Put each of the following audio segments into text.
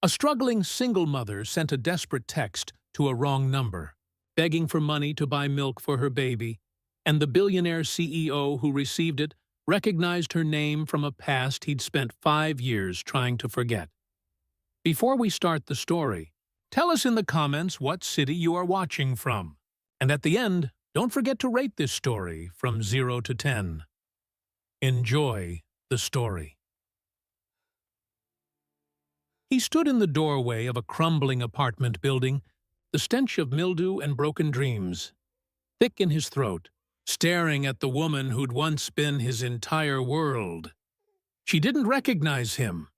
A struggling single mother sent a desperate text to a wrong number, begging for money to buy milk for her baby, and the billionaire CEO who received it recognized her name from a past he'd spent 5 years trying to forget. Before we start the story, tell us in the comments what city you are watching from. And at the end, don't forget to rate this story from 0 to 10. Enjoy the story. He stood in the doorway of a crumbling apartment building, the stench of mildew and broken dreams thick in his throat, staring at the woman who'd once been his entire world. She didn't recognize him.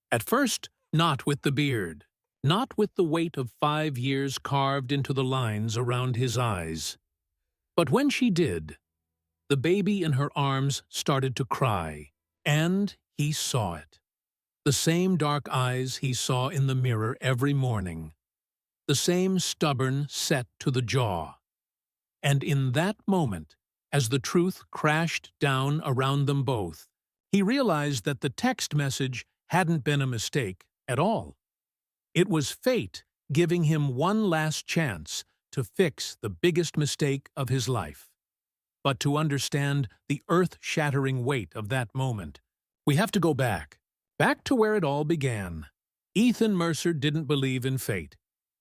At first, not with the beard, not with the weight of 5 years carved into the lines around his eyes. But when she did, the baby in her arms started to cry, and he saw it. The same dark eyes he saw in the mirror every morning. The same stubborn set to the jaw. And in that moment, as the truth crashed down around them both, he realized that the text message hadn't been a mistake at all. It was fate giving him one last chance to fix the biggest mistake of his life. But to understand the earth-shattering weight of that moment, we have to go back to where it all began. Ethan Mercer didn't believe in fate.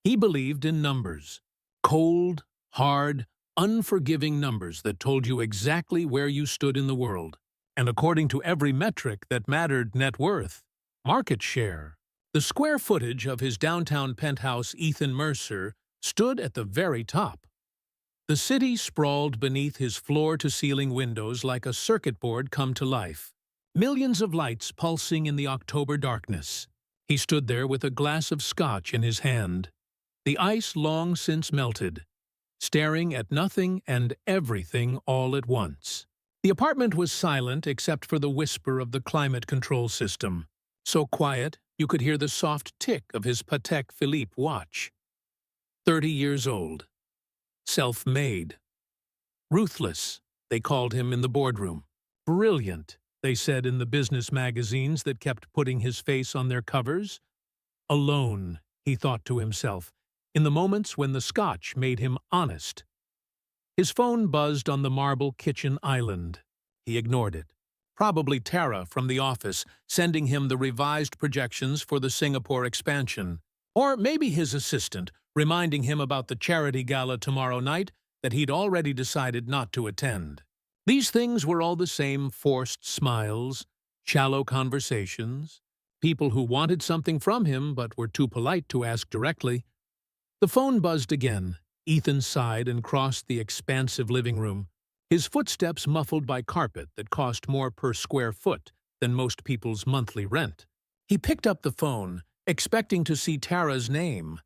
He believed in numbers. Cold, hard, unforgiving numbers that told you exactly where you stood in the world. And according to every metric that mattered, net worth, market share, the square footage of his downtown penthouse, Ethan Mercer stood at the very top. The city sprawled beneath his floor-to-ceiling windows like a circuit board come to life. Millions of lights pulsing in the October darkness. He stood there with a glass of scotch in his hand, the ice long since melted, staring at nothing and everything all at once. The apartment was silent except for the whisper of the climate control system, so quiet you could hear the soft tick of his Patek Philippe watch. 30 years old. Self-made. Ruthless, they called him in the boardroom. Brilliant, they said in the business magazines that kept putting his face on their covers. Alone, he thought to himself, in the moments when the scotch made him honest. His phone buzzed on the marble kitchen island. He ignored it. Probably Tara from the office, sending him the revised projections for the Singapore expansion. Or maybe his assistant, reminding him about the charity gala tomorrow night that he'd already decided not to attend. These things were all the same: forced smiles, shallow conversations, people who wanted something from him but were too polite to ask directly. The phone buzzed again. Ethan sighed and crossed the expansive living room, his footsteps muffled by carpet that cost more per square foot than most people's monthly rent. He picked up the phone, expecting to see Tara's name.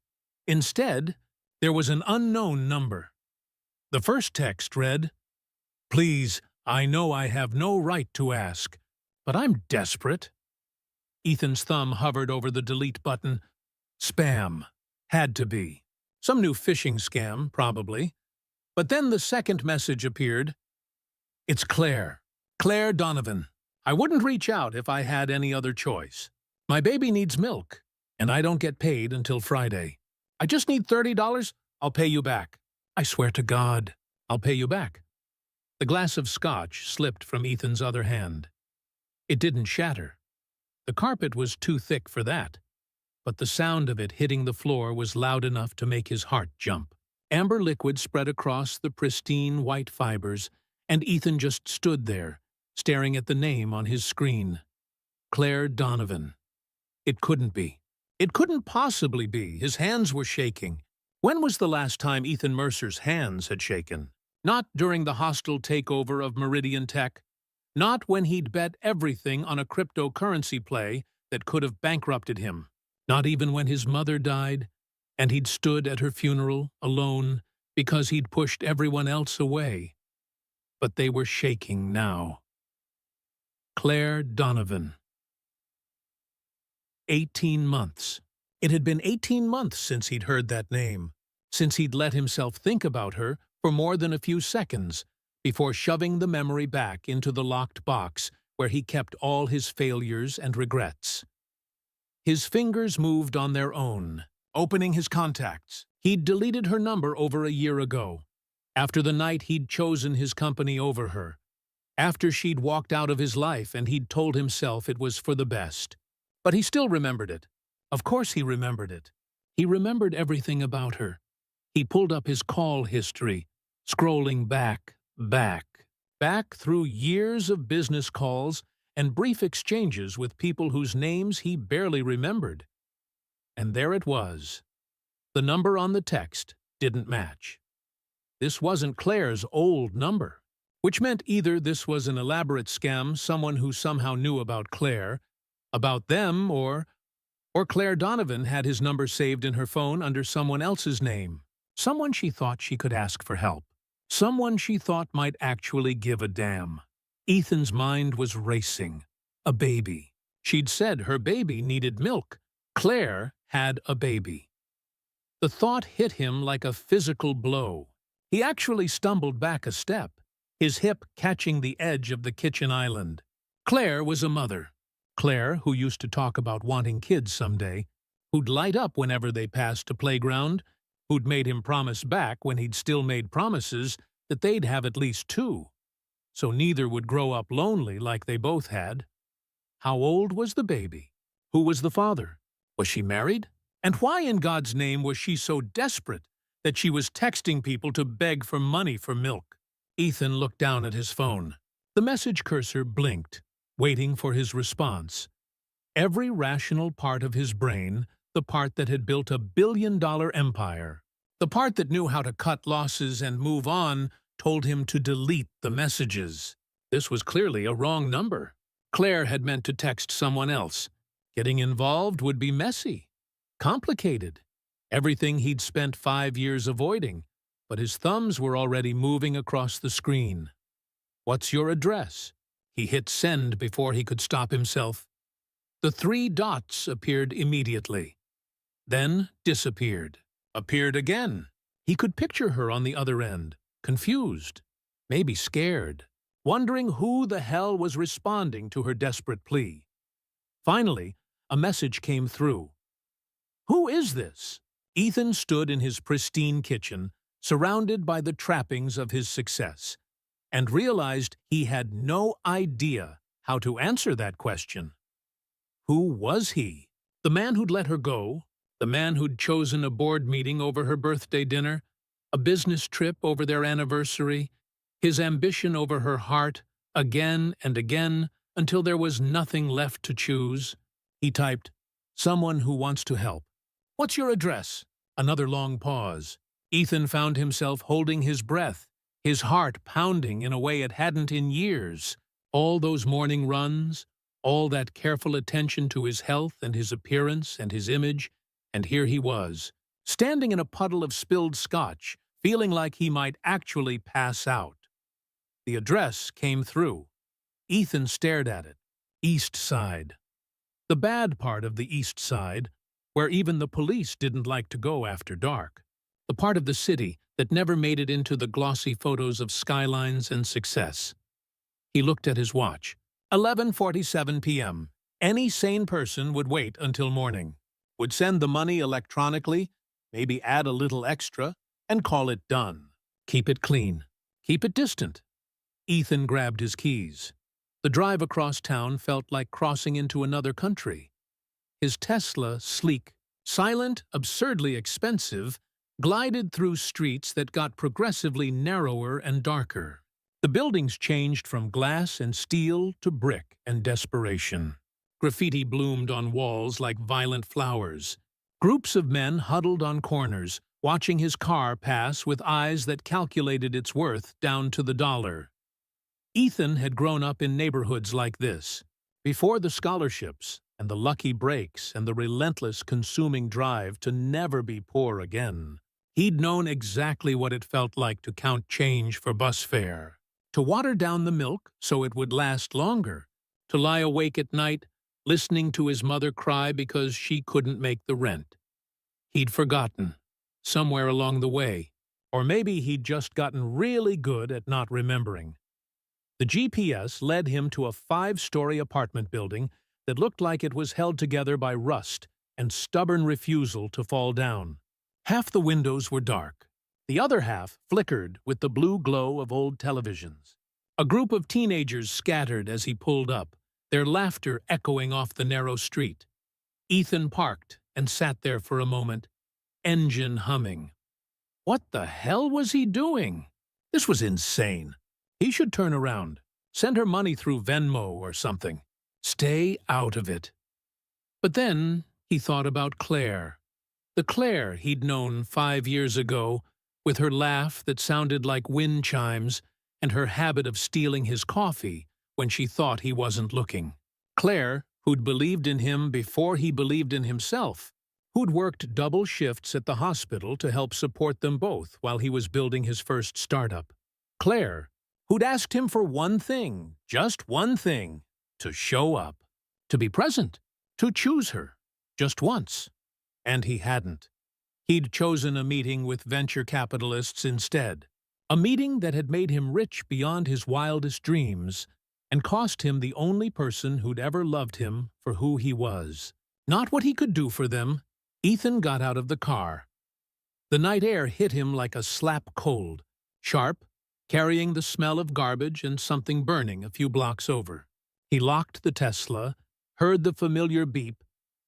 Instead, there was an unknown number. The first text read, "Please, I know I have no right to ask, but I'm desperate." Ethan's thumb hovered over the delete button. Spam. Had to be. Some new phishing scam, probably. But then the second message appeared. "It's Claire. Claire Donovan. I wouldn't reach out if I had any other choice. My baby needs milk, and I don't get paid until Friday. I just need $30. I'll pay you back. I swear to God, I'll pay you back." The glass of scotch slipped from Ethan's other hand. It didn't shatter. The carpet was too thick for that. But the sound of it hitting the floor was loud enough to make his heart jump. Amber liquid spread across the pristine white fibers, and Ethan just stood there, staring at the name on his screen. Claire Donovan. It couldn't be. It couldn't possibly be. His hands were shaking. When was the last time Ethan Mercer's hands had shaken? Not during the hostile takeover of Meridian Tech. Not when he'd bet everything on a cryptocurrency play that could have bankrupted him. Not even when his mother died, and he'd stood at her funeral, alone, because he'd pushed everyone else away. But they were shaking now. Claire Donovan. 18 months. It had been 18 months since he'd heard that name, since he'd let himself think about her for more than a few seconds before shoving the memory back into the locked box where he kept all his failures and regrets. His fingers moved on their own, opening his contacts. He'd deleted her number over a year ago, after the night he'd chosen his company over her, after she'd walked out of his life and he'd told himself it was for the best. But he still remembered it. Of course he remembered it. He remembered everything about her. He pulled up his call history, scrolling back through years of business calls and brief exchanges with people whose names he barely remembered. And there it was. The number on the text didn't match. This wasn't Claire's old number, which meant either this was an elaborate scam, someone who somehow knew about Claire, about them, or Claire Donovan had his number saved in her phone under someone else's name, someone she thought she could ask for help, someone she thought might actually give a damn. Ethan's mind was racing. A baby. She'd said her baby needed milk. Claire had a baby. The thought hit him like a physical blow. He actually stumbled back a step, his hip catching the edge of the kitchen island. Claire was a mother. Claire, who used to talk about wanting kids someday, who'd light up whenever they passed a playground, who'd made him promise back when he'd still made promises that they'd have at least two, so neither would grow up lonely like they both had. How old was the baby? Who was the father? Was she married? And why in God's name was she so desperate that she was texting people to beg for money for milk? Ethan looked down at his phone. The message cursor blinked, waiting for his response. Every rational part of his brain, the part that had built a billion-dollar empire, the part that knew how to cut losses and move on, told him to delete the messages. This was clearly a wrong number. Claire had meant to text someone else. Getting involved would be messy, complicated. Everything he'd spent 5 years avoiding, but his thumbs were already moving across the screen. What's your address? He hit send before he could stop himself. The 3 dots appeared immediately, then disappeared, appeared again. He could picture her on the other end, confused, maybe scared, wondering who the hell was responding to her desperate plea. Finally, a message came through. Who is this? Ethan stood in his pristine kitchen, surrounded by the trappings of his success, and realized he had no idea how to answer that question. Who was he? The man who'd let her go? The man who'd chosen a board meeting over her birthday dinner? A business trip over their anniversary? His ambition over her heart, again and again, until there was nothing left to choose? He typed, "Someone who wants to help. What's your address?" Another long pause. Ethan found himself holding his breath, his heart pounding in a way it hadn't in years. All those morning runs, all that careful attention to his health and his appearance and his image, and here he was, standing in a puddle of spilled scotch, feeling like he might actually pass out. The address came through. Ethan stared at it. East Side. The bad part of the East Side, where even the police didn't like to go after dark. The part of the city that never made it into the glossy photos of skylines and success. He looked at his watch. 11:47 p.m. Any sane person would wait until morning, would send the money electronically, maybe add a little extra, and call it done. Keep it clean. Keep it distant. Ethan grabbed his keys. The drive across town felt like crossing into another country. His Tesla, sleek, silent, absurdly expensive, glided through streets that got progressively narrower and darker. The buildings changed from glass and steel to brick and desperation. Graffiti bloomed on walls like violent flowers. Groups of men huddled on corners, watching his car pass with eyes that calculated its worth down to the dollar. Ethan had grown up in neighborhoods like this. Before the scholarships and the lucky breaks and the relentless consuming drive to never be poor again, he'd known exactly what it felt like to count change for bus fare, to water down the milk so it would last longer, to lie awake at night listening to his mother cry because she couldn't make the rent. He'd forgotten, somewhere along the way, or maybe he'd just gotten really good at not remembering. The GPS led him to a 5-story apartment building that looked like it was held together by rust and stubborn refusal to fall down. Half the windows were dark. The other half flickered with the blue glow of old televisions. A group of teenagers scattered as he pulled up, their laughter echoing off the narrow street. Ethan parked and sat there for a moment, engine humming. What the hell was he doing? This was insane. He should turn around, send her money through Venmo or something. Stay out of it. But then he thought about Claire. The Claire he'd known 5 years ago, with her laugh that sounded like wind chimes and her habit of stealing his coffee when she thought he wasn't looking. Claire, who'd believed in him before he believed in himself, who'd worked double shifts at the hospital to help support them both while he was building his first startup. Claire, who'd asked him for one thing, just one thing, to show up, to be present, to choose her, just once. And he hadn't. He'd chosen a meeting with venture capitalists instead, a meeting that had made him rich beyond his wildest dreams and cost him the only person who'd ever loved him for who he was. Not what he could do for them. Ethan got out of the car. The night air hit him like a slap cold, sharp, carrying the smell of garbage and something burning a few blocks over. He locked the Tesla, heard the familiar beep,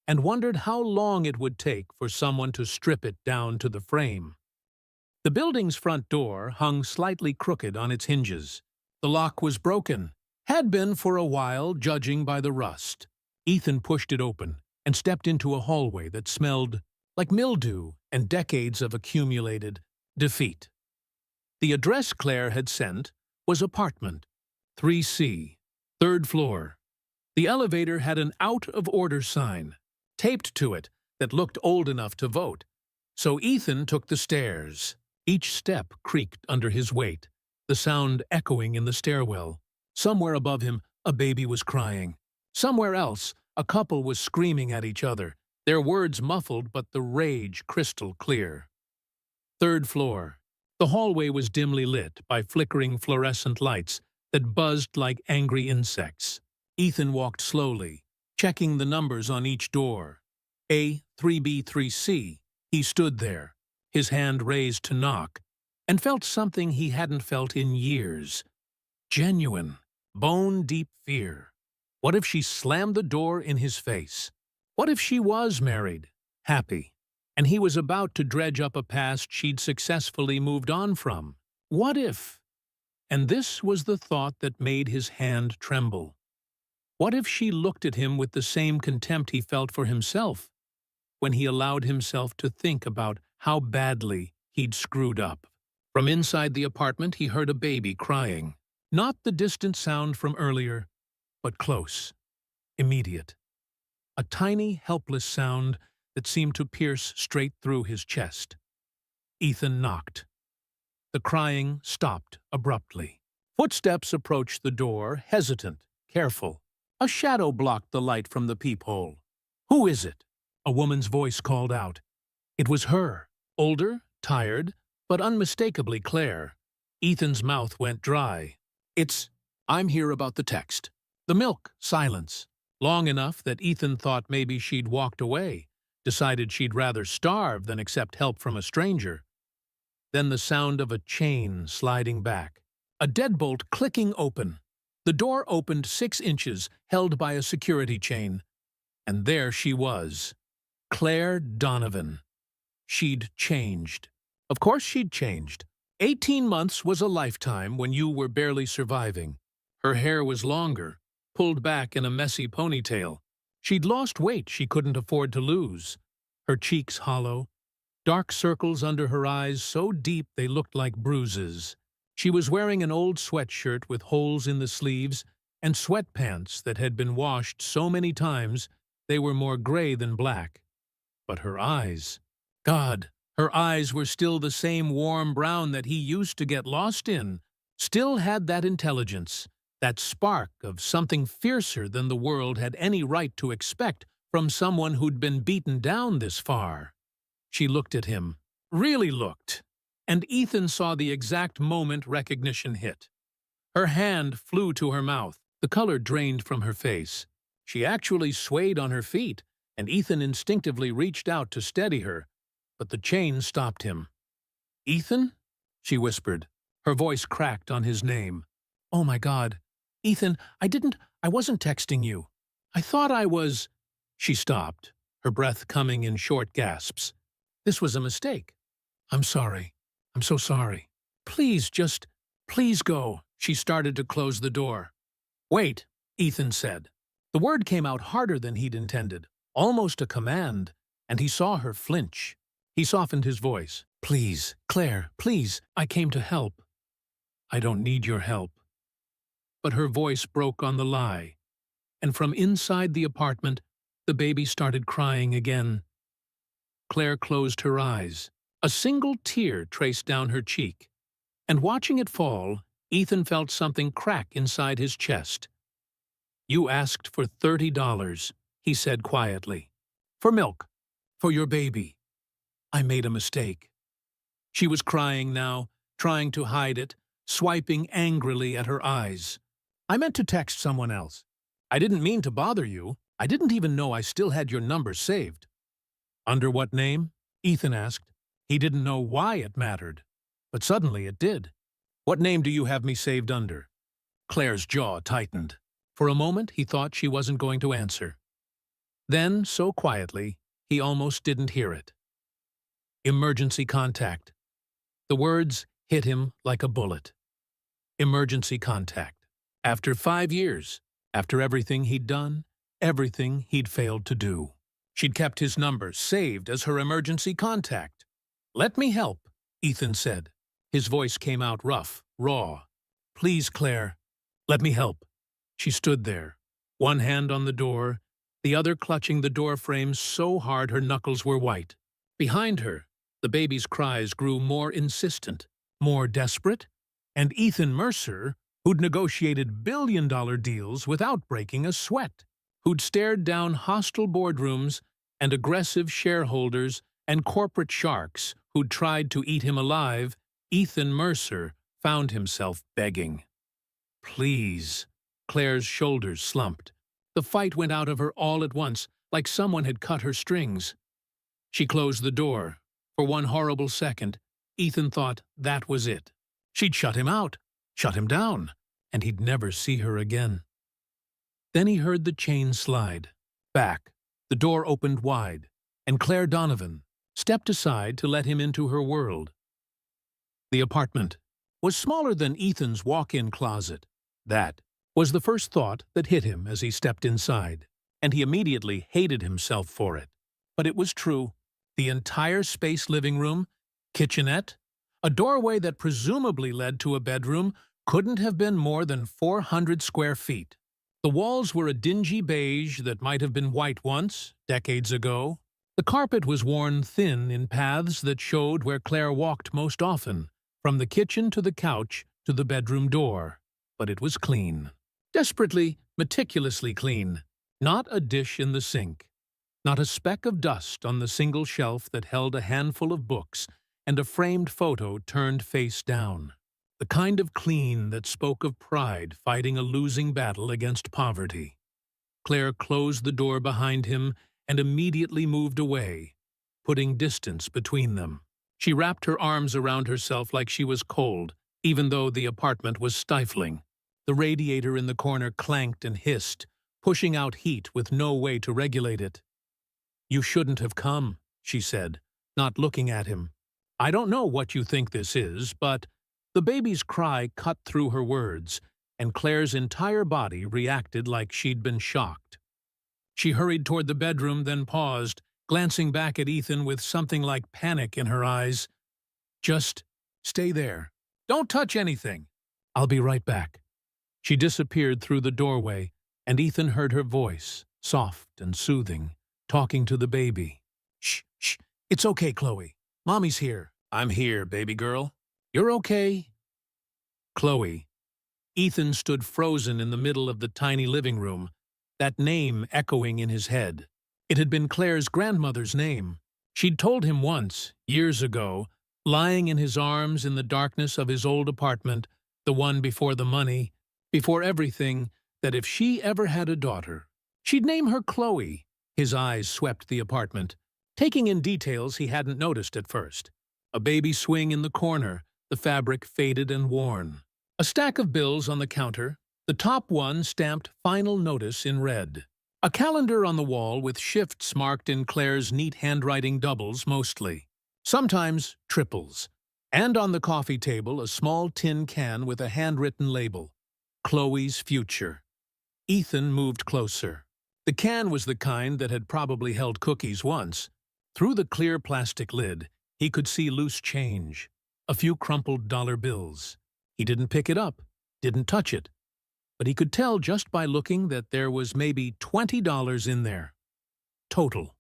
and wondered how long it would take for someone to strip it down to the frame. The building's front door hung slightly crooked on its hinges. The lock was broken, had been for a while, judging by the rust. Ethan pushed it open and stepped into a hallway that smelled like mildew and decades of accumulated defeat. The address Claire had sent was apartment 3C, 3rd floor. The elevator had an out-of-order sign taped to it that looked old enough to vote. So Ethan took the stairs. Each step creaked under his weight, the sound echoing in the stairwell. Somewhere above him, a baby was crying. Somewhere else, a couple was screaming at each other, their words muffled but the rage crystal clear. 3rd floor. The hallway was dimly lit by flickering fluorescent lights that buzzed like angry insects. Ethan walked slowly, checking the numbers on each door. A3B3C. He stood there, his hand raised to knock, and felt something he hadn't felt in years. Genuine, bone-deep fear. What if she slammed the door in his face? What if she was married, happy, and he was about to dredge up a past she'd successfully moved on from? What if? And this was the thought that made his hand tremble. What if she looked at him with the same contempt he felt for himself when he allowed himself to think about how badly he'd screwed up? From inside the apartment, he heard a baby crying. Not the distant sound from earlier, but close, immediate. A tiny, helpless sound that seemed to pierce straight through his chest. Ethan knocked. The crying stopped abruptly. Footsteps approached the door, hesitant, careful. A shadow blocked the light from the peephole. "Who is it?" A woman's voice called out. It was her, older, tired, but unmistakably Claire. Ethan's mouth went dry. I'm here about the text." The milk, silence. Long enough that Ethan thought maybe she'd walked away, decided she'd rather starve than accept help from a stranger. Then the sound of a chain sliding back. A deadbolt clicking open. The door opened 6 inches, held by a security chain. And there she was. Claire Donovan. She'd changed. Of course she'd changed. 18 months was a lifetime when you were barely surviving. Her hair was longer, pulled back in a messy ponytail. She'd lost weight she couldn't afford to lose. Her cheeks hollow, dark circles under her eyes so deep they looked like bruises. She was wearing an old sweatshirt with holes in the sleeves and sweatpants that had been washed so many times they were more gray than black. But her eyes, God, her eyes were still the same warm brown that he used to get lost in, still had that intelligence, that spark of something fiercer than the world had any right to expect from someone who'd been beaten down this far. She looked at him, really looked, and Ethan saw the exact moment recognition hit. Her hand flew to her mouth, the color drained from her face. She actually swayed on her feet, and Ethan instinctively reached out to steady her, but the chain stopped him. "Ethan?" she whispered. Her voice cracked on his name. "Oh my God. Ethan, I wasn't texting you. I thought I was—" She stopped, her breath coming in short gasps. "This was a mistake. I'm sorry. I'm so sorry. Please go." She started to close the door. "Wait," Ethan said. The word came out harder than he'd intended, almost a command, and he saw her flinch. He softened his voice. "Please, Claire, please, I came to help." "I don't need your help." But her voice broke on the lie, and from inside the apartment, the baby started crying again. Claire closed her eyes. A single tear traced down her cheek, and watching it fall, Ethan felt something crack inside his chest. "You asked for $30, he said quietly. "For milk. For your baby. I made a mistake." She was crying now, trying to hide it, swiping angrily at her eyes. "I meant to text someone else. I didn't mean to bother you. I didn't even know I still had your number saved." "Under what name?" Ethan asked. He didn't know why it mattered, but suddenly it did. "What name do you have me saved under?" Claire's jaw tightened. For a moment he thought she wasn't going to answer. Then, so quietly, he almost didn't hear it. "Emergency contact." The words hit him like a bullet. Emergency contact. After 5 years, after everything he'd done, everything he'd failed to do. She'd kept his number saved as her emergency contact. "Let me help," Ethan said. His voice came out rough, raw. "Please, Claire, let me help." She stood there, one hand on the door, the other clutching the door frame so hard her knuckles were white. Behind her, the baby's cries grew more insistent, more desperate, and Ethan Mercer, who'd negotiated billion-dollar deals without breaking a sweat, who'd stared down hostile boardrooms and aggressive shareholders and corporate sharks who'd tried to eat him alive, Ethan Mercer found himself begging. "Please." Claire's shoulders slumped. The fight went out of her all at once, like someone had cut her strings. She closed the door. For one horrible second, Ethan thought that was it. She'd shut him out, shut him down, and he'd never see her again. Then he heard the chain slide. Back, the door opened wide, and Claire Donovan stepped aside to let him into her world. The apartment was smaller than Ethan's walk-in closet. That was the first thought that hit him as he stepped inside, and he immediately hated himself for it. But it was true. The entire space living room, kitchenette, a doorway that presumably led to a bedroom, couldn't have been more than 400 square feet. The walls were a dingy beige that might have been white once, decades ago. The carpet was worn thin in paths that showed where Claire walked most often, from the kitchen to the couch to the bedroom door. But it was clean. Desperately, meticulously clean. Not a dish in the sink. Not a speck of dust on the single shelf that held a handful of books and a framed photo turned face down. The kind of clean that spoke of pride fighting a losing battle against poverty. Claire closed the door behind him and immediately moved away, putting distance between them. She wrapped her arms around herself like she was cold, even though the apartment was stifling. The radiator in the corner clanked and hissed, pushing out heat with no way to regulate it. "You shouldn't have come," she said, not looking at him. "I don't know what you think this is, but—" The baby's cry cut through her words, and Claire's entire body reacted like she'd been shocked. She hurried toward the bedroom, then paused, glancing back at Ethan with something like panic in her eyes. "Just stay there. Don't touch anything. I'll be right back." She disappeared through the doorway, and Ethan heard her voice, soft and soothing, talking to the baby. "Shh, shh. It's okay, Chloe. Mommy's here." "I'm here, baby girl." "You're okay?" Chloe. Ethan stood frozen in the middle of the tiny living room, that name echoing in his head. It had been Claire's grandmother's name. She'd told him once, years ago, lying in his arms in the darkness of his old apartment, the one before the money, before everything, that if she ever had a daughter, She'd name her Chloe. His eyes swept the apartment, taking in details he hadn't noticed at first. A baby swing in the corner, the fabric faded and worn. A stack of bills on the counter, the top one stamped Final Notice in red. A calendar on the wall with shifts marked in Claire's neat handwriting, doubles mostly, sometimes triples. And on the coffee table, a small tin can with a handwritten label, Chloe's Future. Ethan moved closer. The can was the kind that had probably held cookies once. Through the clear plastic lid, he could see loose change, a few crumpled dollar bills. He didn't pick it up, didn't touch it, but he could tell just by looking that there was maybe $20 in there. Total.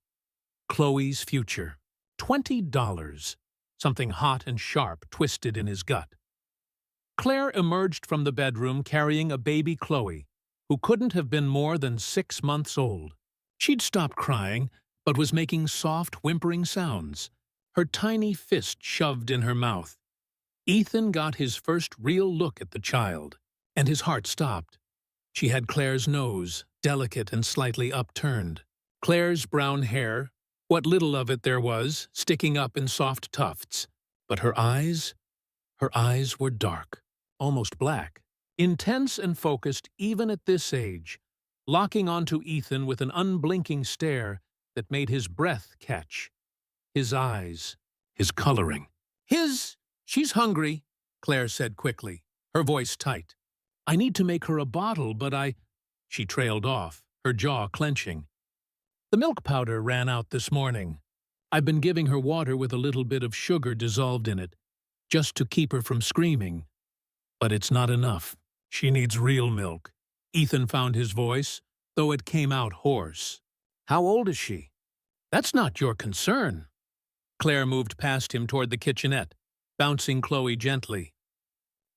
Chloe's Future. $20. Something hot and sharp twisted in his gut. Claire emerged from the bedroom carrying a baby Chloe, who couldn't have been more than 6 months old. She'd stopped crying, but was making soft, whimpering sounds, her tiny fist shoved in her mouth. Ethan got his first real look at the child, and his heart stopped. She had Claire's nose, delicate and slightly upturned. Claire's brown hair, what little of it there was, sticking up in soft tufts. But her eyes were dark, almost black, intense and focused even at this age, locking onto Ethan with an unblinking stare that made his breath catch. His eyes, his coloring. She's hungry, Claire said quickly, her voice tight. I need to make her a bottle, but She trailed off, her jaw clenching. The milk powder ran out this morning. I've been giving her water with a little bit of sugar dissolved in it, just to keep her from screaming. But it's not enough. She needs real milk. Ethan found his voice, though it came out hoarse. How old is she? That's not your concern. Claire moved past him toward the kitchenette, bouncing Chloe gently.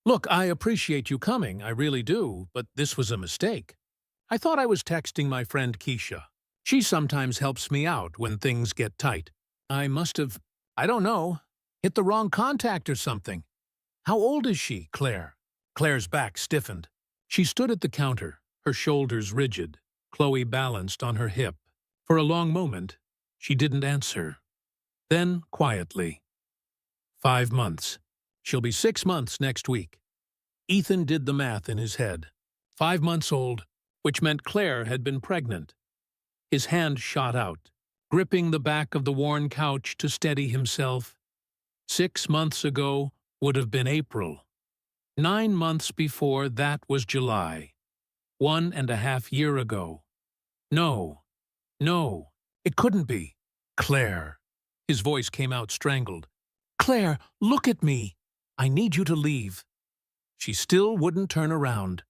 Look, I appreciate you coming, I really do, but this was a mistake. I thought I was texting my friend Keisha. She sometimes helps me out when things get tight. I must have, I don't know, hit the wrong contact or something. How old is she, Claire? Claire's back stiffened. She stood at the counter, her shoulders rigid, Chloe balanced on her hip. For a long moment, she didn't answer. Then, quietly, 5 months. She'll be 6 months next week. Ethan did the math in his head. 5 months old, which meant Claire had been pregnant. His hand shot out, gripping the back of the worn couch to steady himself. 6 months ago would have been April. 9 months before that was July. 1.5 years ago. No, it couldn't be. Claire. His voice came out strangled. Claire, look at me. I need you to leave. She still wouldn't turn around.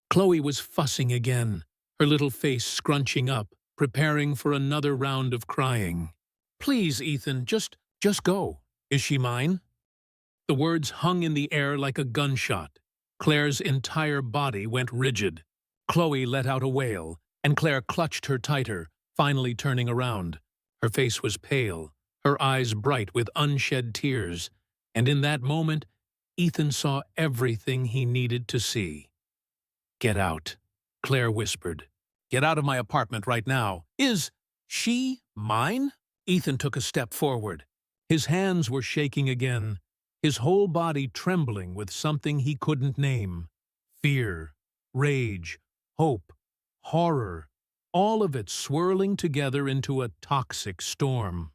Chloe was fussing again, her little face scrunching up, preparing for another round of crying. Please, Ethan, just go. Is she mine? The words hung in the air like a gunshot. Claire's entire body went rigid. Chloe let out a wail, and Claire clutched her tighter, finally turning around. Her face was pale, her eyes bright with unshed tears, and in that moment, Ethan saw everything he needed to see. Get out, Claire whispered. Get out of my apartment right now. Is she mine? Ethan took a step forward. His hands were shaking again, his whole body trembling with something he couldn't name. Fear, rage, hope, horror, all of it swirling together into a toxic storm.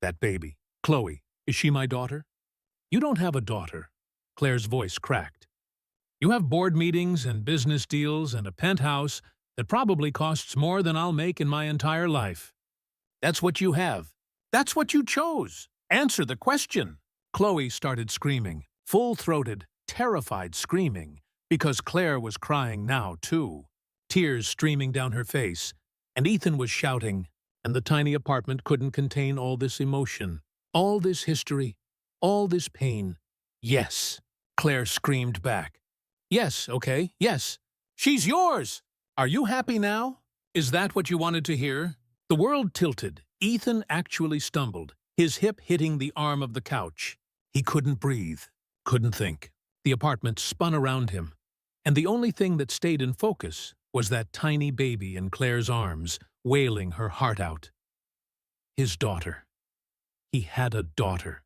That baby. Chloe, is she my daughter? You don't have a daughter. Claire's voice cracked. You have board meetings and business deals and a penthouse that probably costs more than I'll make in my entire life. That's what you have. That's what you chose. Answer the question. Chloe started screaming, full-throated, terrified screaming, because Claire was crying now, too, tears streaming down her face, and Ethan was shouting, and the tiny apartment couldn't contain all this emotion, all this history, all this pain. Yes, Claire screamed back. Yes, okay, yes. She's yours! Are you happy now? Is that what you wanted to hear? The world tilted. Ethan actually stumbled, his hip hitting the arm of the couch. He couldn't breathe, couldn't think. The apartment spun around him, and the only thing that stayed in focus was that tiny baby in Claire's arms, wailing her heart out. His daughter. He had a daughter.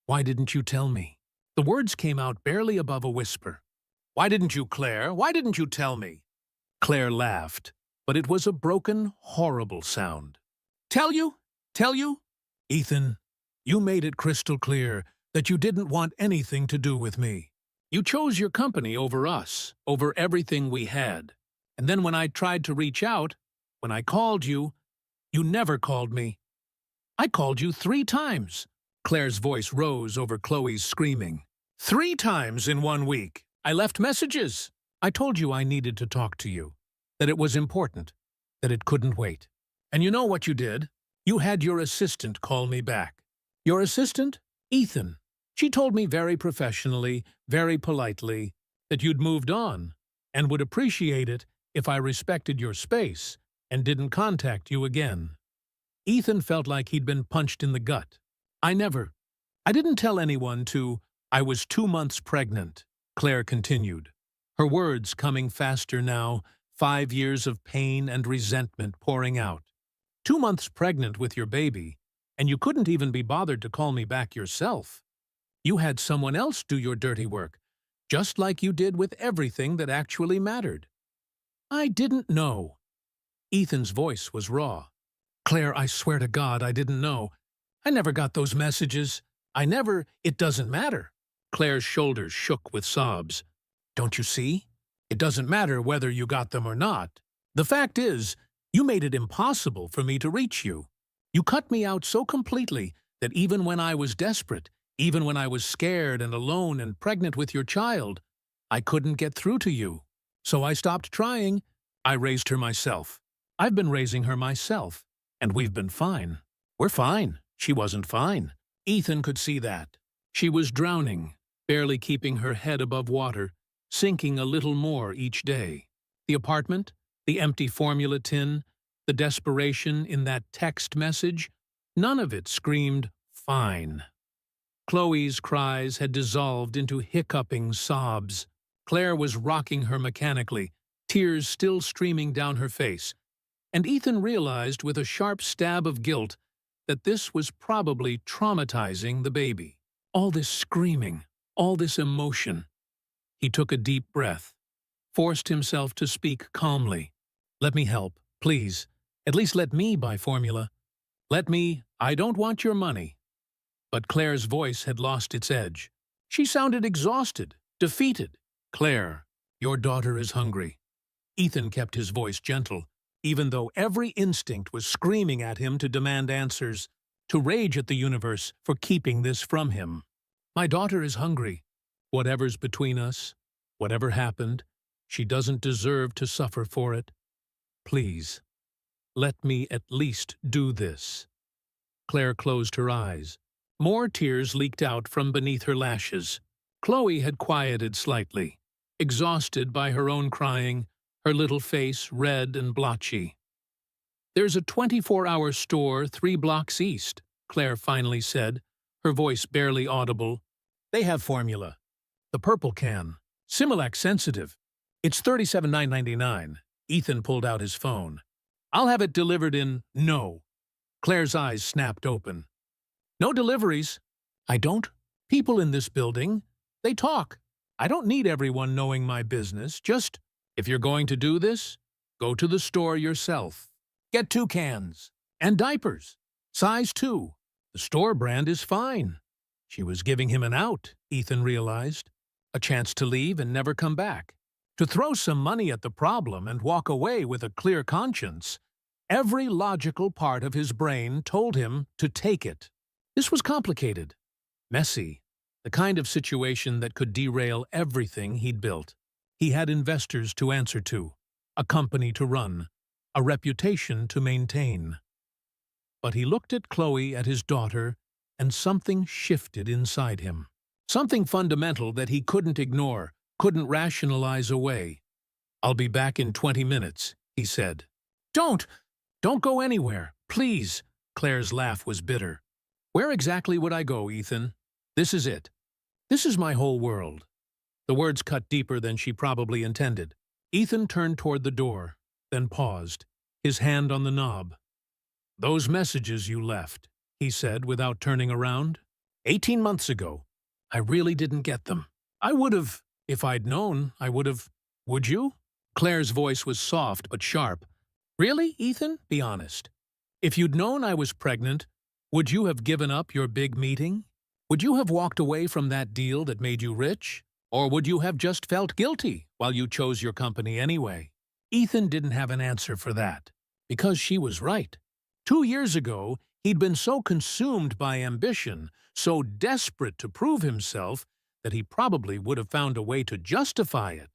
"Why didn't you tell me?" The words came out barely above a whisper. "Why didn't you, Claire? Why didn't you tell me?" Claire laughed, but it was a broken, horrible sound. "Tell you? Tell you? Ethan, you made it crystal clear that you didn't want anything to do with me. You chose your company over us, over everything we had. And then when I tried to reach out, when I called you, you never called me. I called you 3 times. Claire's voice rose over Chloe's screaming. 3 times in 1 week. I left messages. I told you I needed to talk to you, that it was important, that it couldn't wait. And you know what you did? You had your assistant call me back. Your assistant? Ethan. She told me very professionally, very politely, that you'd moved on and would appreciate it if I respected your space and didn't contact you again. Ethan felt like he'd been punched in the gut. I didn't tell anyone I was 2 months pregnant, Claire continued, her words coming faster now, 5 years of pain and resentment pouring out. 2 months pregnant with your baby, and you couldn't even be bothered to call me back yourself. You had someone else do your dirty work, just like you did with everything that actually mattered. I didn't know. Ethan's voice was raw. Claire, I swear to God I didn't know. I never got those messages. It doesn't matter. Claire's shoulders shook with sobs. Don't you see? It doesn't matter whether you got them or not. The fact is, you made it impossible for me to reach you. You cut me out so completely that even when I was desperate, even when I was scared and alone and pregnant with your child, I couldn't get through to you. So I stopped trying. I raised her myself. I've been raising her myself, and we've been fine. We're fine. She wasn't fine. Ethan could see that. She was drowning, barely keeping her head above water, sinking a little more each day. The apartment, the empty formula tin, the desperation in that text message, none of it screamed, fine. Chloe's cries had dissolved into hiccuping sobs. Claire was rocking her mechanically, tears still streaming down her face, and Ethan realized with a sharp stab of guilt that this was probably traumatizing the baby. All this screaming, all this emotion. He took a deep breath, forced himself to speak calmly. Let me help, please. At least let me buy formula. I don't want your money. But Claire's voice had lost its edge. She sounded exhausted, defeated. Claire, your daughter is hungry. Ethan kept his voice gentle, even though every instinct was screaming at him to demand answers, to rage at the universe for keeping this from him. My daughter is hungry. Whatever's between us, whatever happened, she doesn't deserve to suffer for it. Please, let me at least do this. Claire closed her eyes. More tears leaked out from beneath her lashes. Chloe had quieted slightly, exhausted by her own crying, her little face red and blotchy. There's a 24-hour store 3 blocks east, Claire finally said, her voice barely audible. They have formula. The purple can. Similac sensitive. It's $37.99. Ethan pulled out his phone. I'll have it delivered in... No. Claire's eyes snapped open. No deliveries. I don't. People in this building, they talk. I don't need everyone knowing my business. Just, if you're going to do this, go to the store yourself. Get 2 cans. And diapers. Size 2. The store brand is fine. She was giving him an out, Ethan realized. A chance to leave and never come back. To throw some money at the problem and walk away with a clear conscience. Every logical part of his brain told him to take it. This was complicated, messy, the kind of situation that could derail everything he'd built. He had investors to answer to, a company to run, a reputation to maintain. But he looked at Chloe, at his daughter, and something shifted inside him. Something fundamental that he couldn't ignore, couldn't rationalize away. I'll be back in 20 minutes, he said. Don't go anywhere, please. Claire's laugh was bitter. Where exactly would I go, Ethan? This is it. This is my whole world. The words cut deeper than she probably intended. Ethan turned toward the door, then paused, his hand on the knob. "Those messages you left," he said without turning around. "18 months ago. I really didn't get them. I would have, if I'd known, I would have. Would you?" Claire's voice was soft but sharp. "Really, Ethan? Be honest. If you'd known I was pregnant, would you have given up your big meeting? Would you have walked away from that deal that made you rich? Or would you have just felt guilty while you chose your company anyway?" Ethan didn't have an answer for that, because she was right. 2 years ago, he'd been so consumed by ambition, so desperate to prove himself, that he probably would have found a way to justify it.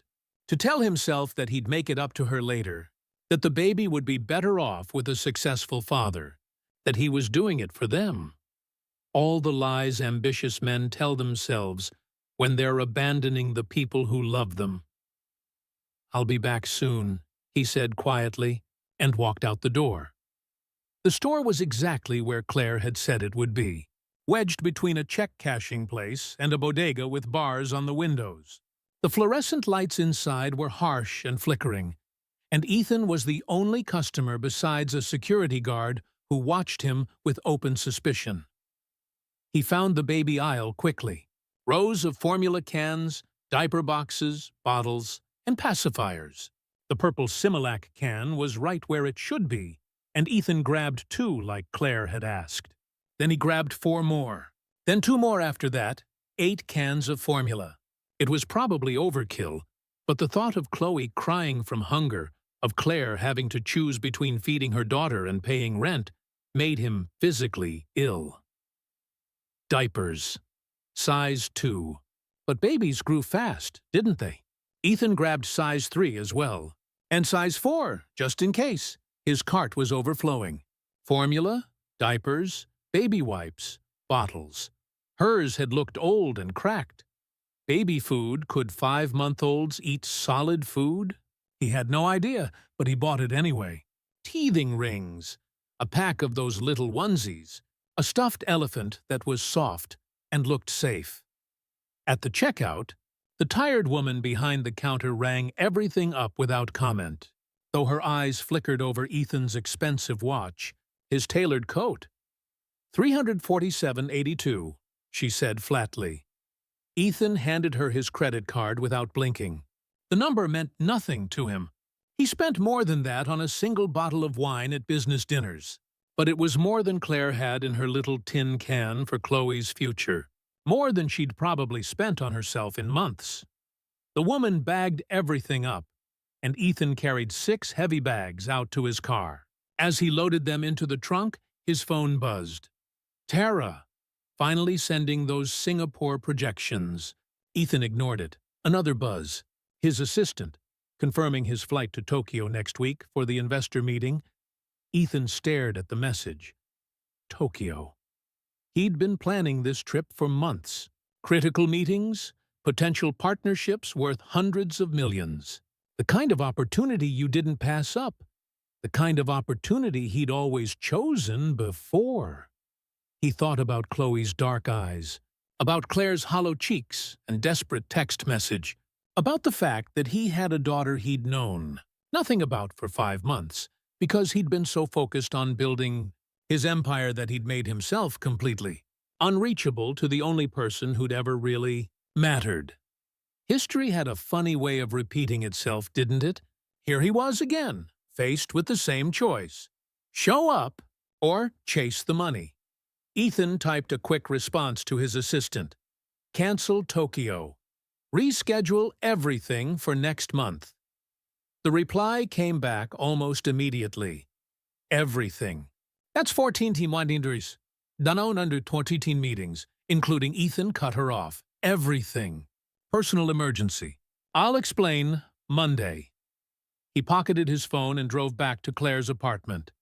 To tell himself that he'd make it up to her later, that the baby would be better off with a successful father, that he was doing it for them. All the lies ambitious men tell themselves when they're abandoning the people who love them. "I'll be back soon," he said quietly, and walked out the door. The store was exactly where Claire had said it would be, wedged between a check-cashing place and a bodega with bars on the windows. The fluorescent lights inside were harsh and flickering, and Ethan was the only customer besides a security guard who watched him with open suspicion. He found the baby aisle quickly. Rows of formula cans, diaper boxes, bottles, and pacifiers. The purple Similac can was right where it should be, and Ethan grabbed 2 like Claire had asked. Then he grabbed 4 more. Then 2 more after that, 8 cans of formula. It was probably overkill, but the thought of Chloe crying from hunger, of Claire having to choose between feeding her daughter and paying rent, made him physically ill. Diapers. Size 2. But babies grew fast, didn't they? Ethan grabbed size 3 as well. And size 4, just in case. His cart was overflowing. Formula, diapers, baby wipes, bottles. Hers had looked old and cracked. Baby food, could 5-month-olds eat solid food? He had no idea, but he bought it anyway. Teething rings. A pack of those little onesies. A stuffed elephant that was soft and looked safe. At the checkout, the tired woman behind the counter rang everything up without comment, though her eyes flickered over Ethan's expensive watch, his tailored coat. $347.82, she said flatly. Ethan handed her his credit card without blinking. The number meant nothing to him. He spent more than that on a single bottle of wine at business dinners. But it was more than Claire had in her little tin can for Chloe's future. More than she'd probably spent on herself in months. The woman bagged everything up, and Ethan carried 6 heavy bags out to his car. As he loaded them into the trunk, his phone buzzed. Tara, finally sending those Singapore projections. Ethan ignored it. Another buzz. His assistant, confirming his flight to Tokyo next week for the investor meeting. Ethan stared at the message. Tokyo. He'd been planning this trip for months. Critical meetings, potential partnerships worth hundreds of millions. The kind of opportunity you didn't pass up. The kind of opportunity he'd always chosen before. He thought about Chloe's dark eyes, about Claire's hollow cheeks and desperate text message, about the fact that he had a daughter he'd known nothing about for 5 months, because he'd been so focused on building his empire that he'd made himself completely unreachable to the only person who'd ever really mattered. History had a funny way of repeating itself, didn't it? Here he was again, faced with the same choice. Show up or chase the money. Ethan typed a quick response to his assistant. Cancel Tokyo. Reschedule everything for next month. The reply came back almost immediately. Everything. That's 14 team meetings. Done under 20 team meetings, including Ethan cut her off. Everything. Personal emergency. I'll explain Monday. He pocketed his phone and drove back to Claire's apartment.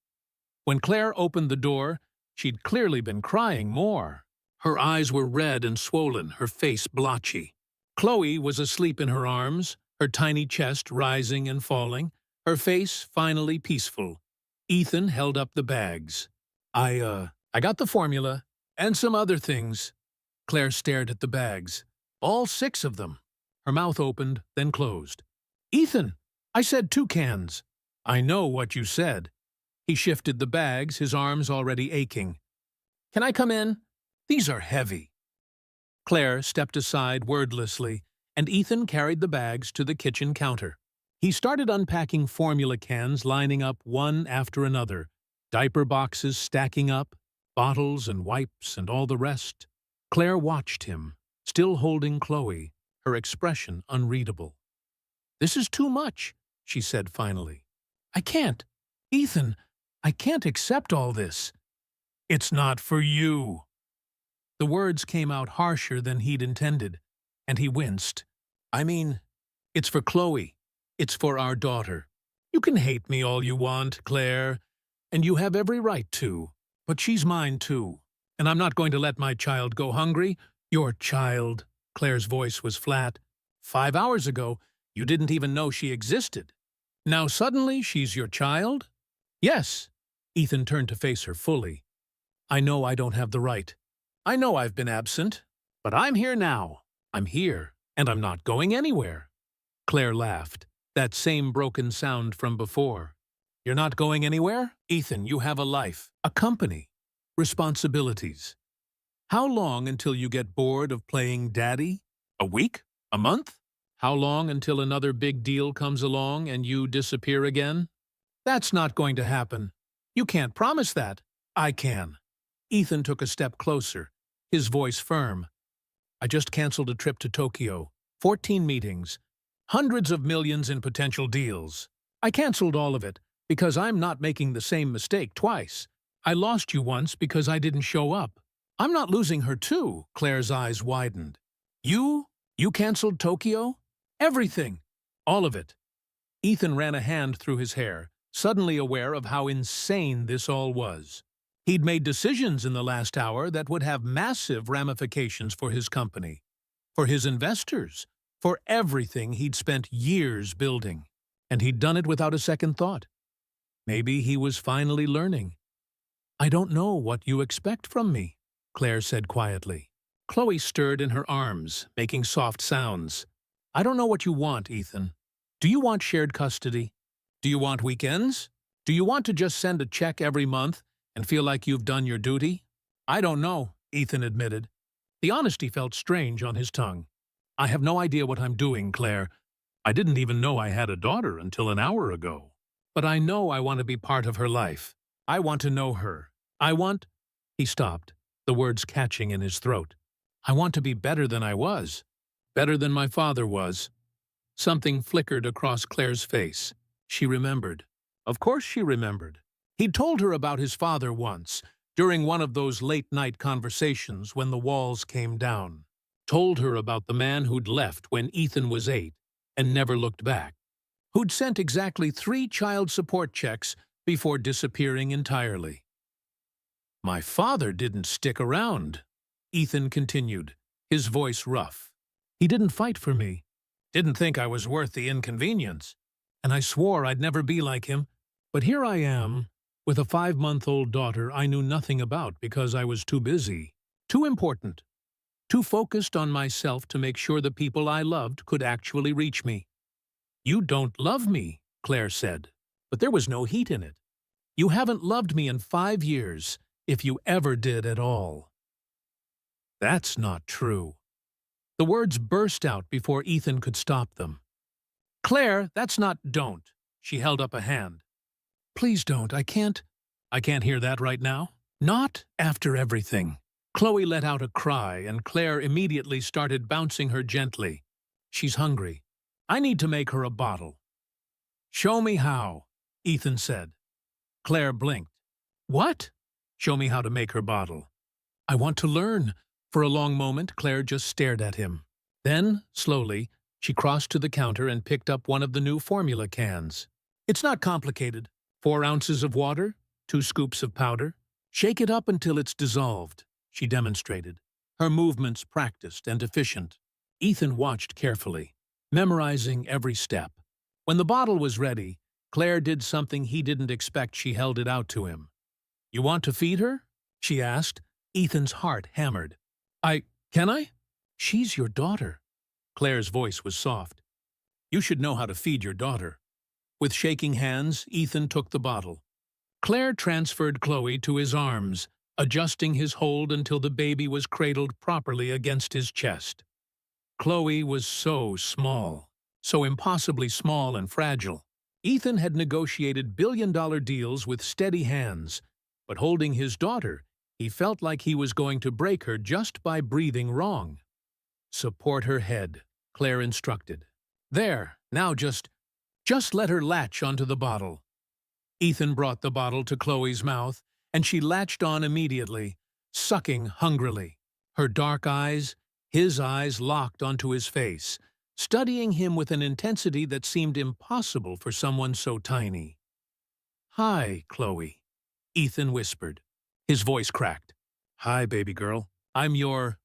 When Claire opened the door, she'd clearly been crying more. Her eyes were red and swollen, her face blotchy. Chloe was asleep in her arms, her tiny chest rising and falling, her face finally peaceful. Ethan held up the bags. I got the formula, and some other things. Claire stared at the bags. All 6 of them. Her mouth opened, then closed. Ethan, I said 2 cans. I know what you said. He shifted the bags, his arms already aching. Can I come in? These are heavy. Claire stepped aside wordlessly, and Ethan carried the bags to the kitchen counter. He started unpacking formula cans, lining up one after another, diaper boxes stacking up, bottles and wipes and all the rest. Claire watched him, still holding Chloe, her expression unreadable. This is too much, she said finally. I can't. Ethan, I can't accept all this. It's not for you. The words came out harsher than he'd intended, and he winced. I mean, it's for Chloe. It's for our daughter. You can hate me all you want, Claire, and you have every right to, but she's mine too, and I'm not going to let my child go hungry. Your child, Claire's voice was flat. 5 hours ago, you didn't even know she existed. Now suddenly she's your child? Yes. Ethan turned to face her fully. I know I don't have the right. I know I've been absent, but I'm here now. I'm here, and I'm not going anywhere. Claire laughed, that same broken sound from before. You're not going anywhere? Ethan, you have a life, a company, responsibilities. How long until you get bored of playing daddy? A week? A month? How long until another big deal comes along and you disappear again? That's not going to happen. You can't promise that. I can. Ethan took a step closer, his voice firm. I just canceled a trip to Tokyo. 14 meetings. Hundreds of millions in potential deals. I canceled all of it because I'm not making the same mistake twice. I lost you once because I didn't show up. I'm not losing her too, Claire's eyes widened. You canceled Tokyo? Everything. All of it. Ethan ran a hand through his hair, suddenly aware of how insane this all was. He'd made decisions in the last hour that would have massive ramifications for his company, for his investors, for everything he'd spent years building. And he'd done it without a second thought. Maybe he was finally learning. I don't know what you expect from me, Claire said quietly. Chloe stirred in her arms, making soft sounds. I don't know what you want, Ethan. Do you want shared custody? Do you want weekends? Do you want to just send a check every month and feel like you've done your duty? I don't know, Ethan admitted. The honesty felt strange on his tongue. I have no idea what I'm doing, Claire. I didn't even know I had a daughter until an hour ago. But I know I want to be part of her life. I want to know her. He stopped, the words catching in his throat. I want to be better than I was. Better than my father was. Something flickered across Claire's face. She remembered. Of course she remembered. He'd told her about his father once, during one of those late-night conversations when the walls came down. Told her about the man who'd left when Ethan was 8 and never looked back. Who'd sent exactly 3 child support checks before disappearing entirely. My father didn't stick around, Ethan continued, his voice rough. He didn't fight for me. Didn't think I was worth the inconvenience. And I swore I'd never be like him. But here I am, with a 5-month-old daughter I knew nothing about because I was too busy, too important, too focused on myself to make sure the people I loved could actually reach me. You don't love me, Claire said, but there was no heat in it. You haven't loved me in 5 years, if you ever did at all. That's not true. The words burst out before Ethan could stop them. Claire, that's not don't. She held up a hand. Please don't. I can't hear that right now. Not after everything. Chloe let out a cry, and Claire immediately started bouncing her gently. She's hungry. I need to make her a bottle. Show me how, Ethan said. Claire blinked. What? Show me how to make her bottle. I want to learn. For a long moment, Claire just stared at him. Then, slowly, she crossed to the counter and picked up one of the new formula cans. It's not complicated. 4 ounces of water, 2 scoops of powder. Shake it up until it's dissolved, she demonstrated, her movements practiced and efficient. Ethan watched carefully, memorizing every step. When the bottle was ready, Claire did something he didn't expect. She held it out to him. You want to feed her? She asked. Ethan's heart hammered. Can I? She's your daughter. Claire's voice was soft. You should know how to feed your daughter. With shaking hands, Ethan took the bottle. Claire transferred Chloe to his arms, adjusting his hold until the baby was cradled properly against his chest. Chloe was so small, so impossibly small and fragile. Ethan had negotiated billion-dollar deals with steady hands, but holding his daughter, he felt like he was going to break her just by breathing wrong. "Support her head," Claire instructed. "There, now just let her latch onto the bottle." Ethan brought the bottle to Chloe's mouth, and she latched on immediately, sucking hungrily. Her dark eyes, his eyes locked onto his face, studying him with an intensity that seemed impossible for someone so tiny. "Hi, Chloe," Ethan whispered. His voice cracked. "Hi, baby girl. I'm your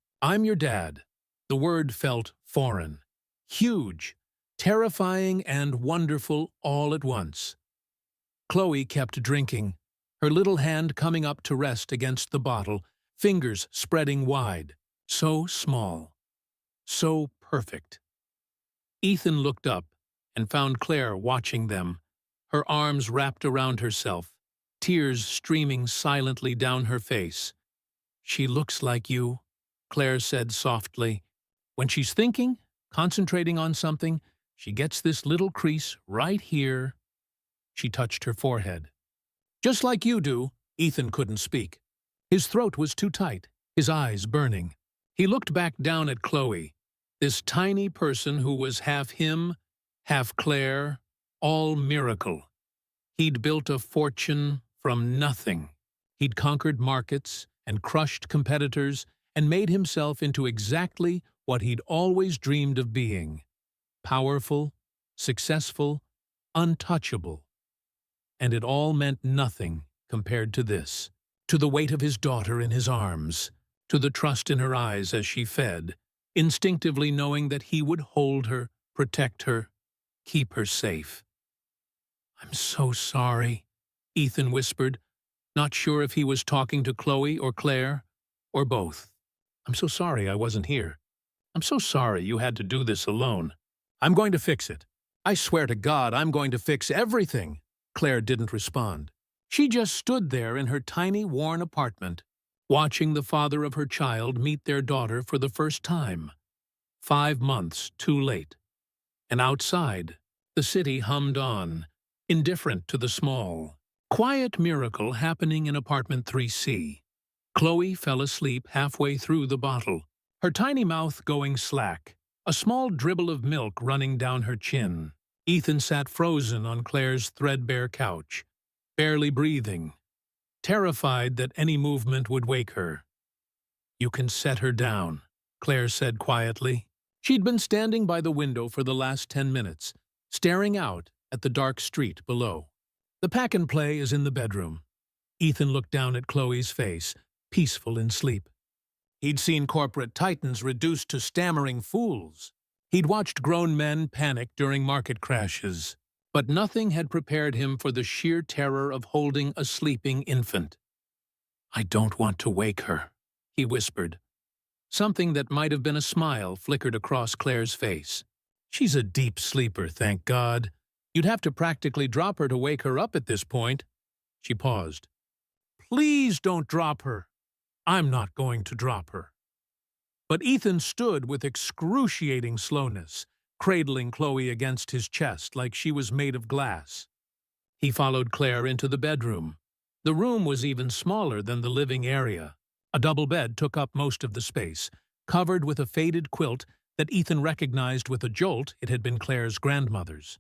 dad." The word felt foreign, huge, terrifying and wonderful all at once. Chloe kept drinking, her little hand coming up to rest against the bottle, fingers spreading wide. So small, so perfect. Ethan looked up and found Claire watching them, her arms wrapped around herself, tears streaming silently down her face. "She looks like you," Claire said softly. "When she's thinking, concentrating on something, she gets this little crease right here." She touched her forehead. "Just like you do." Ethan couldn't speak. His throat was too tight, his eyes burning. He looked back down at Chloe, this tiny person who was half him, half Claire, all miracle. He'd built a fortune from nothing. He'd conquered markets and crushed competitors and made himself into exactly what he'd always dreamed of being: powerful, successful, untouchable. And it all meant nothing compared to this, to the weight of his daughter in his arms, to the trust in her eyes as she fed, instinctively knowing that he would hold her, protect her, keep her safe. "I'm so sorry," Ethan whispered, not sure if he was talking to Chloe or Claire, or both. "I'm so sorry I wasn't here. I'm so sorry you had to do this alone. I'm going to fix it. I swear to God I'm going to fix everything." Claire didn't respond. She just stood there in her tiny, worn apartment, watching the father of her child meet their daughter for the first time. 5 months too late. And outside, the city hummed on, indifferent to the small, quiet miracle happening in apartment 3C. Chloe fell asleep halfway through the bottle, her tiny mouth going slack, a small dribble of milk running down her chin. Ethan sat frozen on Claire's threadbare couch, barely breathing, terrified that any movement would wake her. "You can set her down," Claire said quietly. She'd been standing by the window for the last 10 minutes, staring out at the dark street below. "The pack and play is in the bedroom." Ethan looked down at Chloe's face, peaceful in sleep. He'd seen corporate titans reduced to stammering fools. He'd watched grown men panic during market crashes, but nothing had prepared him for the sheer terror of holding a sleeping infant. "I don't want to wake her," he whispered. Something that might have been a smile flickered across Claire's face. "She's a deep sleeper, thank God. You'd have to practically drop her to wake her up at this point." She paused. "Please don't drop her." "I'm not going to drop her." But Ethan stood with excruciating slowness, cradling Chloe against his chest like she was made of glass. He followed Claire into the bedroom. The room was even smaller than the living area. A double bed took up most of the space, covered with a faded quilt that Ethan recognized with a jolt it had been Claire's grandmother's.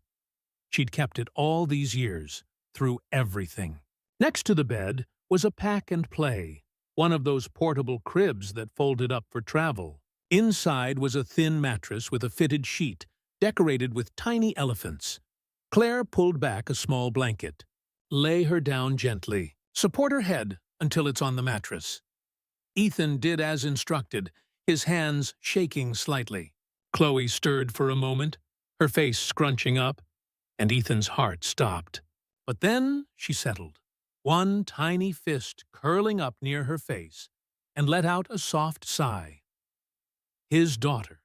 She'd kept it all these years, through everything. Next to the bed was a pack and play, one of those portable cribs that folded up for travel. Inside was a thin mattress with a fitted sheet, decorated with tiny elephants. Claire pulled back a small blanket. "Lay her down gently. Support her head until it's on the mattress." Ethan did as instructed, his hands shaking slightly. Chloe stirred for a moment, her face scrunching up, and Ethan's heart stopped. But then she settled, one tiny fist curling up near her face, and let out a soft sigh. His daughter.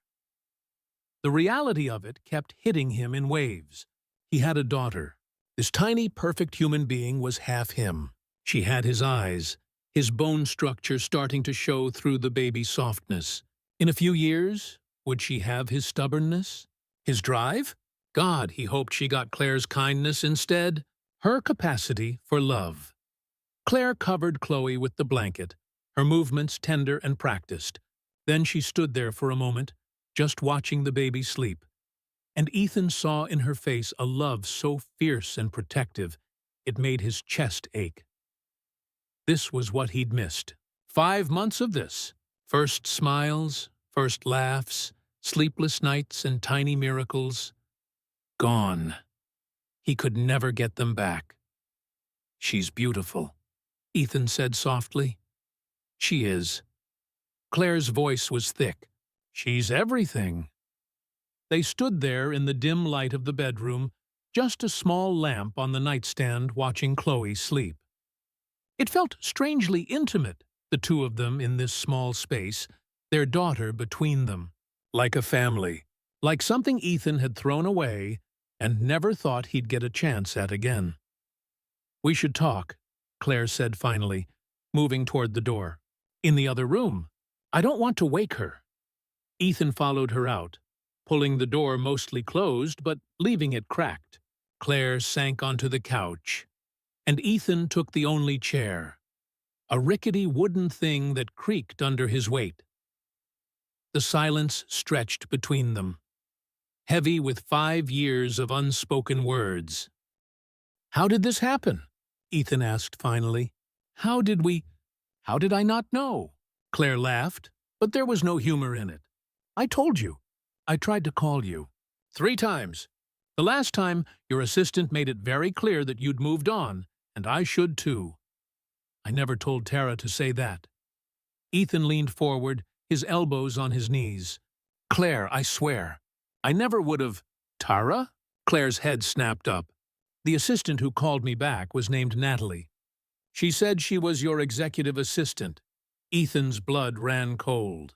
The reality of it kept hitting him in waves. He had a daughter. This tiny, perfect human being was half him. She had his eyes, his bone structure starting to show through the baby's softness. In a few years, would she have his stubbornness? His drive? God, he hoped she got Claire's kindness instead. Her capacity for love. Claire covered Chloe with the blanket, her movements tender and practiced. Then she stood there for a moment, just watching the baby sleep. And Ethan saw in her face a love so fierce and protective, it made his chest ache. This was what he'd missed. 5 months of this. First smiles, first laughs, sleepless nights and tiny miracles. Gone. He could never get them back. "She's beautiful," Ethan said softly. "She is." Claire's voice was thick. "She's everything." They stood there in the dim light of the bedroom, just a small lamp on the nightstand watching Chloe sleep. It felt strangely intimate, the two of them in this small space, their daughter between them. Like a family, like something Ethan had thrown away and never thought he'd get a chance at again. "We should talk," Claire said finally, moving toward the door. "In the other room. I don't want to wake her." Ethan followed her out, pulling the door mostly closed but leaving it cracked. Claire sank onto the couch, and Ethan took the only chair, a rickety wooden thing that creaked under his weight. The silence stretched between them, heavy with 5 years of unspoken words. "How did this happen?" Ethan asked finally. How did I not know?" Claire laughed, but there was no humor in it. "I told you. I tried to call you. 3 times. The last time, your assistant made it very clear that you'd moved on, and I should too. I never told Tara to say that." Ethan leaned forward, his elbows on his knees. "Claire, I swear, I never would have—" "Tara?" Claire's head snapped up. "The assistant who called me back was named Natalie. She said she was your executive assistant." Ethan's blood ran cold.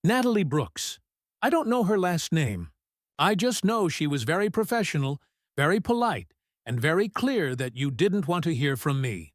"Natalie Brooks. I don't know her last name. I just know she was very professional, very polite, and very clear that you didn't want to hear from me.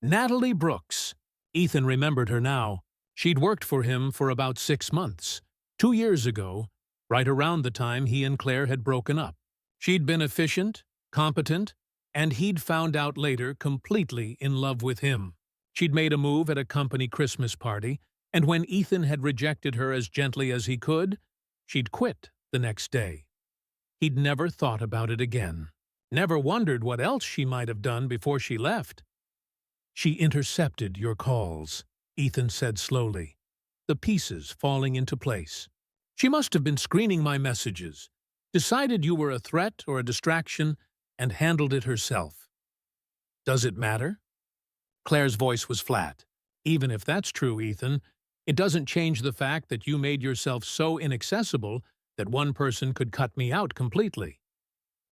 Natalie Brooks." Ethan remembered her now. She'd worked for him for about 6 months, 2 years ago, right around the time he and Claire had broken up. She'd been efficient, competent, and he'd found out later completely in love with him. She'd made a move at a company Christmas party, and when Ethan had rejected her as gently as he could, she'd quit the next day. He'd never thought about it again, never wondered what else she might have done before she left. "She intercepted your calls," Ethan said slowly, the pieces falling into place. "She must have been screening my messages, decided you were a threat or a distraction, and handled it herself. Does it matter?" Claire's voice was flat. "Even if that's true, Ethan, it doesn't change the fact that you made yourself so inaccessible that one person could cut me out completely.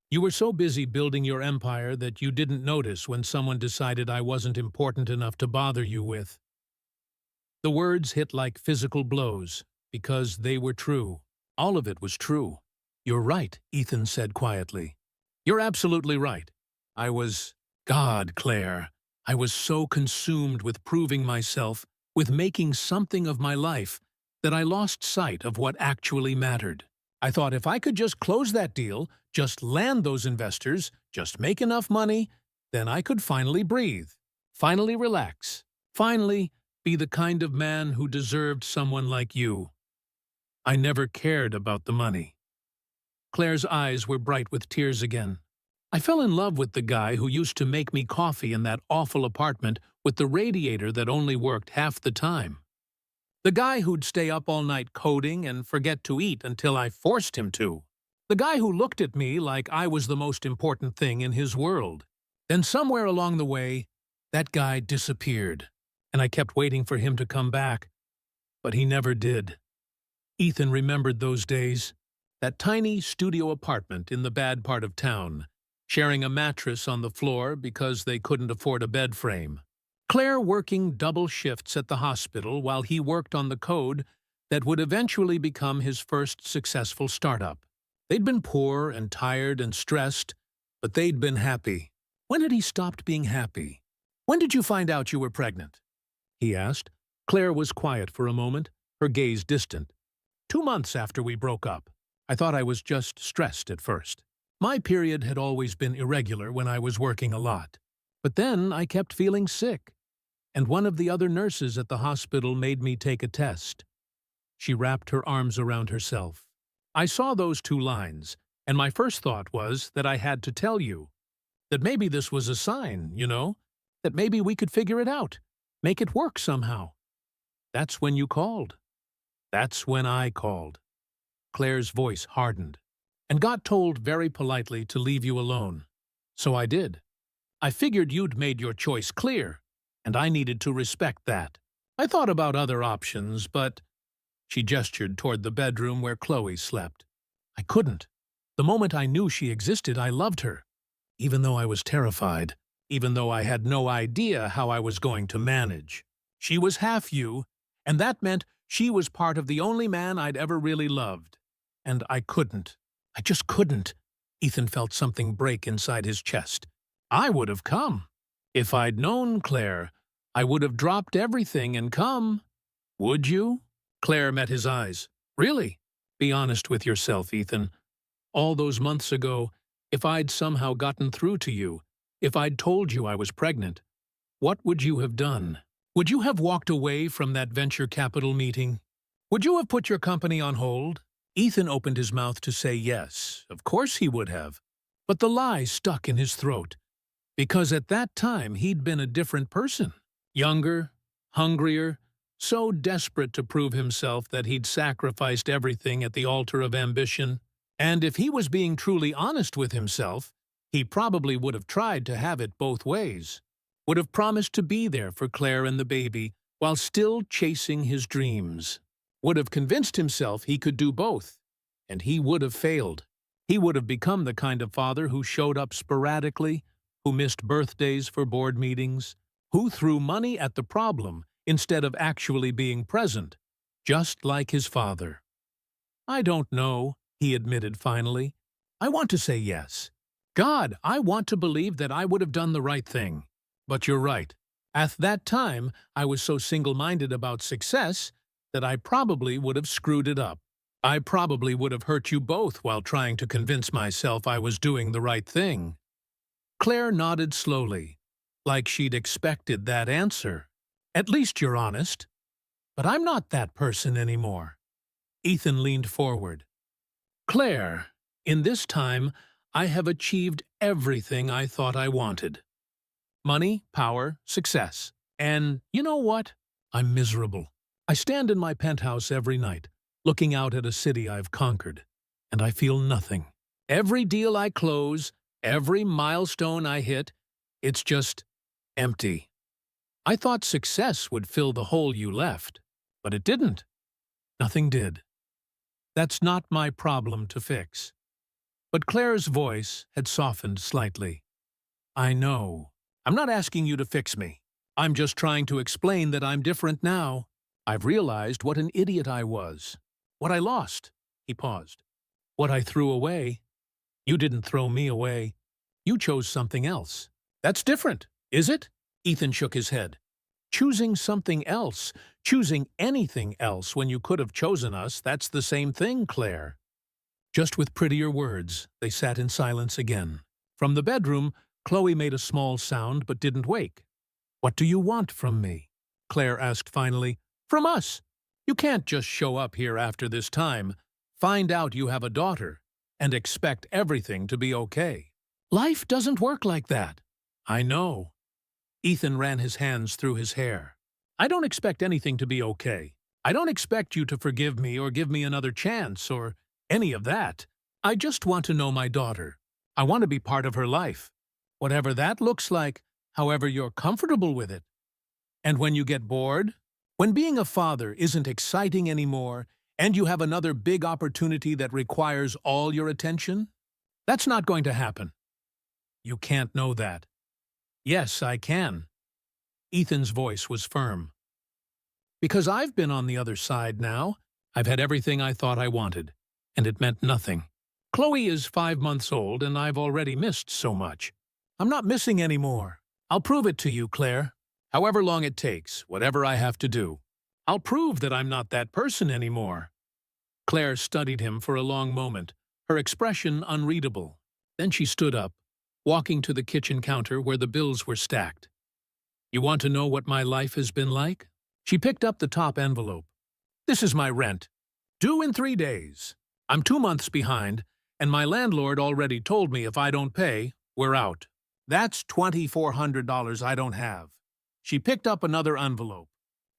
You were so busy building your empire that you didn't notice when someone decided I wasn't important enough to bother you with." The words hit like physical blows, because they were true. All of it was true. "You're right," Ethan said quietly. "You're absolutely right. God, Claire, I was so consumed with proving myself, with making something of my life, that I lost sight of what actually mattered. I thought if I could just close that deal, just land those investors, just make enough money, then I could finally breathe, finally relax, finally be the kind of man who deserved someone like you. I never cared about the money." Claire's eyes were bright with tears again. "I fell in love with the guy who used to make me coffee in that awful apartment with the radiator that only worked half the time. The guy who'd stay up all night coding and forget to eat until I forced him to. The guy who looked at me like I was the most important thing in his world. Then somewhere along the way, that guy disappeared, and I kept waiting for him to come back, but he never did." Ethan remembered those days, that tiny studio apartment in the bad part of town, sharing a mattress on the floor because they couldn't afford a bed frame. Claire working double shifts at the hospital while he worked on the code that would eventually become his first successful startup. They'd been poor and tired and stressed, But they'd been happy. When had he stopped being happy? When did you find out you were pregnant? He asked. Claire was quiet for a moment, her gaze distant. 2 months after we broke up. I thought I was just stressed at first. My period had always been irregular when I was working a lot. But then I kept feeling sick, and one of the other nurses at the hospital made me take a test. She wrapped her arms around herself. I saw those 2 lines, and my first thought was that I had to tell you. That maybe this was a sign, that maybe we could figure it out, make it work somehow. That's when you called. That's when I called. Claire's voice hardened, and got told very politely to leave you alone. So I did. I figured you'd made your choice clear, and I needed to respect that. I thought about other options, but... She gestured toward the bedroom where Chloe slept. I couldn't. The moment I knew she existed, I loved her. Even though I was terrified, even though I had no idea how I was going to manage. She was half you, and that meant she was part of the only man I'd ever really loved. And I couldn't. I just couldn't. Ethan felt something break inside his chest. I would have come. If I'd known, Claire, I would have dropped everything and come. Would you? Claire met his eyes. Really? Be honest with yourself, Ethan. All those months ago, if I'd somehow gotten through to you, if I'd told you I was pregnant, what would you have done? Would you have walked away from that venture capital meeting? Would you have put your company on hold? Ethan opened his mouth to say yes. Of course he would have. But the lie stuck in his throat. Because at that time he'd been a different person. Younger, hungrier, so desperate to prove himself that he'd sacrificed everything at the altar of ambition. And if he was being truly honest with himself, he probably would have tried to have it both ways. Would have promised to be there for Claire and the baby while still chasing his dreams. Would have convinced himself he could do both. And he would have failed. He would have become the kind of father who showed up sporadically, who missed birthdays for board meetings, who threw money at the problem instead of actually being present, just like his father. I don't know, he admitted finally. I want to say yes. God, I want to believe that I would have done the right thing. But you're right. At that time, I was so single-minded about success that I probably would have screwed it up. I probably would have hurt you both while trying to convince myself I was doing the right thing. Claire nodded slowly, like she'd expected that answer. At least you're honest. But I'm not that person anymore. Ethan leaned forward. Claire, in this time, I have achieved everything I thought I wanted. Money, power, success. And you know what? I'm miserable. I stand in my penthouse every night, looking out at a city I've conquered, and I feel nothing. Every deal I close, every milestone I hit, it's just empty. I thought success would fill the hole you left, but it didn't. Nothing did. That's not my problem to fix. But Claire's voice had softened slightly. I know. I'm not asking you to fix me. I'm just trying to explain that I'm different now. I've realized what an idiot I was. What I lost. He paused. What I threw away. You didn't throw me away. You chose something else. That's different, is it? Ethan shook his head. Choosing something else, choosing anything else when you could have chosen us, that's the same thing, Claire. Just with prettier words, they sat in silence again. From the bedroom, Chloe made a small sound but didn't wake. What do you want from me? Claire asked finally. From us. You can't just show up here after this time, find out you have a daughter, and expect everything to be okay. Life doesn't work like that. I know. Ethan ran his hands through his hair. I don't expect anything to be okay. I don't expect you to forgive me or give me another chance or any of that. I just want to know my daughter. I want to be part of her life. Whatever that looks like, however you're comfortable with it. And when you get bored, when being a father isn't exciting anymore, and you have another big opportunity that requires all your attention, that's not going to happen. You can't know that. Yes, I can. Ethan's voice was firm. Because I've been on the other side now. I've had everything I thought I wanted, and it meant nothing. Chloe is 5 months old and I've already missed so much. I'm not missing anymore. I'll prove it to you, Claire. However long it takes, whatever I have to do. I'll prove that I'm not that person anymore. Claire studied him for a long moment, her expression unreadable. Then she stood up, walking to the kitchen counter where the bills were stacked. You want to know what my life has been like? She picked up the top envelope. This is my rent. Due in 3 days. I'm 2 months behind, and my landlord already told me if I don't pay, we're out. That's $2,400 I don't have. She picked up another envelope.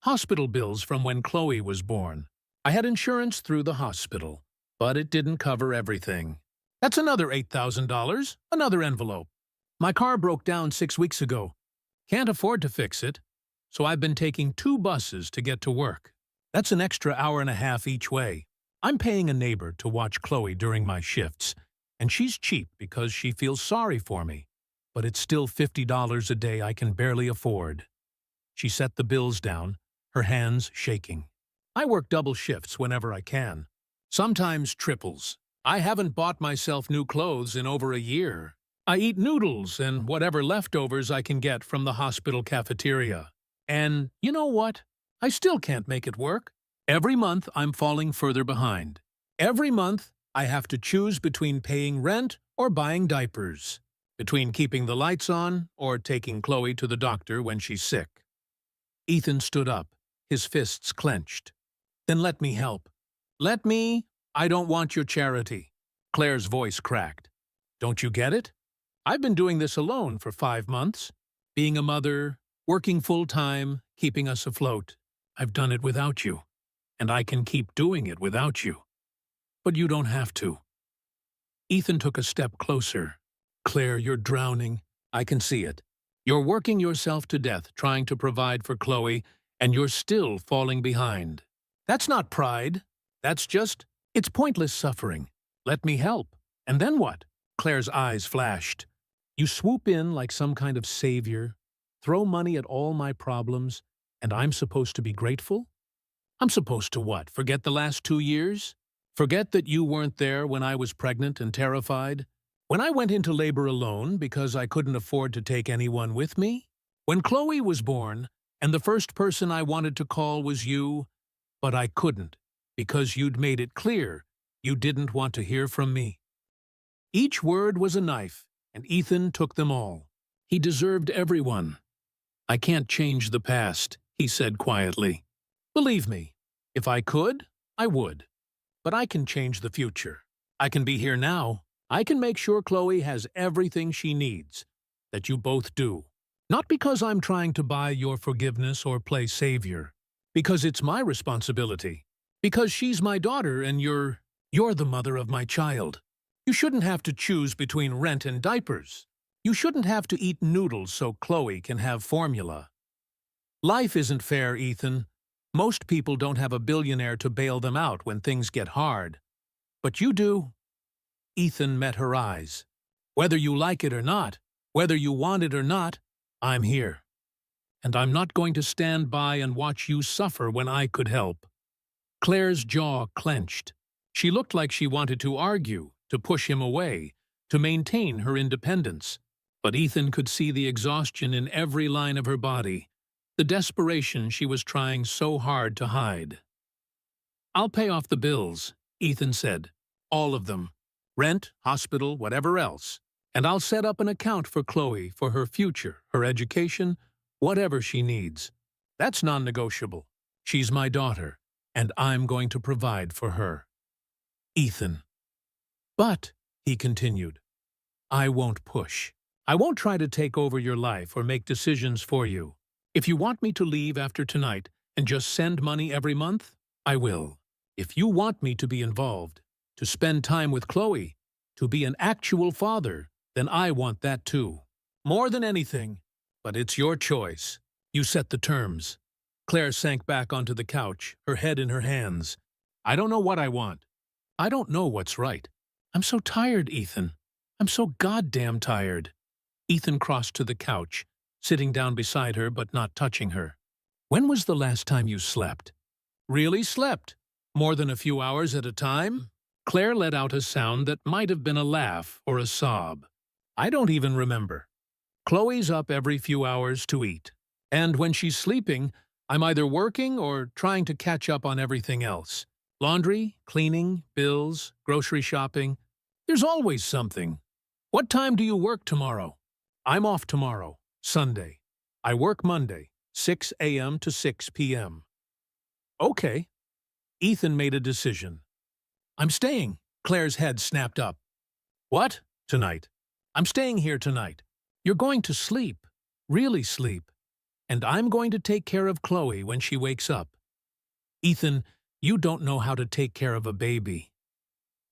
Hospital bills from when Chloe was born. I had insurance through the hospital, but it didn't cover everything. That's another $8,000, another envelope. My car broke down 6 weeks ago. Can't afford to fix it, so I've been taking 2 buses to get to work. That's an extra hour and a half each way. I'm paying a neighbor to watch Chloe during my shifts, and she's cheap because she feels sorry for me. But it's still $50 a day I can barely afford. She set the bills down, her hands shaking. I work double shifts whenever I can. Sometimes triples. I haven't bought myself new clothes in over a year. I eat noodles and whatever leftovers I can get from the hospital cafeteria. And you know what? I still can't make it work. Every month I'm falling further behind. Every month I have to choose between paying rent or buying diapers, between keeping the lights on or taking Chloe to the doctor when she's sick. Ethan stood up, his fists clenched. Then let me help. Let me? I don't want your charity. Claire's voice cracked. Don't you get it? I've been doing this alone for 5 months. Being a mother, working full-time, keeping us afloat. I've done it without you, and I can keep doing it without you. But you don't have to. Ethan took a step closer. Claire, you're drowning. I can see it. You're working yourself to death trying to provide for Chloe, and you're still falling behind. That's not pride. It's pointless suffering. Let me help. And then what? Claire's eyes flashed. You swoop in like some kind of savior, throw money at all my problems, and I'm supposed to be grateful? I'm supposed to what? Forget the last 2 years? Forget that you weren't there when I was pregnant and terrified? When I went into labor alone because I couldn't afford to take anyone with me? When Chloe was born, and the first person I wanted to call was you, but I couldn't, because you'd made it clear you didn't want to hear from me. Each word was a knife, and Ethan took them all. He deserved everyone. I can't change the past, he said quietly. Believe me, if I could, I would. But I can change the future. I can be here now. I can make sure Chloe has everything she needs, that you both do. Not because I'm trying to buy your forgiveness or play savior. Because it's my responsibility. Because she's my daughter and you're the mother of my child. You shouldn't have to choose between rent and diapers. You shouldn't have to eat noodles so Chloe can have formula. Life isn't fair, Ethan. Most people don't have a billionaire to bail them out when things get hard. But you do. Ethan met her eyes. Whether you like it or not, whether you want it or not, I'm here. And I'm not going to stand by and watch you suffer when I could help. Claire's jaw clenched. She looked like she wanted to argue, to push him away, to maintain her independence. But Ethan could see the exhaustion in every line of her body, the desperation she was trying so hard to hide. I'll pay off the bills, Ethan said. All of them. Rent, hospital, whatever else. And I'll set up an account for Chloe for her future, her education, whatever she needs. That's non-negotiable. She's my daughter, and I'm going to provide for her. Ethan. But, he continued, I won't push. I won't try to take over your life or make decisions for you. If you want me to leave after tonight and just send money every month, I will. If you want me to be involved, to spend time with Chloe, to be an actual father, then I want that too. More than anything. But it's your choice. You set the terms. Claire sank back onto the couch, her head in her hands. I don't know what I want. I don't know what's right. I'm so tired, Ethan. I'm so goddamn tired. Ethan crossed to the couch, sitting down beside her but not touching her. When was the last time you slept? Really slept? More than a few hours at a time? Claire let out a sound that might have been a laugh or a sob. I don't even remember. Chloe's up every few hours to eat. And when she's sleeping, I'm either working or trying to catch up on everything else. Laundry, cleaning, bills, grocery shopping. There's always something. What time do you work tomorrow? I'm off tomorrow, Sunday. I work Monday, 6 a.m. to 6 p.m. Okay. Ethan made a decision. I'm staying. Claire's head snapped up. What? Tonight. I'm staying here tonight. You're going to sleep. Really sleep. And I'm going to take care of Chloe when she wakes up. Ethan, you don't know how to take care of a baby.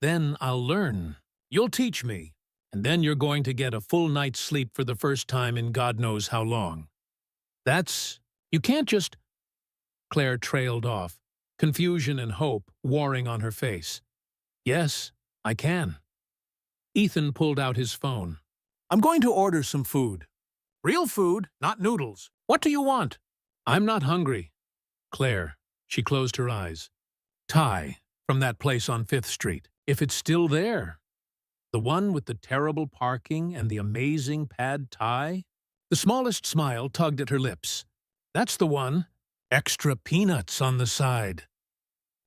Then I'll learn. You'll teach me. And then you're going to get a full night's sleep for the first time in God knows how long. You can't just... Claire trailed off, confusion and hope warring on her face. Yes, I can. Ethan pulled out his phone. I'm going to order some food. Real food, not noodles. What do you want? I'm not hungry. Claire, she closed her eyes. Thai, from that place on 5th Street. If it's still there. The one with the terrible parking and the amazing pad thai? The smallest smile tugged at her lips. That's the one. Extra peanuts on the side.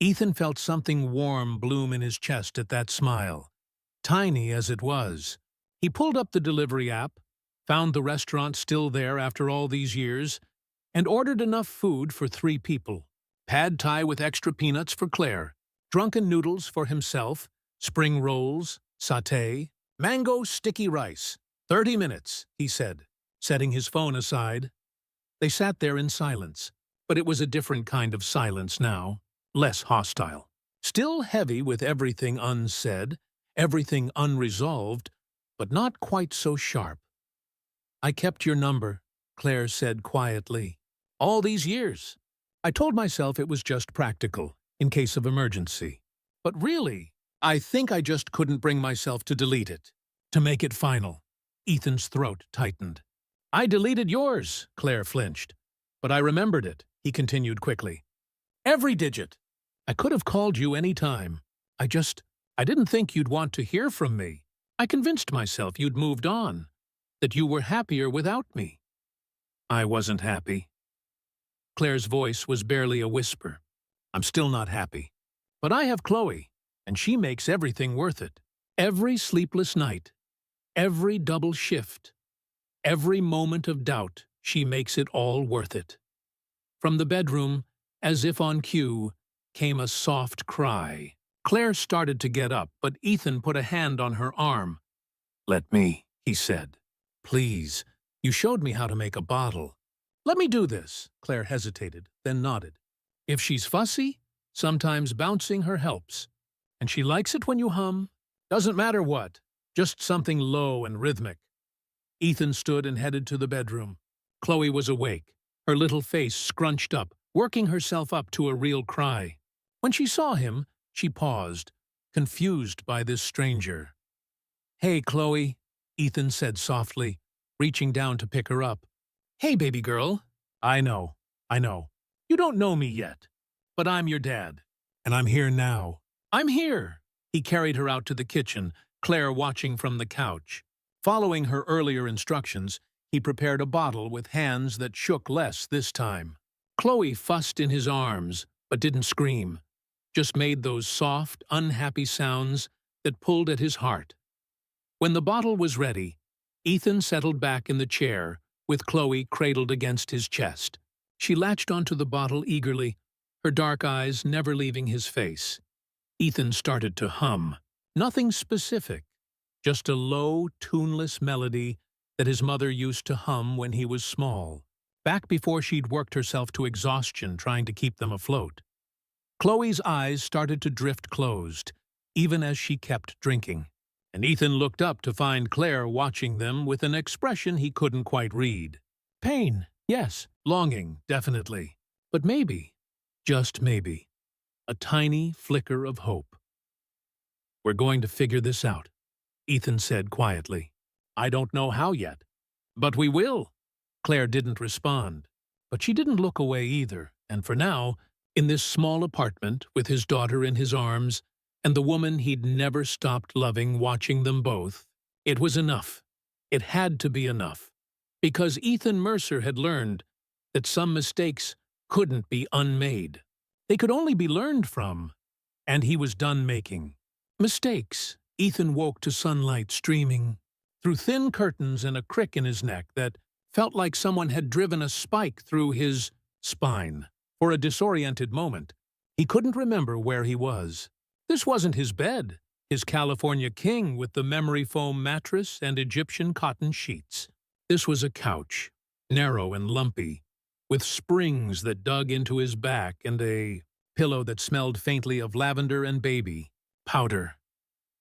Ethan felt something warm bloom in his chest at that smile, tiny as it was. He pulled up the delivery app, found the restaurant still there after all these years, and ordered enough food for 3 people. Pad thai with extra peanuts for Claire, drunken noodles for himself, spring rolls, sauté, mango sticky rice. 30 minutes, he said, setting his phone aside. They sat there in silence, but it was a different kind of silence now. Less hostile. Still heavy with everything unsaid, everything unresolved, but not quite so sharp. I kept your number, Claire said quietly. All these years. I told myself it was just practical, in case of emergency. But really, I think I just couldn't bring myself to delete it. To make it final. Ethan's throat tightened. I deleted yours, Claire flinched. But I remembered it, he continued quickly. Every digit. I could have called you any time. I didn't think you'd want to hear from me. I convinced myself you'd moved on, that you were happier without me. I wasn't happy. Claire's voice was barely a whisper. I'm still not happy. But I have Chloe, and she makes everything worth it. Every sleepless night, every double shift, every moment of doubt, she makes it all worth it. From the bedroom, as if on cue, came a soft cry. Claire started to get up, but Ethan put a hand on her arm. Let me, he said. Please, you showed me how to make a bottle. Let me do this, Claire hesitated, then nodded. If she's fussy, sometimes bouncing her helps. And she likes it when you hum. Doesn't matter what, just something low and rhythmic. Ethan stood and headed to the bedroom. Chloe was awake, her little face scrunched up, working herself up to a real cry. When she saw him, she paused, confused by this stranger. Hey, Chloe, Ethan said softly, reaching down to pick her up. Hey, baby girl. I know. You don't know me yet, but I'm your dad, and I'm here now. I'm here. He carried her out to the kitchen, Claire watching from the couch. Following her earlier instructions, he prepared a bottle with hands that shook less this time. Chloe fussed in his arms, but didn't scream, just made those soft, unhappy sounds that pulled at his heart. When the bottle was ready, Ethan settled back in the chair, with Chloe cradled against his chest. She latched onto the bottle eagerly, her dark eyes never leaving his face. Ethan started to hum. Nothing specific, just a low, tuneless melody that his mother used to hum when he was small, back before she'd worked herself to exhaustion trying to keep them afloat. Chloe's eyes started to drift closed, even as she kept drinking, and Ethan looked up to find Claire watching them with an expression he couldn't quite read. Pain, yes. Longing, definitely. But maybe, just maybe, a tiny flicker of hope. We're going to figure this out, Ethan said quietly. I don't know how yet, but we will. Claire didn't respond, but she didn't look away either, and for now, in this small apartment with his daughter in his arms, and the woman he'd never stopped loving watching them both. It was enough. It had to be enough. Because Ethan Mercer had learned that some mistakes couldn't be unmade. They could only be learned from, and he was done making mistakes. Ethan woke to sunlight streaming through thin curtains and a crick in his neck that felt like someone had driven a spike through his spine. For a disoriented moment, he couldn't remember where he was. This wasn't his bed, his California king with the memory foam mattress and Egyptian cotton sheets. This was a couch, narrow and lumpy, with springs that dug into his back and a pillow that smelled faintly of lavender and baby powder.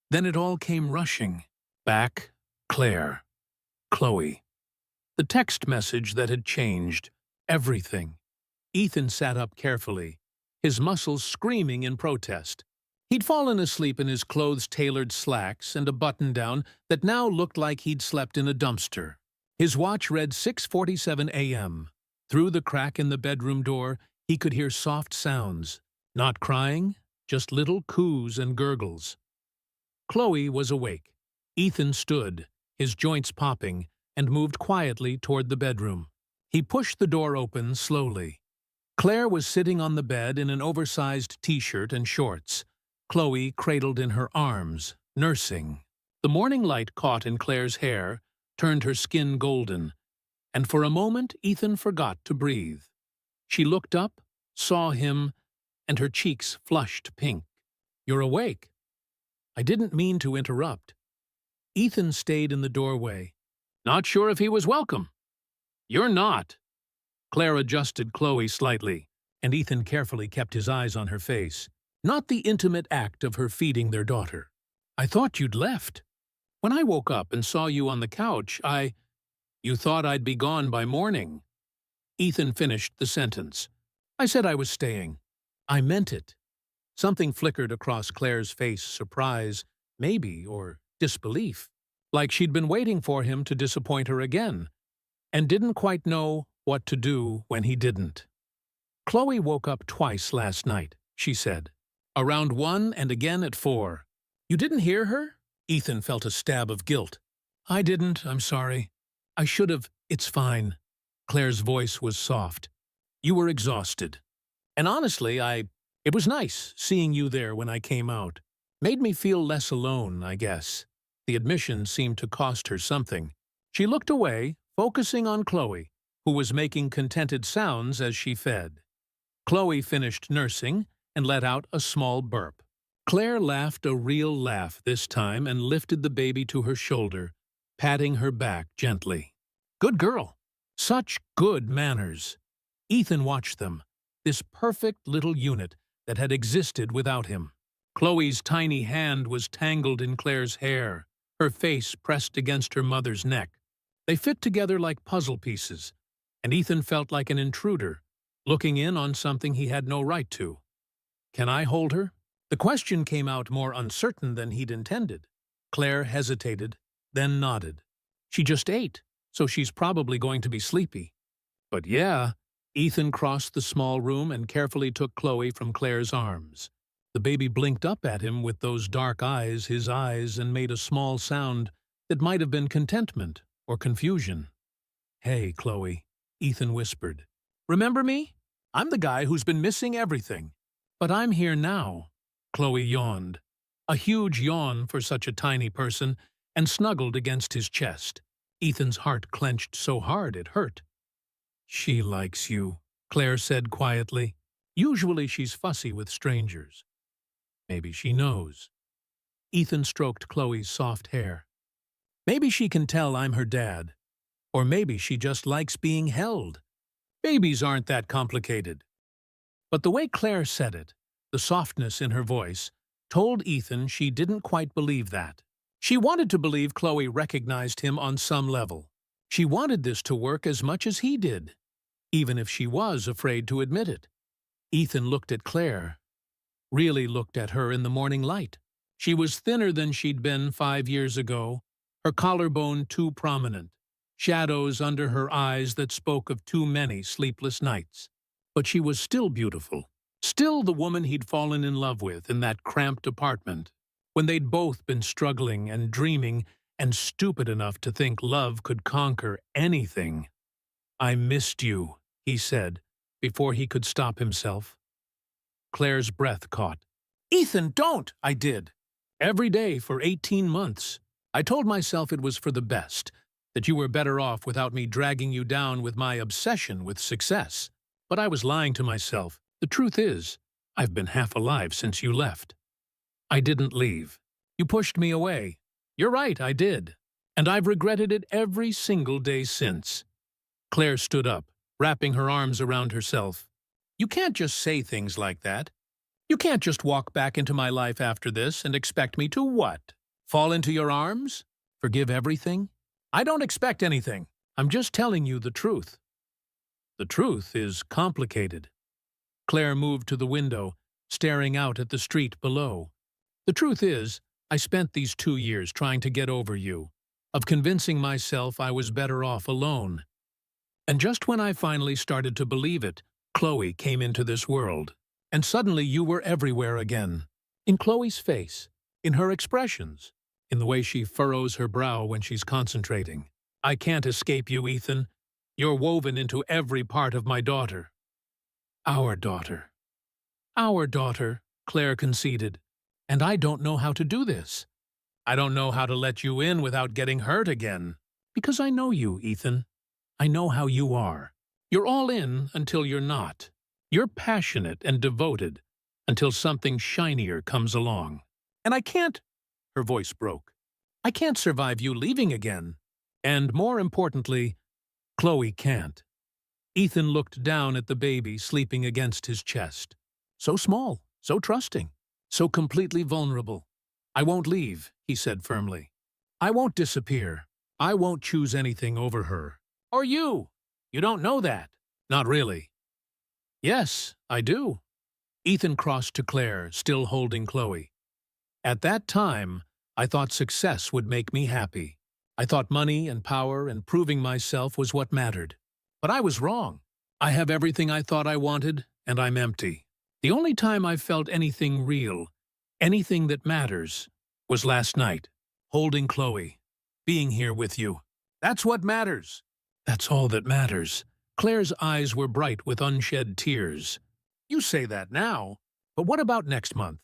Then it all came rushing. Back, Claire, Chloe. The text message that had changed everything. Ethan sat up carefully, his muscles screaming in protest. He'd fallen asleep in his clothes-tailored slacks and a button-down that now looked like he'd slept in a dumpster. His watch read 6:47 a.m. Through the crack in the bedroom door, he could hear soft sounds. Not crying, just little coos and gurgles. Chloe was awake. Ethan stood, his joints popping, and moved quietly toward the bedroom. He pushed the door open slowly. Claire was sitting on the bed in an oversized t-shirt and shorts, Chloe cradled in her arms, nursing. The morning light caught in Claire's hair, turned her skin golden, and for a moment Ethan forgot to breathe. She looked up, saw him, and her cheeks flushed pink. "You're awake." "I didn't mean to interrupt." Ethan stayed in the doorway. "Not sure if he was welcome." "You're not." Claire adjusted Chloe slightly, and Ethan carefully kept his eyes on her face, not the intimate act of her feeding their daughter. "I thought you'd left. When I woke up and saw you on the couch, You thought I'd be gone by morning." Ethan finished the sentence. "I said I was staying. I meant it." Something flickered across Claire's face, surprise, maybe, or disbelief, like she'd been waiting for him to disappoint her again, and didn't quite know what to do when he didn't. "Chloe woke up twice last night," she said. "Around 1 and again at 4. You didn't hear her?" Ethan felt a stab of guilt. "I didn't, I'm sorry. I should have. It's fine." Claire's voice was soft. "You were exhausted. And honestly, it was nice seeing you there when I came out. Made me feel less alone, I guess." The admission seemed to cost her something. She looked away, focusing on Chloe, who was making contented sounds as she fed. Chloe finished nursing and let out a small burp. Claire laughed a real laugh this time and lifted the baby to her shoulder, patting her back gently. "Good girl. Such good manners." Ethan watched them, this perfect little unit that had existed without him. Chloe's tiny hand was tangled in Claire's hair, her face pressed against her mother's neck. They fit together like puzzle pieces, and Ethan felt like an intruder, looking in on something he had no right to. "Can I hold her?" The question came out more uncertain than he'd intended. Claire hesitated, then nodded. "She just ate, so she's probably going to be sleepy." "But yeah." Ethan crossed the small room and carefully took Chloe from Claire's arms. The baby blinked up at him with those dark eyes, his eyes, and made a small sound that might have been contentment or confusion. "Hey, Chloe," Ethan whispered. "Remember me? I'm the guy who's been missing everything. But I'm here now." Chloe yawned, a huge yawn for such a tiny person, and snuggled against his chest. Ethan's heart clenched so hard it hurt. "She likes you," Claire said quietly. Usually she's fussy with strangers. Maybe she knows. Ethan stroked Chloe's soft hair. "Maybe she can tell I'm her dad. Or maybe she just likes being held. Babies aren't that complicated." But the way Claire said it, the softness in her voice, told Ethan she didn't quite believe that. She wanted to believe Chloe recognized him on some level. She wanted this to work as much as he did, even if she was afraid to admit it. Ethan looked at Claire, really looked at her in the morning light. She was thinner than she'd been 5 years ago, her collarbone too prominent, shadows under her eyes that spoke of too many sleepless nights. But she was still beautiful. Still the woman he'd fallen in love with in that cramped apartment, when they'd both been struggling and dreaming and stupid enough to think love could conquer anything. "I missed you," he said, before he could stop himself. Claire's breath caught. "Ethan, don't!" "I did. Every day for 18 months. I told myself it was for the best, that you were better off without me dragging you down with my obsession with success. But I was lying to myself. The truth is, I've been half alive since you left. I didn't leave. You pushed me away. You're right, I did. And I've regretted it every single day since." Claire stood up, wrapping her arms around herself. "You can't just say things like that. You can't just walk back into my life after this and expect me to what? Fall into your arms? Forgive everything? I don't expect anything. I'm just telling you the truth." "The truth is complicated." Claire moved to the window, staring out at the street below. "The truth is, I spent these 2 years trying to get over you, of convincing myself I was better off alone. And just when I finally started to believe it, Chloe came into this world. And suddenly you were everywhere again. In Chloe's face, in her expressions, in the way she furrows her brow when she's concentrating. I can't escape you, Ethan. You're woven into every part of my daughter." "Our daughter." "Our daughter," Claire conceded. "And I don't know how to do this. I don't know how to let you in without getting hurt again. Because I know you, Ethan. I know how you are. You're all in until you're not. You're passionate and devoted until something shinier comes along. And I can't—" her voice broke. "I can't survive you leaving again. And more importantly, Chloe can't." Ethan looked down at the baby sleeping against his chest. So small, so trusting, so completely vulnerable. "I won't leave," he said firmly. "I won't disappear. I won't choose anything over her. Or you. You don't know that." "Not really." "Yes, I do." Ethan crossed to Claire, still holding Chloe. "At that time, I thought success would make me happy. I thought money and power and proving myself was what mattered. But I was wrong. I have everything I thought I wanted, and I'm empty. The only time I felt anything real, anything that matters, was last night, holding Chloe, being here with you. That's what matters. That's all that matters." Claire's eyes were bright with unshed tears. "You say that now, but what about next month?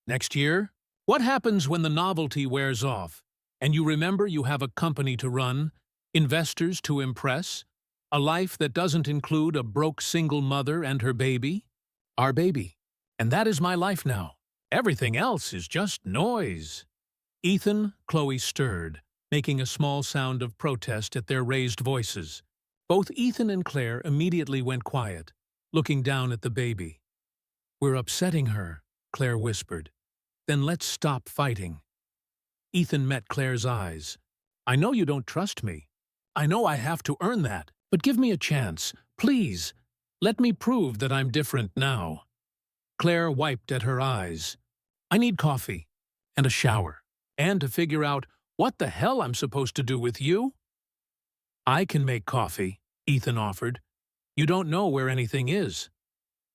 Next year? What happens when the novelty wears off, and you remember you have a company to run, investors to impress, a life that doesn't include a broke single mother and her baby? Our baby. And that is my life now. Everything else is just noise." Ethan, Chloe stirred, making a small sound of protest at their raised voices. Both Ethan and Claire immediately went quiet, looking down at the baby. "We're upsetting her," Claire whispered. "Then let's stop fighting." Ethan met Claire's eyes. "I know you don't trust me. I know I have to earn that. But give me a chance. Please. Let me prove that I'm different now." Claire wiped at her eyes. "I need coffee. And a shower. And to figure out what the hell I'm supposed to do with you." "I can make coffee," Ethan offered. "You don't know where anything is."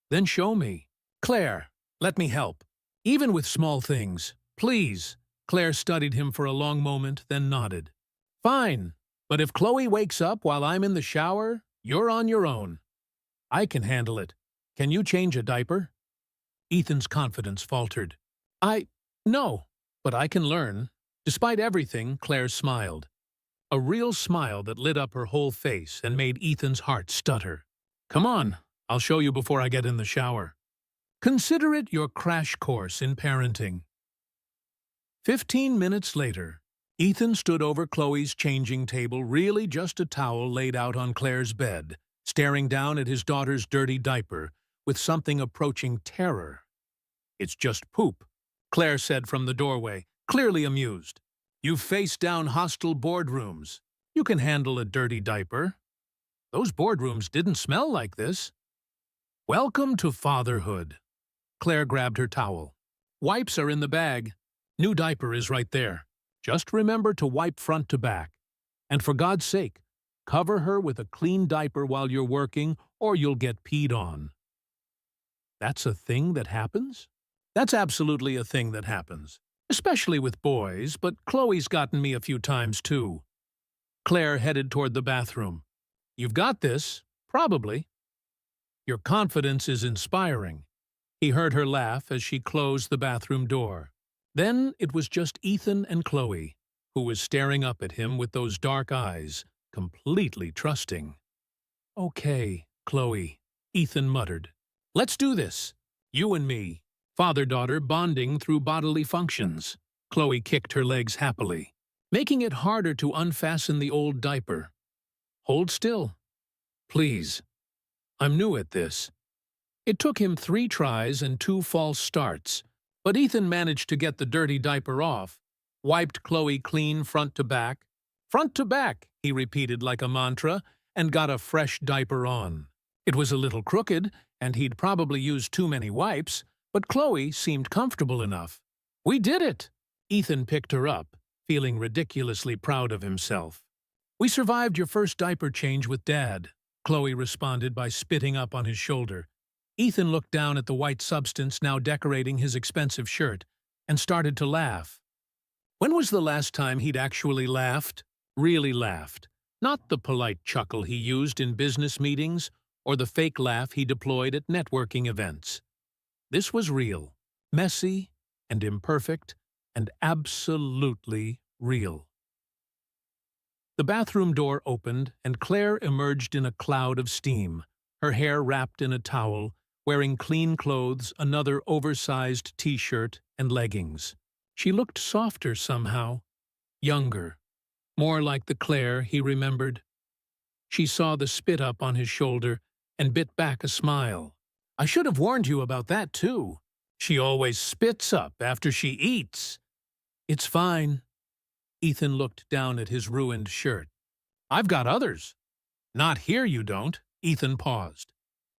"Then show me." "Claire, let me help. Even with small things. Please." Claire studied him for a long moment, then nodded. "Fine. But if Chloe wakes up while I'm in the shower, you're on your own." "I can handle it. Can you change a diaper?" Ethan's confidence faltered. No, but I can learn." Despite everything, Claire smiled. A real smile that lit up her whole face and made Ethan's heart stutter. "Come on, I'll show you before I get in the shower." Consider it your crash course in parenting. 15 minutes later, Ethan stood over Chloe's changing table, really just a towel laid out on Claire's bed, staring down at his daughter's dirty diaper with something approaching terror. "It's just poop," Claire said from the doorway, clearly amused. "You've faced down hostile boardrooms. You can handle a dirty diaper. Those boardrooms didn't smell like this." "Welcome to fatherhood." Claire grabbed her towel. "Wipes are in the bag. New diaper is right there. Just remember to wipe front to back. And for God's sake, cover her with a clean diaper while you're working, or you'll get peed on." That's a thing that happens? That's absolutely a thing that happens. Especially with boys, but Chloe's gotten me a few times too. Claire headed toward the bathroom. You've got this, probably. Your confidence is inspiring. He heard her laugh as she closed the bathroom door. Then it was just Ethan and Chloe, who was staring up at him with those dark eyes, completely trusting. Okay, Chloe, Ethan muttered. Let's do this. You and me. Father-daughter bonding through bodily functions. Chloe kicked her legs happily, making it harder to unfasten the old diaper. Hold still. Please. I'm new at this. It took him 3 tries and 2 false starts, but Ethan managed to get the dirty diaper off, wiped Chloe clean front to back. Front to back, he repeated like a mantra, and got a fresh diaper on. It was a little crooked, and he'd probably used too many wipes, but Chloe seemed comfortable enough. We did it! Ethan picked her up, feeling ridiculously proud of himself. We survived your first diaper change with Dad, Chloe responded by spitting up on his shoulder. Ethan looked down at the white substance now decorating his expensive shirt and started to laugh. When was the last time he'd actually laughed? Really laughed. Not the polite chuckle he used in business meetings or the fake laugh he deployed at networking events. This was real, messy and imperfect, and absolutely real. The bathroom door opened, and Claire emerged in a cloud of steam, her hair wrapped in a towel, wearing clean clothes, another oversized t-shirt, and leggings. She looked softer somehow, younger, more like the Claire he remembered. She saw the spit up on his shoulder and bit back a smile. I should have warned you about that, too. She always spits up after she eats. It's fine. Ethan looked down at his ruined shirt. I've got others. Not here, you don't. Ethan paused.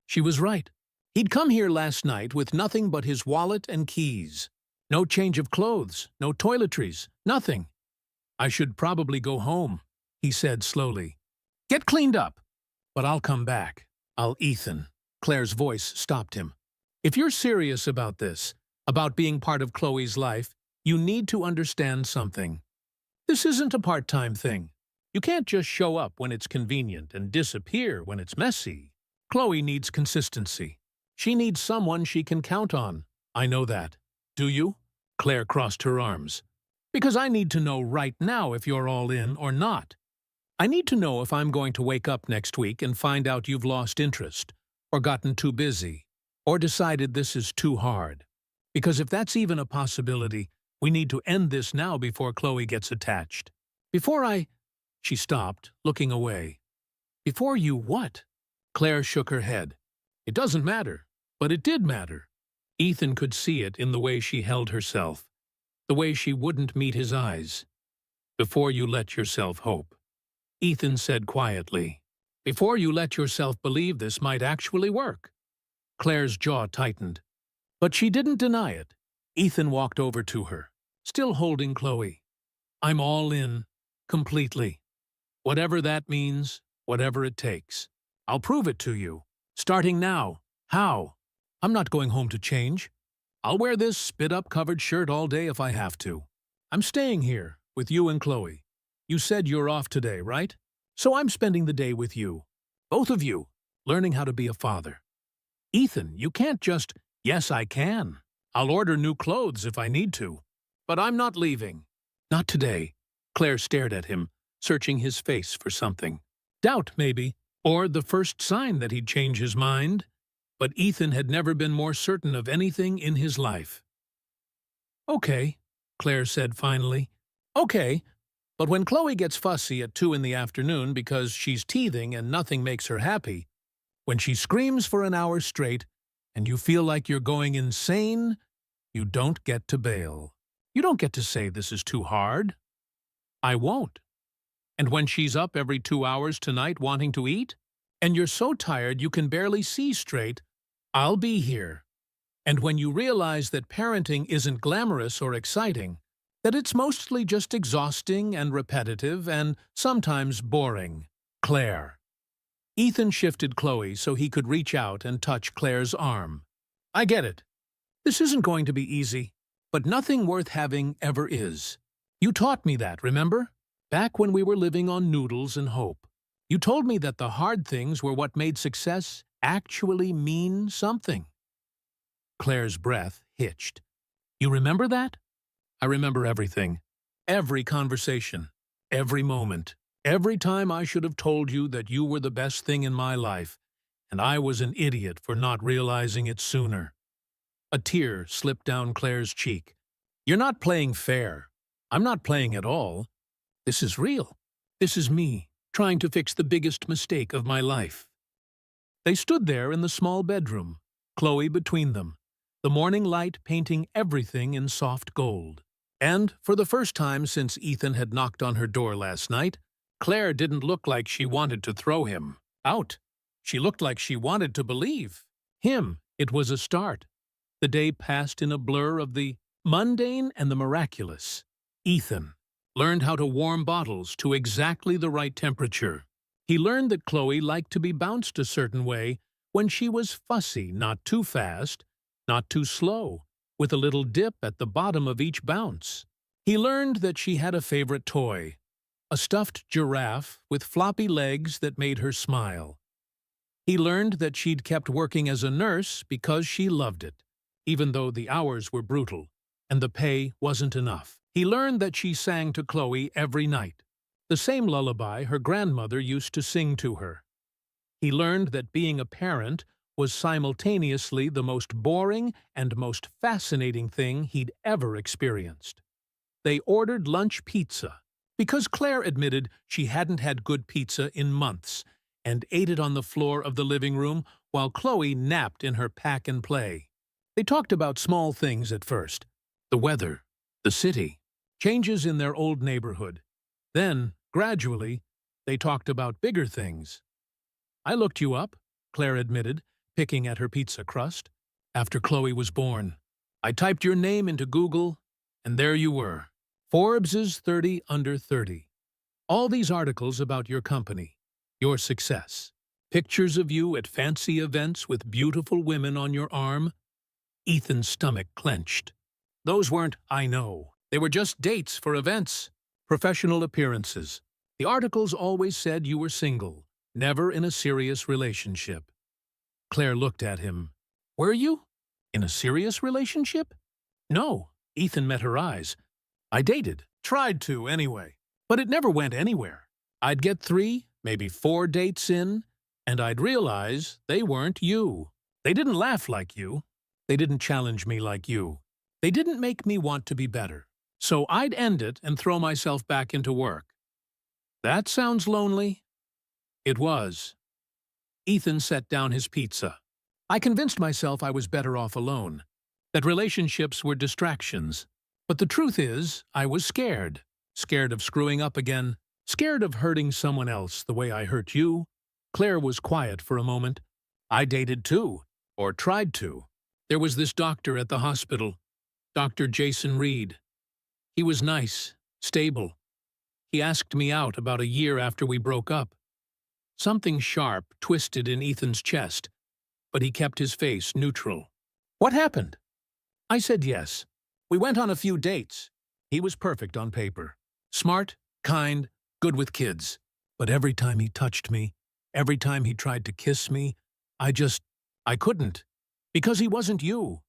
She was right. He'd come here last night with nothing but his wallet and keys. No change of clothes, no toiletries, nothing. I should probably go home, he said slowly. Get cleaned up. But I'll come back. Ethan. Claire's voice stopped him. If you're serious about this, about being part of Chloe's life, you need to understand something. This isn't a part-time thing. You can't just show up when it's convenient and disappear when it's messy. Chloe needs consistency. She needs someone she can count on. I know that. Do you? Claire crossed her arms. Because I need to know right now if you're all in or not. I need to know if I'm going to wake up next week and find out you've lost interest, or gotten too busy, or decided this is too hard. Because if that's even a possibility, we need to end this now before Chloe gets attached. She stopped, looking away. Before you what? Claire shook her head. It doesn't matter, but it did matter. Ethan could see it in the way she held herself, the way she wouldn't meet his eyes. Before you let yourself hope. Ethan said quietly. Before you let yourself believe this might actually work. Claire's jaw tightened. But she didn't deny it. Ethan walked over to her, still holding Chloe. I'm all in, completely. Whatever that means, whatever it takes. I'll prove it to you, starting now. How? I'm not going home to change. I'll wear this spit-up covered shirt all day if I have to. I'm staying here, with you and Chloe. You said you're off today, right? So I'm spending the day with you. Both of you, learning how to be a father. Ethan, you can't just, yes, I can. I'll order new clothes if I need to. But I'm not leaving. Not today. Claire stared at him, searching his face for something. Doubt, maybe, or the first sign that he'd change his mind. But Ethan had never been more certain of anything in his life. Okay, Claire said finally. Okay, but when Chloe gets fussy at 2 in the afternoon because she's teething and nothing makes her happy, when she screams for an hour straight and you feel like you're going insane, you don't get to bail. You don't get to say this is too hard. I won't. And when she's up every 2 hours tonight wanting to eat, and you're so tired you can barely see straight, I'll be here. And when you realize that parenting isn't glamorous or exciting, that it's mostly just exhausting and repetitive and sometimes boring, Claire. Ethan shifted Chloe so he could reach out and touch Claire's arm. I get it. This isn't going to be easy, but nothing worth having ever is. You taught me that, remember? Back when we were living on noodles and hope. You told me that the hard things were what made success actually mean something. Claire's breath hitched. You remember that? I remember everything. Every conversation. Every moment. Every time I should have told you that you were the best thing in my life, and I was an idiot for not realizing it sooner. A tear slipped down Claire's cheek. You're not playing fair. I'm not playing at all. This is real. This is me, trying to fix the biggest mistake of my life. They stood there in the small bedroom, Chloe between them, the morning light painting everything in soft gold. And, for the first time since Ethan had knocked on her door last night, Claire didn't look like she wanted to throw him out. She looked like she wanted to believe him. It was a start. The day passed in a blur of the mundane and the miraculous. Ethan learned how to warm bottles to exactly the right temperature. He learned that Chloe liked to be bounced a certain way when she was fussy, not too fast, not too slow, with a little dip at the bottom of each bounce. He learned that she had a favorite toy, a stuffed giraffe with floppy legs that made her smile. He learned that she'd kept working as a nurse because she loved it, even though the hours were brutal and the pay wasn't enough. He learned that she sang to Chloe every night, the same lullaby her grandmother used to sing to her. He learned that being a parent was simultaneously the most boring and most fascinating thing he'd ever experienced. They ordered lunch pizza, because Claire admitted she hadn't had good pizza in months, and ate it on the floor of the living room while Chloe napped in her pack and play. They talked about small things at first, the weather, the city, changes in their old neighborhood. Then, gradually, they talked about bigger things. I looked you up, Claire admitted, picking at her pizza crust, after Chloe was born. I typed your name into Google, and there you were. Forbes's 30 Under 30. All these articles about your company, your success. Pictures of you at fancy events with beautiful women on your arm. Ethan's stomach clenched. Those weren't, I know. They were just dates for events, professional appearances. The articles always said you were single, never in a serious relationship. Claire looked at him. Were you? In a serious relationship? No, Ethan met her eyes. I dated. Tried to, anyway. But it never went anywhere. I'd get 3, maybe 4 dates in, and I'd realize they weren't you. They didn't laugh like you. They didn't challenge me like you. They didn't make me want to be better. So I'd end it and throw myself back into work. That sounds lonely. It was. Ethan set down his pizza. I convinced myself I was better off alone, that relationships were distractions. But the truth is, I was scared. Scared of screwing up again. Scared of hurting someone else the way I hurt you. Claire was quiet for a moment. I dated too, or tried to. There was this doctor at the hospital, Dr. Jason Reed. He was nice, stable. He asked me out about a year after we broke up. Something sharp twisted in Ethan's chest, but he kept his face neutral. What happened? I said yes. We went on a few dates. He was perfect on paper. Smart, kind, good with kids. But every time he touched me, every time he tried to kiss me, I couldn't. Because he wasn't you.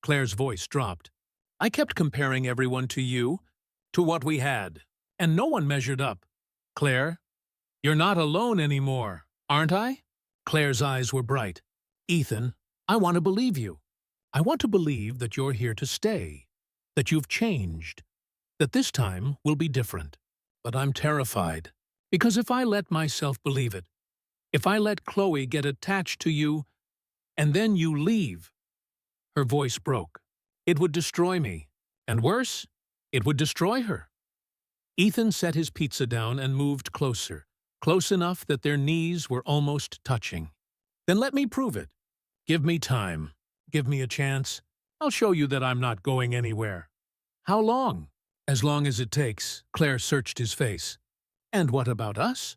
Claire's voice dropped. I kept comparing everyone to you, to what we had, and no one measured up. Claire, you're not alone anymore, aren't I? Claire's eyes were bright. Ethan, I want to believe you. I want to believe that you're here to stay, that you've changed, that this time will be different. But I'm terrified, because if I let myself believe it, if I let Chloe get attached to you, and then you leave, her voice broke. It would destroy me, and worse, it would destroy her. Ethan set his pizza down and moved closer, close enough that their knees were almost touching. Then let me prove it. Give me time. Give me a chance. I'll show you that I'm not going anywhere. How long? As long as it takes. Claire searched his face. And what about us?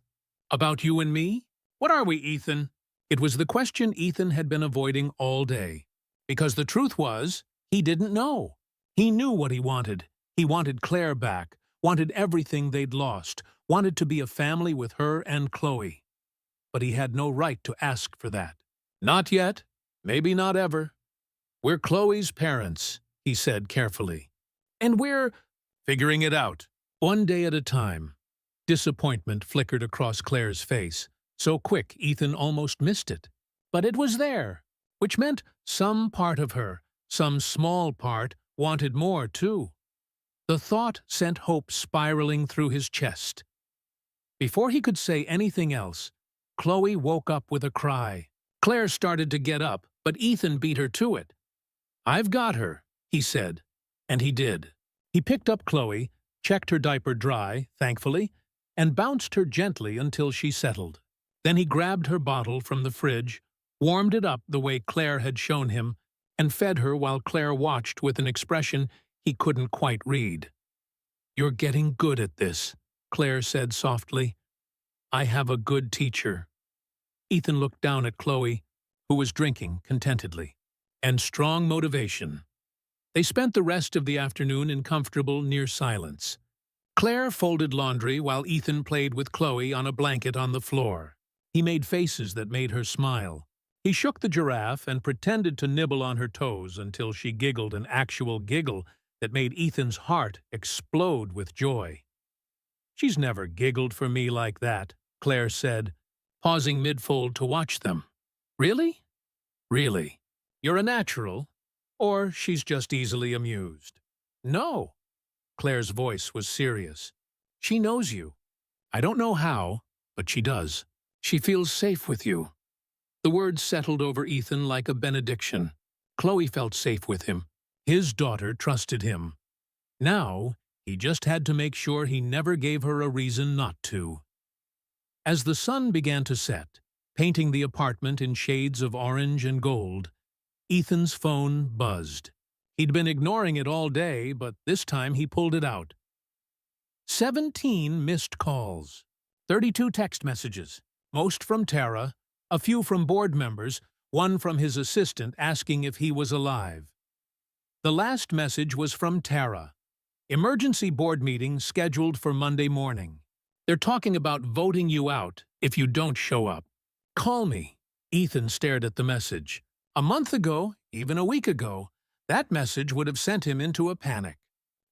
About you and me? What are we, Ethan? It was the question Ethan had been avoiding all day. Because the truth was, he didn't know. He knew what he wanted. He wanted Claire back, wanted everything they'd lost, wanted to be a family with her and Chloe. But he had no right to ask for that. Not yet, maybe not ever. We're Chloe's parents, he said carefully. And we're figuring it out, one day at a time. Disappointment flickered across Claire's face, so quick Ethan almost missed it. But it was there, which meant some part of her, some small part, wanted more too. The thought sent hope spiraling through his chest. Before he could say anything else, Chloe woke up with a cry. Claire started to get up, but Ethan beat her to it. "I've got her," he said, and he did. He picked up Chloe, checked her diaper dry, thankfully, and bounced her gently until she settled. Then he grabbed her bottle from the fridge, warmed it up the way Claire had shown him, and fed her while Claire watched with an expression he couldn't quite read. "You're getting good at this," Claire said softly. "I have a good teacher." Ethan looked down at Chloe, who was drinking contentedly. And strong motivation. They spent the rest of the afternoon in comfortable, near silence. Claire folded laundry while Ethan played with Chloe on a blanket on the floor. He made faces that made her smile. He shook the giraffe and pretended to nibble on her toes until she giggled an actual giggle that made Ethan's heart explode with joy. "She's never giggled for me like that," Claire said, pausing mid-fold to watch them. "Really? Really? You're a natural? Or she's just easily amused?" "No." Claire's voice was serious. "She knows you. I don't know how, but she does. She feels safe with you." The words settled over Ethan like a benediction. Chloe felt safe with him. His daughter trusted him. Now, he just had to make sure he never gave her a reason not to. As the sun began to set, painting the apartment in shades of orange and gold, Ethan's phone buzzed. He'd been ignoring it all day, but this time he pulled it out. 17 missed calls, 32 text messages, most from Tara, a few from board members, one from his assistant asking if he was alive. The last message was from Tara. "Emergency board meeting scheduled for Monday morning. They're talking about voting you out if you don't show up. Call me." Ethan stared at the message. A month ago, even a week ago, that message would have sent him into a panic.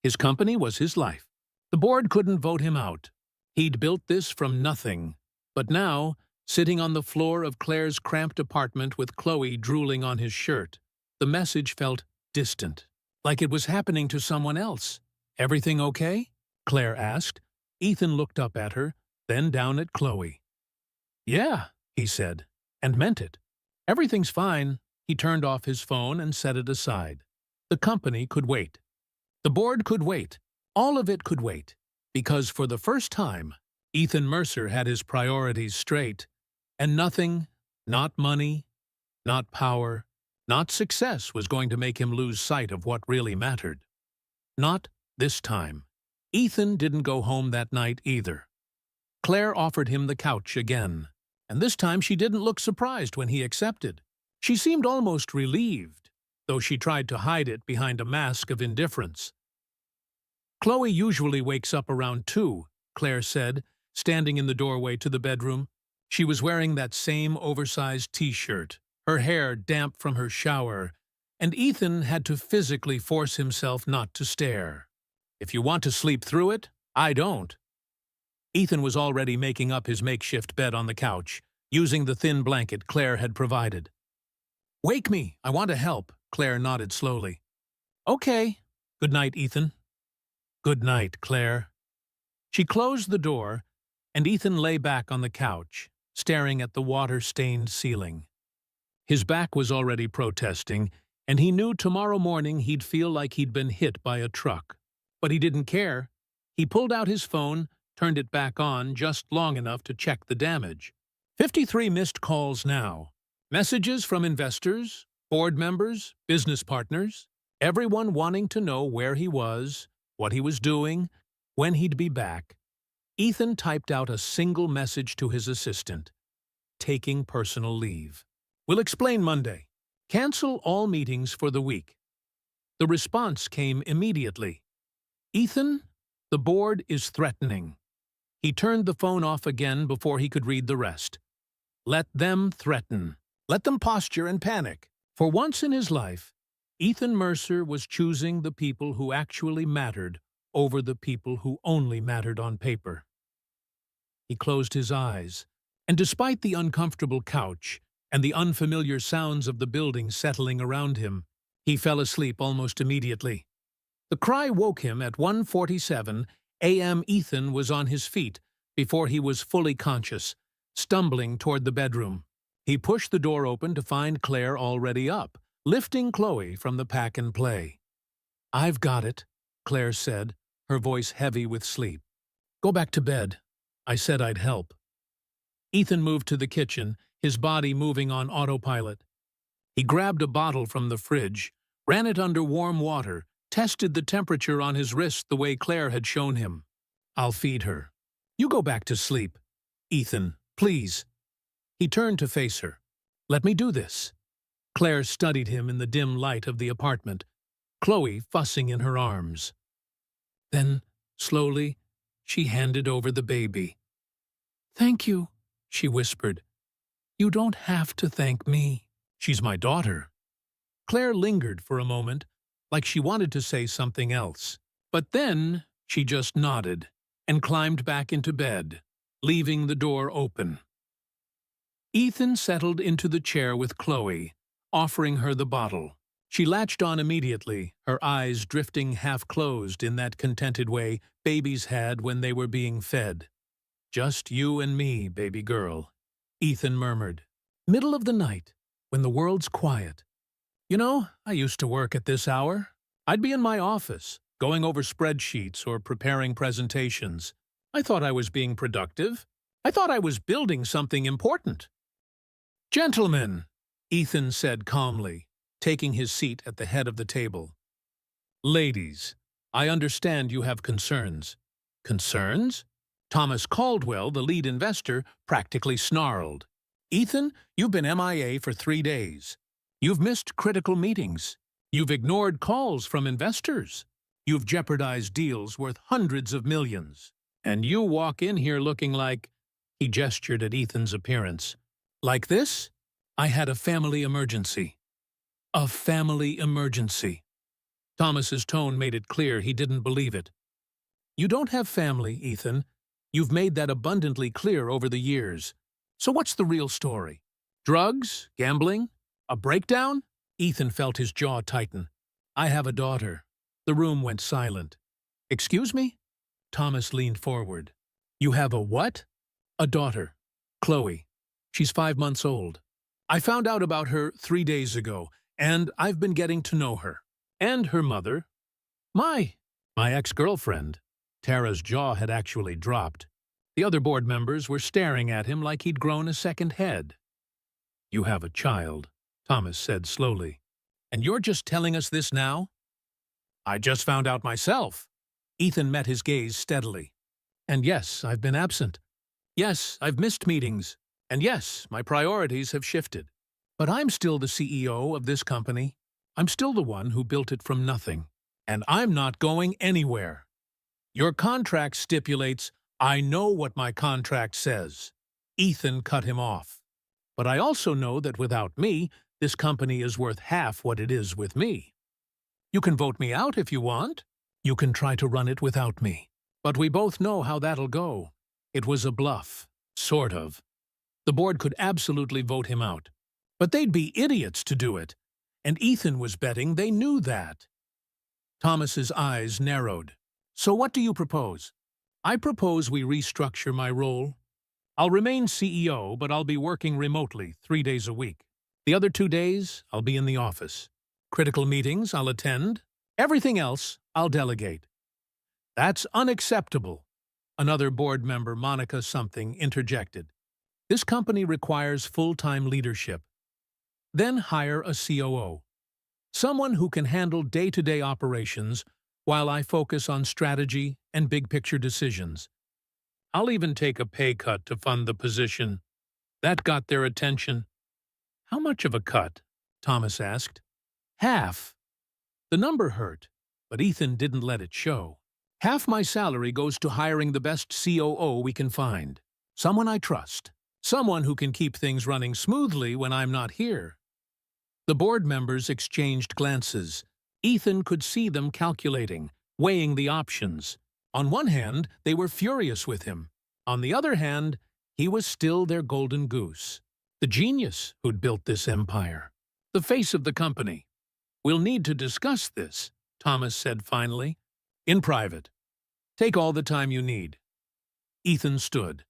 His company was his life. The board couldn't vote him out. He'd built this from nothing. But now, sitting on the floor of Claire's cramped apartment with Chloe drooling on his shirt, the message felt distant, like it was happening to someone else. "Everything okay?" Claire asked. Ethan looked up at her, then down at Chloe. "Yeah," he said, and meant it. "Everything's fine." He turned off his phone and set it aside. The company could wait. The board could wait. All of it could wait. Because for the first time, Ethan Mercer had his priorities straight. And nothing, not money, not power, not success was going to make him lose sight of what really mattered. Not this time. Ethan didn't go home that night either. Claire offered him the couch again. And this time she didn't look surprised when he accepted. She seemed almost relieved, though she tried to hide it behind a mask of indifference. "Chloe usually wakes up around 2, Claire said, standing in the doorway to the bedroom. She was wearing that same oversized t-shirt, her hair damp from her shower, and Ethan had to physically force himself not to stare. "If you want to sleep through it, I don't." Ethan was already making up his makeshift bed on the couch, using the thin blanket Claire had provided. "Wake me, I want to help," Claire nodded slowly. "Okay. Good night, Ethan." "Good night, Claire." She closed the door, and Ethan lay back on the couch, staring at the water-stained ceiling. His back was already protesting, and he knew tomorrow morning he'd feel like he'd been hit by a truck. But he didn't care. He pulled out his phone, turned it back on just long enough to check the damage. 53 missed calls now. Messages from investors, board members, business partners, everyone wanting to know where he was, what he was doing, when he'd be back. Ethan typed out a single message to his assistant. "Taking personal leave. We'll explain Monday." Cancel all meetings for the week. The response came immediately. Ethan, the board is threatening. He turned the phone off again before he could read the rest. Let them threaten. Let them posture and panic. For once in his life, Ethan Mercer was choosing the people who actually mattered over the people who only mattered on paper. He closed his eyes, and despite the uncomfortable couch and the unfamiliar sounds of the building settling around him, he fell asleep almost immediately. The cry woke him at 1:47 a.m. Ethan was on his feet before he was fully conscious, stumbling toward the bedroom. He pushed the door open to find Claire already up, lifting Chloe from the pack and play. "I've got it," Claire said, her voice heavy with sleep. "Go back to bed. I said I'd help." Ethan moved to the kitchen, his body moving on autopilot. He grabbed a bottle from the fridge, ran it under warm water, tested the temperature on his wrist the way Claire had shown him. "I'll feed her. You go back to sleep. Ethan, please." He turned to face her. "Let me do this." Claire studied him in the dim light of the apartment, Chloe fussing in her arms. Then, slowly, she handed over the baby. "Thank you," she whispered. "You don't have to thank me. She's my daughter." Claire lingered for a moment, like she wanted to say something else. But then she just nodded and climbed back into bed, leaving the door open. Ethan settled into the chair with Chloe, offering her the bottle. She latched on immediately, her eyes drifting half-closed in that contented way babies had when they were being fed. "Just you and me, baby girl," Ethan murmured. "Middle of the night, when the world's quiet. You know, I used to work at this hour. I'd be in my office, going over spreadsheets or preparing presentations. I thought I was being productive. I thought I was building something important." "Gentlemen," Ethan said calmly, taking his seat at the head of the table. "Ladies, I understand you have concerns." "Concerns?" Thomas Caldwell, the lead investor, practically snarled. "Ethan, you've been MIA for 3 days. You've missed critical meetings. You've ignored calls from investors. You've jeopardized deals worth hundreds of millions. And you walk in here looking like—" He gestured at Ethan's appearance. "Like this? I had a family emergency." "A family emergency." Thomas's tone made it clear he didn't believe it. "You don't have family, Ethan. You've made that abundantly clear over the years. So what's the real story? Drugs? Gambling? A breakdown?" Ethan felt his jaw tighten. "I have a daughter." The room went silent. "Excuse me?" Thomas leaned forward. "You have a what?" "A daughter. Chloe. She's 5 months old. I found out about her 3 days ago, and I've been getting to know her. And her mother. My ex-girlfriend." Tara's jaw had actually dropped. The other board members were staring at him like he'd grown a second head. "You have a child," Thomas said slowly. "And you're just telling us this now?" "I just found out myself." Ethan met his gaze steadily. "And yes, I've been absent. Yes, I've missed meetings. And yes, my priorities have shifted. But I'm still the CEO of this company. I'm still the one who built it from nothing. And I'm not going anywhere. Your contract stipulates—" "I know what my contract says." Ethan cut him off. "But I also know that without me, this company is worth half what it is with me. You can vote me out if you want. You can try to run it without me. But we both know how that'll go. It was a bluff. Sort of. The board could absolutely vote him out. But they'd be idiots to do it. And Ethan was betting they knew that." Thomas's eyes narrowed. "So what do you propose?" "I propose we restructure my role. I'll remain CEO, but I'll be working remotely 3 days a week. The other 2 days, I'll be in the office. Critical meetings, I'll attend. Everything else, I'll delegate." "That's unacceptable," another board member, Monica something, interjected. "This company requires full-time leadership. Then hire a COO. Someone who can handle day-to-day operations while I focus on strategy and big-picture decisions. I'll even take a pay cut to fund the position." That got their attention. "How much of a cut?" Thomas asked. Half. The number hurt, but Ethan didn't let it show. Half my salary goes to hiring the best COO we can find. Someone I trust. Someone who can keep things running smoothly when I'm not here. The board members exchanged glances. Ethan could see them calculating, weighing the options. On one hand, they were furious with him. On the other hand, he was still their golden goose. The genius who'd built this empire. The face of the company. We'll need to discuss this, Thomas said finally. In private. Take all the time you need. Ethan stood.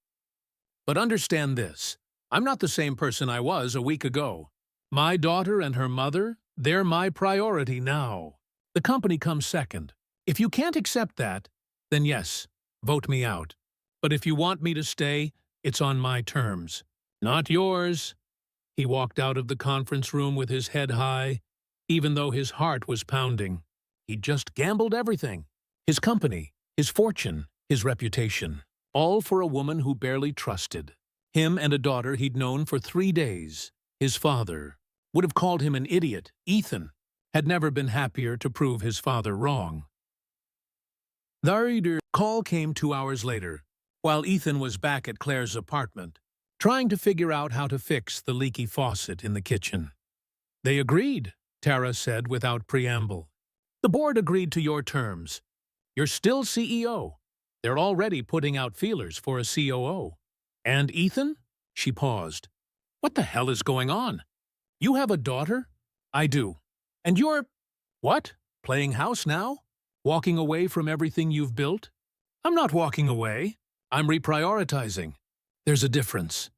But understand this. I'm not the same person I was a week ago. My daughter and her mother, they're my priority now. The company comes second. If you can't accept that, then yes, vote me out. But if you want me to stay, it's on my terms. Not yours. He walked out of the conference room with his head high, even though his heart was pounding. He'd just gambled everything. His company, his fortune, his reputation. All for a woman who barely trusted. Him and a daughter he'd known for 3 days. His father would have called him an idiot. Ethan had never been happier to prove his father wrong. The call came 2 hours later, while Ethan was back at Claire's apartment, trying to figure out how to fix the leaky faucet in the kitchen. They agreed, Tara said without preamble. The board agreed to your terms. You're still CEO. They're already putting out feelers for a COO. And Ethan? She paused. What the hell is going on? You have a daughter? I do. And you're… what? Playing house now? Walking away from everything you've built? I'm not walking away. I'm reprioritizing. There's a difference.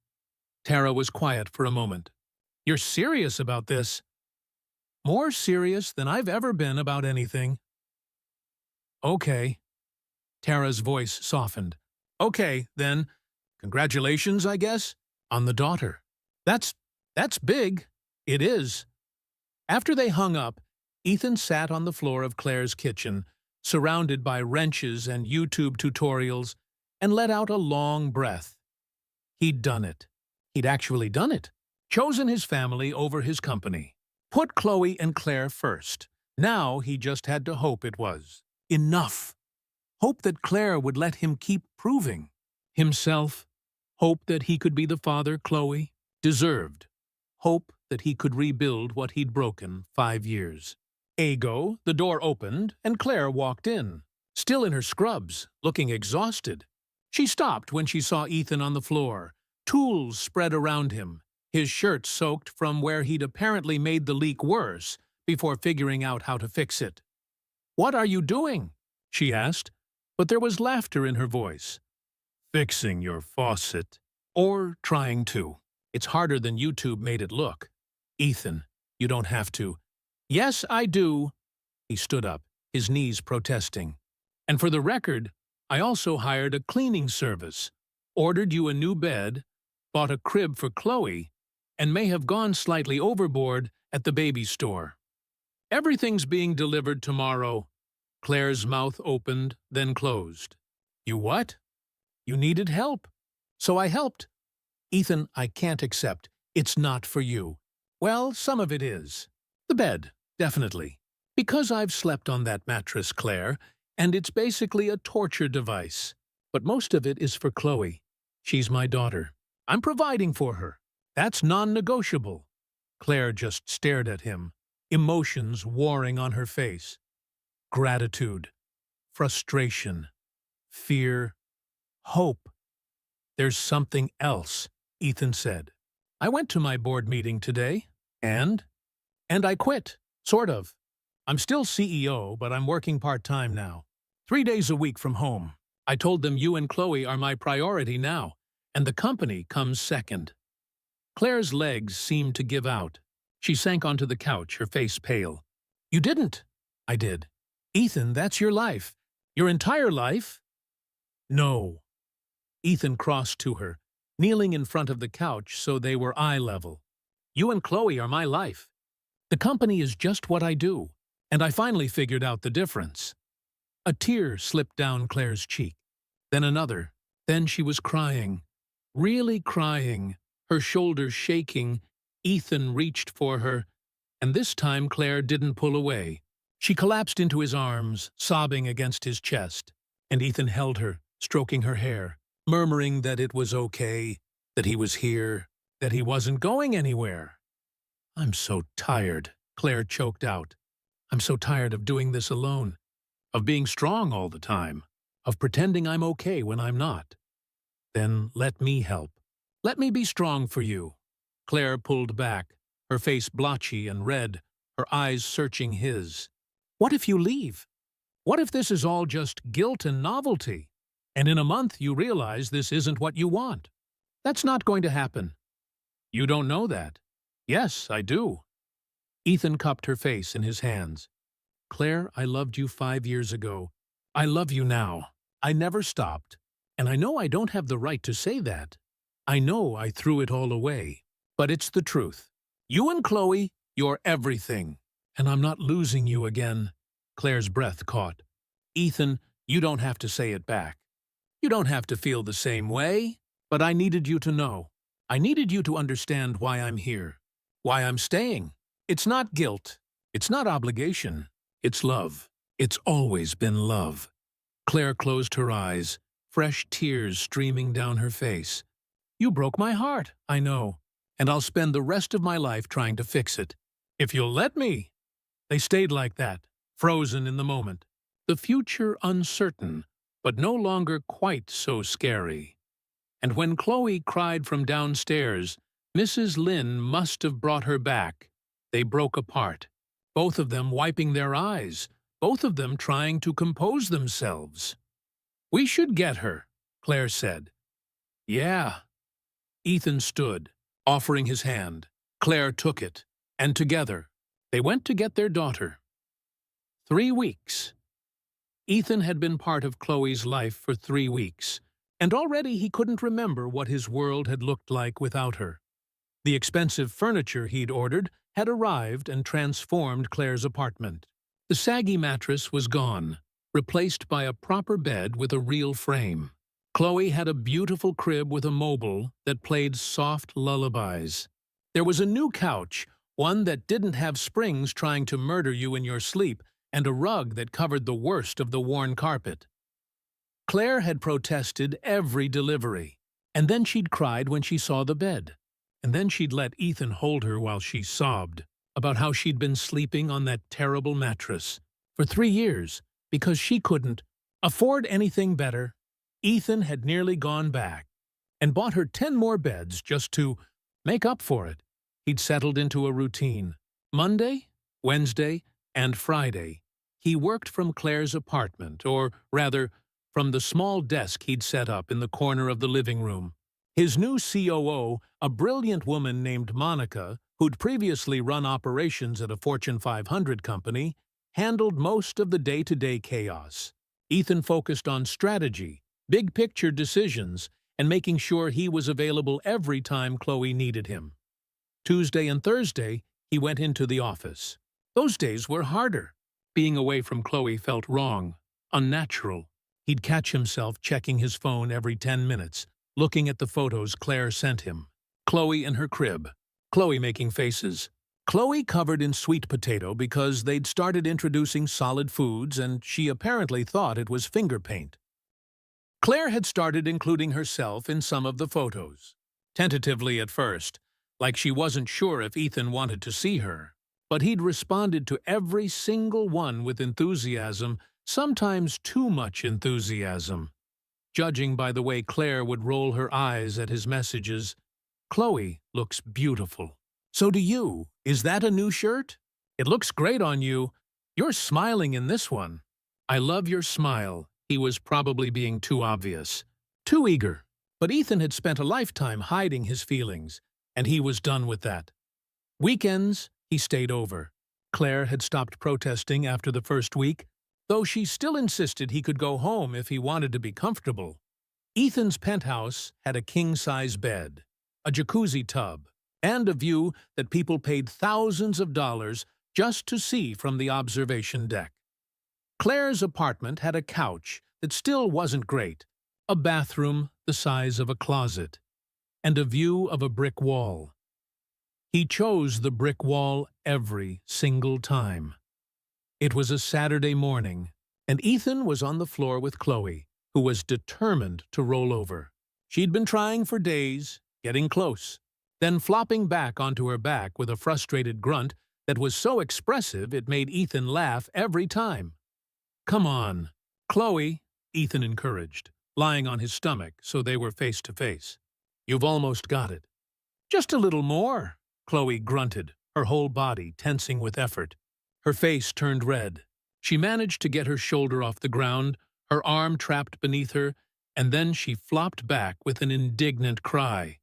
Tara was quiet for a moment. You're serious about this? More serious than I've ever been about anything. Okay. Tara's voice softened. Okay, then. Congratulations, I guess, on the daughter. That's big. It is. After they hung up, Ethan sat on the floor of Claire's kitchen, surrounded by wrenches and YouTube tutorials, and let out a long breath. He'd done it. He'd actually done it. Chosen his family over his company. Put Chloe and Claire first. Now he just had to hope it was enough. Hope that Claire would let him keep proving himself. Hope that he could be the father Chloe deserved. Hope that he could rebuild what he'd broken 5 years. Ago, the door opened, and Claire walked in, still in her scrubs, looking exhausted. She stopped when she saw Ethan on the floor, tools spread around him, his shirt soaked from where he'd apparently made the leak worse before figuring out how to fix it. "What are you doing?" she asked, but there was laughter in her voice. "Fixing your faucet. Or trying to. It's harder than YouTube made it look. Ethan, you don't have to." "Yes, I do." He stood up, his knees protesting. "And for the record, I also hired a cleaning service, ordered you a new bed, bought a crib for Chloe, and may have gone slightly overboard at the baby store. Everything's being delivered tomorrow." Claire's mouth opened, then closed. "You what?" "You needed help. So I helped." "Ethan, I can't accept. It's not for you." "Well, some of it is. The bed, definitely. Because I've slept on that mattress, Claire, and it's basically a torture device. But most of it is for Chloe. She's my daughter. I'm providing for her. That's non-negotiable." Claire just stared at him, emotions warring on her face. Gratitude, frustration, fear, hope. "There's something else," Ethan said. "I went to my board meeting today, and I quit, sort of. I'm still CEO, but I'm working part-time now. 3 days a week from home. I told them you and Chloe are my priority now, and the company comes second." Claire's legs seemed to give out. She sank onto the couch, her face pale. "You didn't." "I did." "Ethan, that's your life. Your entire life?" "No." Ethan crossed to her, kneeling in front of the couch so they were eye level. "You and Chloe are my life. The company is just what I do, and I finally figured out the difference." A tear slipped down Claire's cheek, then another. Then she was crying, really crying, her shoulders shaking. Ethan reached for her. And this time Claire didn't pull away. She collapsed into his arms, sobbing against his chest, and Ethan held her, stroking her hair, murmuring that it was okay, that he was here, that he wasn't going anywhere. "I'm so tired," Claire choked out. "I'm so tired of doing this alone, of being strong all the time, of pretending I'm okay when I'm not." "Then let me help. Let me be strong for you." Claire pulled back, her face blotchy and red, her eyes searching his. "What if you leave? What if this is all just guilt and novelty, and in a month you realize this isn't what you want? That's not going to happen." "You don't know that." "Yes, I do." Ethan cupped her face in his hands. "Claire, I loved you 5 years ago. I love you now. I never stopped. And I know I don't have the right to say that. I know I threw it all away. But it's the truth. You and Chloe, you're everything. And I'm not losing you again." Claire's breath caught. "Ethan, you don't have to say it back. You don't have to feel the same way. But I needed you to know. I needed you to understand why I'm here. Why I'm staying. It's not guilt. It's not obligation. It's love. It's always been love." Claire closed her eyes, fresh tears streaming down her face. "You broke my heart, I know, and I'll spend the rest of my life trying to fix it. If you'll let me." They stayed like that, frozen in the moment. The future uncertain, but no longer quite so scary. And when Chloe cried from downstairs, Mrs. Lynn must have brought her back. They broke apart, both of them wiping their eyes, both of them trying to compose themselves. "We should get her," Claire said. "Yeah." Ethan stood, offering his hand. Claire took it, and together, they went to get their daughter. 3 weeks. Ethan had been part of Chloe's life for 3 weeks, and already he couldn't remember what his world had looked like without her. The expensive furniture he'd ordered had arrived and transformed Claire's apartment. The saggy mattress was gone, replaced by a proper bed with a real frame. Chloe had a beautiful crib with a mobile that played soft lullabies. There was a new couch, one that didn't have springs trying to murder you in your sleep, and a rug that covered the worst of the worn carpet. Claire had protested every delivery, and then she'd cried when she saw the bed. And then she'd let Ethan hold her while she sobbed about how she'd been sleeping on that terrible mattress for 3 years because she couldn't afford anything better. Ethan had nearly gone back and bought her 10 more beds just to make up for it. He'd settled into a routine. Monday, Wednesday, and Friday, he worked from Claire's apartment, or rather, from the small desk he'd set up in the corner of the living room. His new COO, a brilliant woman named Monica, who'd previously run operations at a Fortune 500 company, handled most of the day-to-day chaos. Ethan focused on strategy, big-picture decisions, and making sure he was available every time Chloe needed him. Tuesday and Thursday, he went into the office. Those days were harder. Being away from Chloe felt wrong, unnatural. He'd catch himself checking his phone every 10 minutes, looking at the photos Claire sent him. Chloe in her crib. Chloe making faces. Chloe covered in sweet potato because they'd started introducing solid foods and she apparently thought it was finger paint. Claire had started including herself in some of the photos. Tentatively at first, like she wasn't sure if Ethan wanted to see her. But he'd responded to every single one with enthusiasm, sometimes too much enthusiasm. Judging by the way Claire would roll her eyes at his messages, "Chloe looks beautiful. So do you. Is that a new shirt? It looks great on you. You're smiling in this one. I love your smile." He was probably being too obvious, too eager. But Ethan had spent a lifetime hiding his feelings, and he was done with that. Weekends, he stayed over. Claire had stopped protesting after the first week, though she still insisted he could go home if he wanted to be comfortable. Ethan's penthouse had a king-size bed, a jacuzzi tub, and a view that people paid thousands of dollars just to see from the observation deck. Claire's apartment had a couch that still wasn't great, a bathroom the size of a closet, and a view of a brick wall. He chose the brick wall every single time. It was a Saturday morning, and Ethan was on the floor with Chloe, who was determined to roll over. She'd been trying for days, getting close, then flopping back onto her back with a frustrated grunt that was so expressive it made Ethan laugh every time. "Come on, Chloe," Ethan encouraged, lying on his stomach so they were face to face. "You've almost got it." "Just a little more," Chloe grunted, her whole body tensing with effort. Her face turned red. She managed to get her shoulder off the ground, her arm trapped beneath her, and then she flopped back with an indignant cry.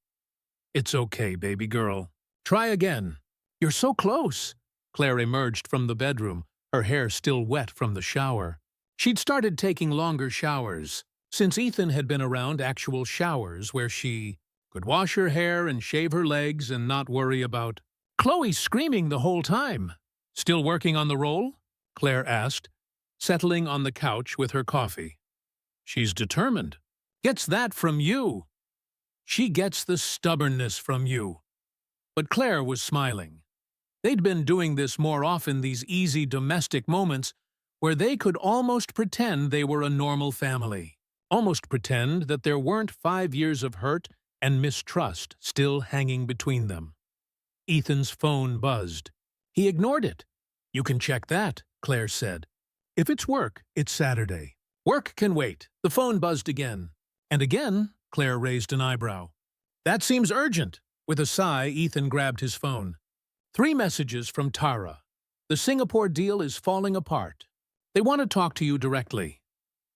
"It's okay, baby girl. Try again." "You're so close." Claire emerged from the bedroom, her hair still wet from the shower. She'd started taking longer showers, since Ethan had been around actual showers where she could wash her hair and shave her legs and not worry about Chloe's screaming the whole time. "Still working on the role?" Claire asked, settling on the couch with her coffee. "She's determined. Gets that from you." "She gets the stubbornness from you." But Claire was smiling. They'd been doing this more often, these easy domestic moments where they could almost pretend they were a normal family. Almost pretend that there weren't 5 years of hurt and mistrust still hanging between them. Ethan's phone buzzed. He ignored it. "You can check that," Claire said. "If it's work, it's Saturday. Work can wait." The phone buzzed again. And again, Claire raised an eyebrow. "That seems urgent." With a sigh, Ethan grabbed his phone. 3 messages from Tara. "The Singapore deal is falling apart. They want to talk to you directly."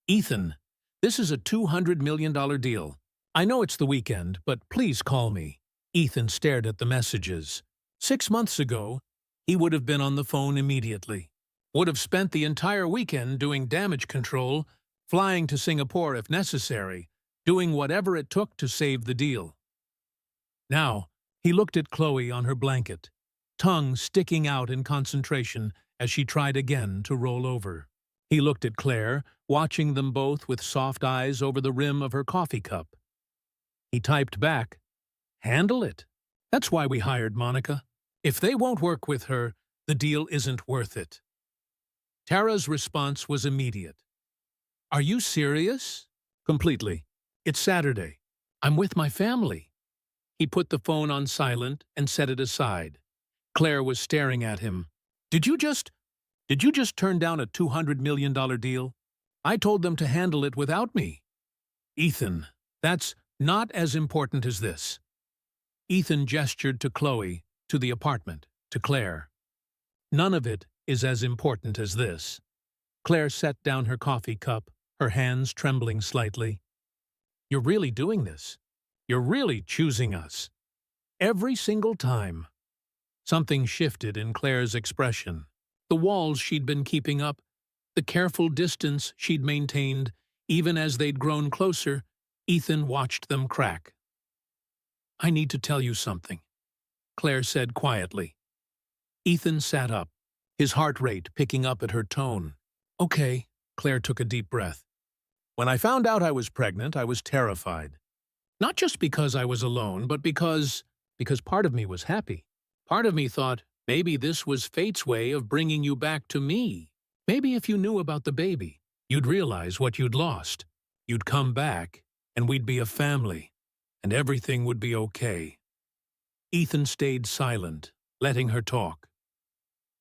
"Ethan, this is a $200 million deal. I know it's the weekend, but please call me." Ethan stared at the messages. 6 months ago, he would have been on the phone immediately. Would have spent the entire weekend doing damage control, flying to Singapore if necessary, doing whatever it took to save the deal. Now, he looked at Chloe on her blanket, tongue sticking out in concentration as she tried again to roll over. He looked at Claire, watching them both with soft eyes over the rim of her coffee cup. He typed back, "Handle it. That's why we hired Monica. If they won't work with her, the deal isn't worth it." Tara's response was immediate. "Are you serious?" "Completely. It's Saturday. I'm with my family." He put the phone on silent and set it aside. Claire was staring at him. Did you just turn down a $200 million deal? I told them to handle it without me." "Ethan, that's not as important as this." Ethan gestured to Chloe, to the apartment, to Claire. "None of it is as important as this." Claire set down her coffee cup, her hands trembling slightly. "You're really doing this. You're really choosing us. Every single time." Something shifted in Claire's expression. The walls she'd been keeping up, the careful distance she'd maintained, even as they'd grown closer, Ethan watched them crack. "I need to tell you something," Claire said quietly. Ethan sat up, his heart rate picking up at her tone. "Okay," Claire took a deep breath. "When I found out I was pregnant, I was terrified. Not just because I was alone, but because part of me was happy. Part of me thought, maybe this was fate's way of bringing you back to me. Maybe if you knew about the baby, you'd realize what you'd lost. You'd come back, and we'd be a family, and everything would be okay." Ethan stayed silent, letting her talk.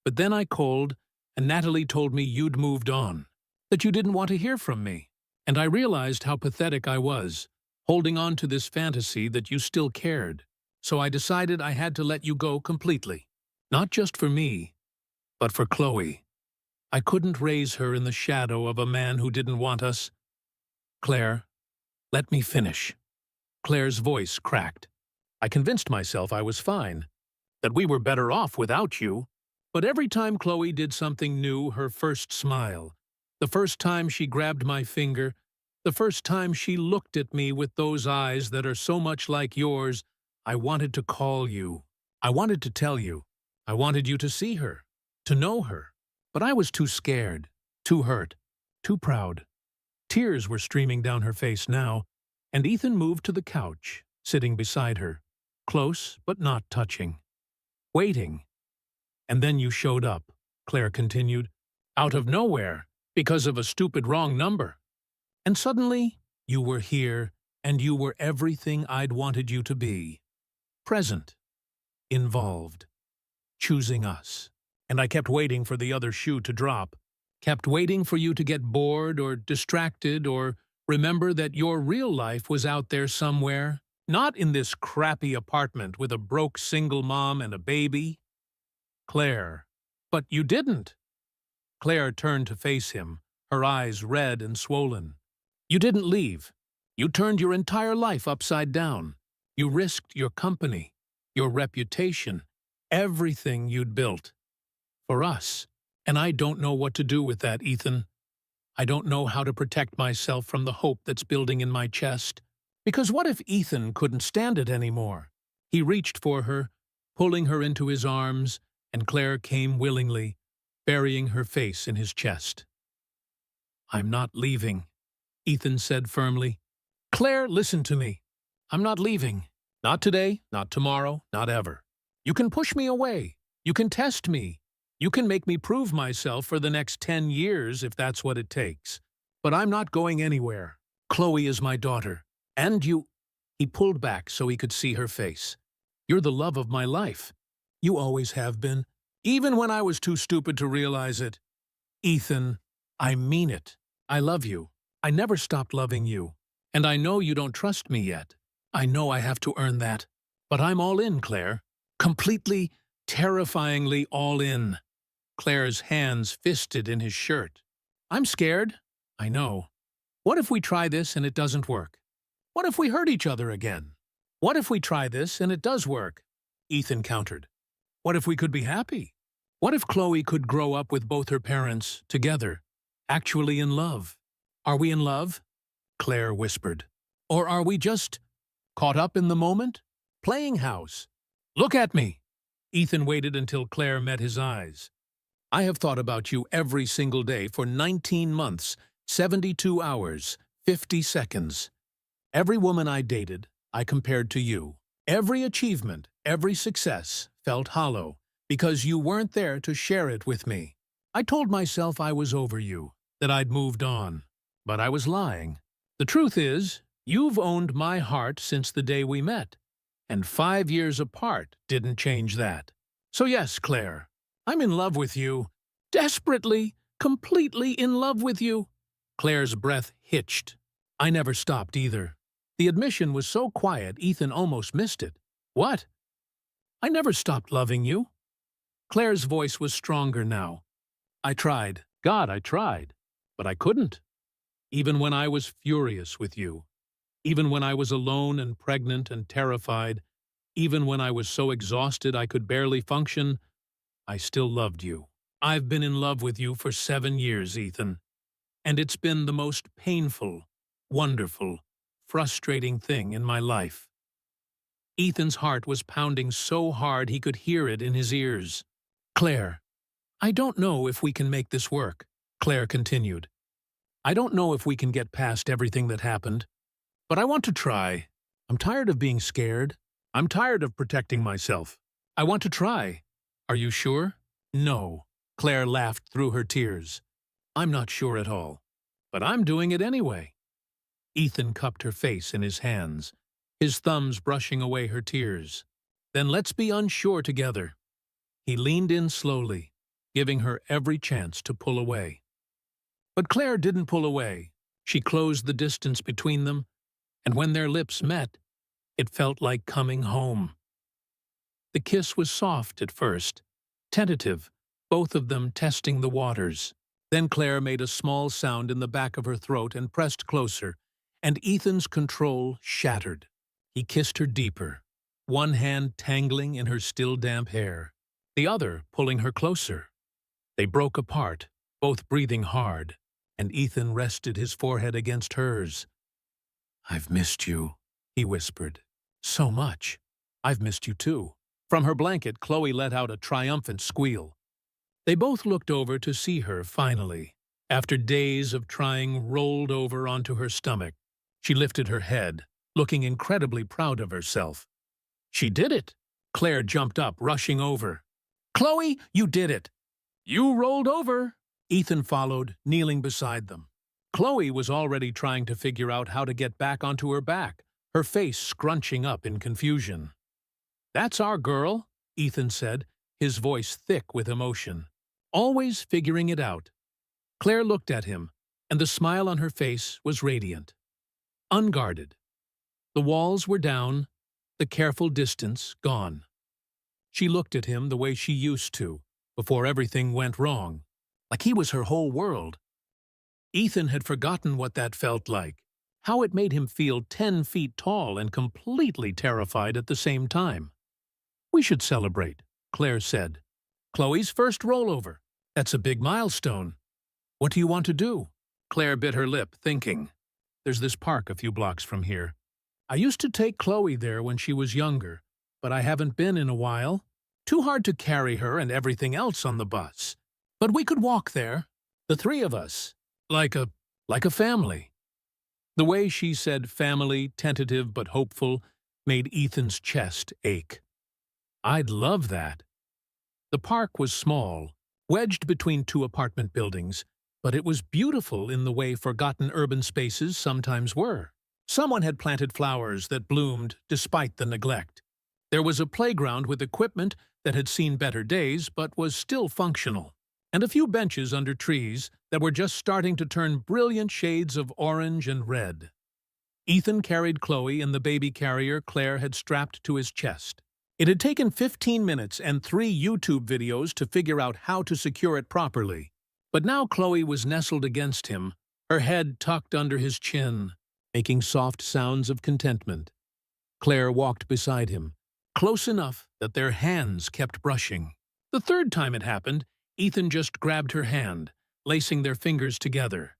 "But then I called, and Natalie told me you'd moved on, that you didn't want to hear from me. And I realized how pathetic I was, holding on to this fantasy that you still cared. So I decided I had to let you go completely. Not just for me, but for Chloe. I couldn't raise her in the shadow of a man who didn't want us." "Claire, let me finish." Claire's voice cracked. "I convinced myself I was fine, that we were better off without you. But every time Chloe did something new, her first smile, the first time she grabbed my finger, the first time she looked at me with those eyes that are so much like yours, I wanted to call you. I wanted to tell you. I wanted you to see her, to know her. But I was too scared, too hurt, too proud." Tears were streaming down her face now, and Ethan moved to the couch, sitting beside her, close but not touching. waiting. And then you showed up, Claire continued, out of nowhere, because of a stupid wrong number. And suddenly, you were here, and you were everything I'd wanted you to be. Present. Involved. Choosing us. And I kept waiting for the other shoe to drop. Kept waiting for you to get bored or distracted or remember that your real life was out there somewhere, not in this crappy apartment with a broke single mom and a baby. Claire. But you didn't. Claire turned to face him, her eyes red and swollen. You didn't leave. You turned your entire life upside down. You risked your company, your reputation, everything you'd built. For us. And I don't know what to do with that, Ethan. I don't know how to protect myself from the hope that's building in my chest. Because what if Ethan couldn't stand it anymore? He reached for her, pulling her into his arms, and Claire came willingly, burying her face in his chest. I'm not leaving, Ethan said firmly. Claire, listen to me. I'm not leaving. Not today, not tomorrow, not ever. You can push me away. You can test me. You can make me prove myself for the next 10 years if that's what it takes. But I'm not going anywhere. Chloe is my daughter. And you... He pulled back so he could see her face. You're the love of my life. You always have been, even when I was too stupid to realize it. Ethan, I mean it. I love you. I never stopped loving you. And I know you don't trust me yet. I know I have to earn that. But I'm all in, Claire. Completely, terrifyingly all in. Claire's hands fisted in his shirt. I'm scared. I know. What if we try this and it doesn't work? What if we hurt each other again? What if we try this and it does work? Ethan countered. What if we could be happy? What if Chloe could grow up with both her parents together, actually in love? Are we in love? Claire whispered. Or are we just caught up in the moment? Playing house. Look at me. Ethan waited until Claire met his eyes. I have thought about you every single day for 19 months, 72 hours, 50 seconds. Every woman I dated, I compared to you. Every achievement, every success felt hollow because you weren't there to share it with me. I told myself I was over you, that I'd moved on. But I was lying. The truth is, you've owned my heart since the day we met. And 5 years apart didn't change that. So yes, Claire, I'm in love with you. Desperately, completely in love with you. Claire's breath hitched. I never stopped either. The admission was so quiet, Ethan almost missed it. What? I never stopped loving you. Claire's voice was stronger now. I tried. God, I tried. But I couldn't. Even when I was furious with you. Even when I was alone and pregnant and terrified. Even when I was so exhausted I could barely function, I still loved you. I've been in love with you for 7 years, Ethan. And it's been the most painful, wonderful, frustrating thing in my life. Ethan's heart was pounding so hard he could hear it in his ears. Claire, I don't know if we can make this work, Claire continued. I don't know if we can get past everything that happened. But I want to try. I'm tired of being scared. I'm tired of protecting myself. I want to try. Are you sure? No. Claire laughed through her tears. I'm not sure at all. But I'm doing it anyway. Ethan cupped her face in his hands, his thumbs brushing away her tears. Then let's be unsure together. He leaned in slowly, giving her every chance to pull away. But Claire didn't pull away. She closed the distance between them, and when their lips met, it felt like coming home. The kiss was soft at first, tentative, both of them testing the waters. Then Claire made a small sound in the back of her throat and pressed closer, and Ethan's control shattered. He kissed her deeper, one hand tangling in her still damp hair, the other pulling her closer. They broke apart, both breathing hard, and Ethan rested his forehead against hers. I've missed you, he whispered. So much. I've missed you too. From her blanket, Chloe let out a triumphant squeal. They both looked over to see her finally. After days of trying rolled over onto her stomach, she lifted her head, looking incredibly proud of herself. She did it! Claire jumped up, rushing over. "Chloe, you did it!" "You rolled over!" Ethan followed, kneeling beside them. Chloe was already trying to figure out how to get back onto her back, her face scrunching up in confusion. "That's our girl," Ethan said, his voice thick with emotion. "Always figuring it out." Claire looked at him, and the smile on her face was radiant. Unguarded. The walls were down, the careful distance gone. She looked at him the way she used to, before everything went wrong, like he was her whole world. Ethan had forgotten what that felt like, how it made him feel 10 feet tall and completely terrified at the same time. "We should celebrate," Claire said. "Chloe's first rollover. That's a big milestone. What do you want to do?" Claire bit her lip, thinking. "There's this park a few blocks from here. I used to take Chloe there when she was younger, but I haven't been in a while. Too hard to carry her and everything else on the bus. But we could walk there, the three of us, like a family." The way she said family, tentative but hopeful, made Ethan's chest ache. "I'd love that." The park was small, wedged between 2 apartment buildings, but it was beautiful in the way forgotten urban spaces sometimes were. Someone had planted flowers that bloomed despite the neglect. There was a playground with equipment that had seen better days but was still functional, and a few benches under trees that were just starting to turn brilliant shades of orange and red. Ethan carried Chloe in the baby carrier Claire had strapped to his chest. It had taken 15 minutes and 3 YouTube videos to figure out how to secure it properly. But now Chloe was nestled against him, her head tucked under his chin, making soft sounds of contentment. Claire walked beside him, close enough that their hands kept brushing. The third time it happened, Ethan just grabbed her hand, lacing their fingers together.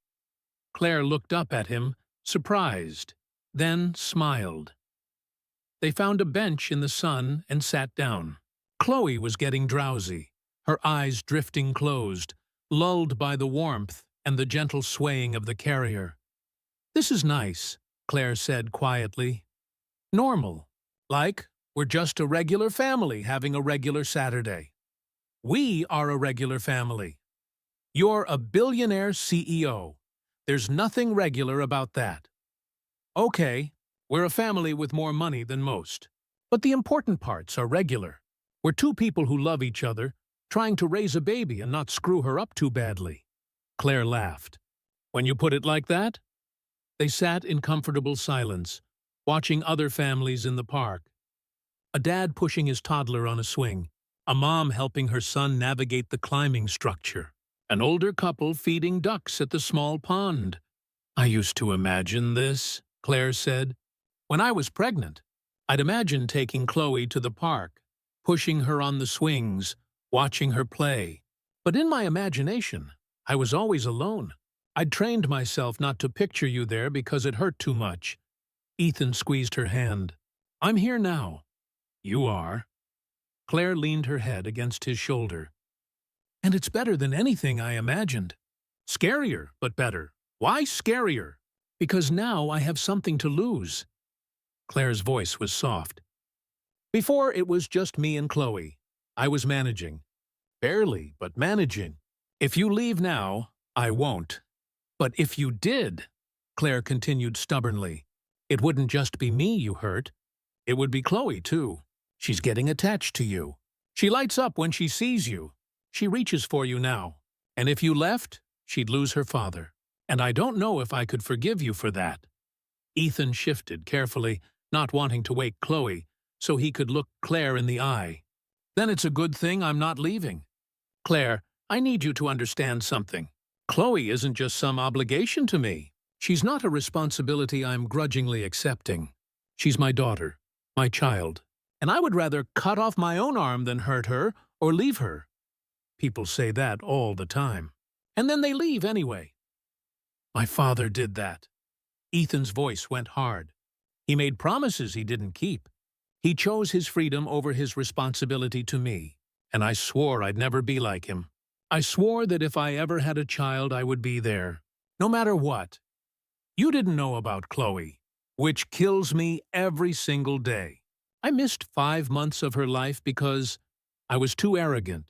Claire looked up at him, surprised, then smiled. They found a bench in the sun and sat down. Chloe was getting drowsy, her eyes drifting closed, lulled by the warmth and the gentle swaying of the carrier. "This is nice," Claire said quietly. "Normal. Like we're just a regular family having a regular Saturday. We are a regular family. You're a billionaire CEO. There's nothing regular about that. Okay, we're a family with more money than most. But the important parts are regular. We're 2 people who love each other, trying to raise a baby and not screw her up too badly." Claire laughed. "When you put it like that?" They sat in comfortable silence, watching other families in the park. A dad pushing his toddler on a swing, a mom helping her son navigate the climbing structure, an older couple feeding ducks at the small pond. "I used to imagine this," Claire said. "When I was pregnant, I'd imagine taking Chloe to the park, pushing her on the swings, watching her play. But in my imagination, I was always alone. I'd trained myself not to picture you there because it hurt too much." Ethan squeezed her hand. "I'm here now." "You are." Claire leaned her head against his shoulder. "And it's better than anything I imagined. Scarier, but better. Why scarier? Because now I have something to lose." Claire's voice was soft. "Before it was just me and Chloe. I was managing. Barely, but managing. If you leave now, I won't." "But if you did," Claire continued stubbornly, "it wouldn't just be me you hurt. It would be Chloe, too. She's getting attached to you. She lights up when she sees you. She reaches for you now. And if you left, she'd lose her father. And I don't know if I could forgive you for that." Ethan shifted carefully, not wanting to wake Chloe, so he could look Claire in the eye. "Then it's a good thing I'm not leaving. Claire, I need you to understand something. Chloe isn't just some obligation to me. She's not a responsibility I'm grudgingly accepting. She's my daughter, my child, and I would rather cut off my own arm than hurt her or leave her. People say that all the time. And then they leave anyway. My father did that." Ethan's voice went hard. He made promises he didn't keep. He chose his freedom over his responsibility to me, and I swore I'd never be like him. I swore that if I ever had a child, I would be there, no matter what. You didn't know about Chloe, which kills me every single day. I missed 5 months of her life because I was too arrogant,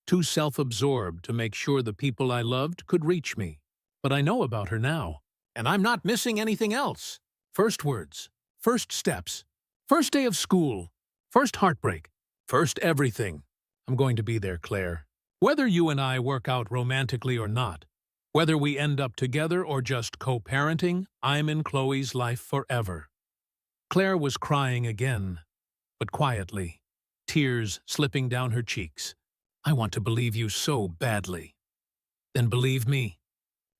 too self-absorbed to make sure the people I loved could reach me. But I know about her now, and I'm not missing anything else. First words, first steps, first day of school, first heartbreak, first everything. I'm going to be there, Claire. Whether you and I work out romantically or not, whether we end up together or just co-parenting, I'm in Chloe's life forever. Claire was crying again, but quietly, tears slipping down her cheeks. I want to believe you so badly. Then believe me.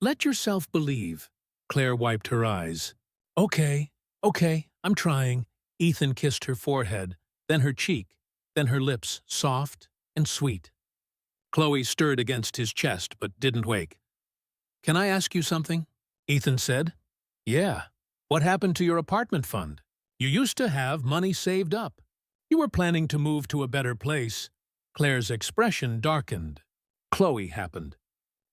Let yourself believe. Claire wiped her eyes. Okay, I'm trying. Ethan kissed her forehead, then her cheek, then her lips, soft and sweet. Chloe stirred against his chest but didn't wake. Can I ask you something? Ethan said. Yeah. What happened to your apartment fund? You used to have money saved up. You were planning to move to a better place. Claire's expression darkened. Chloe happened.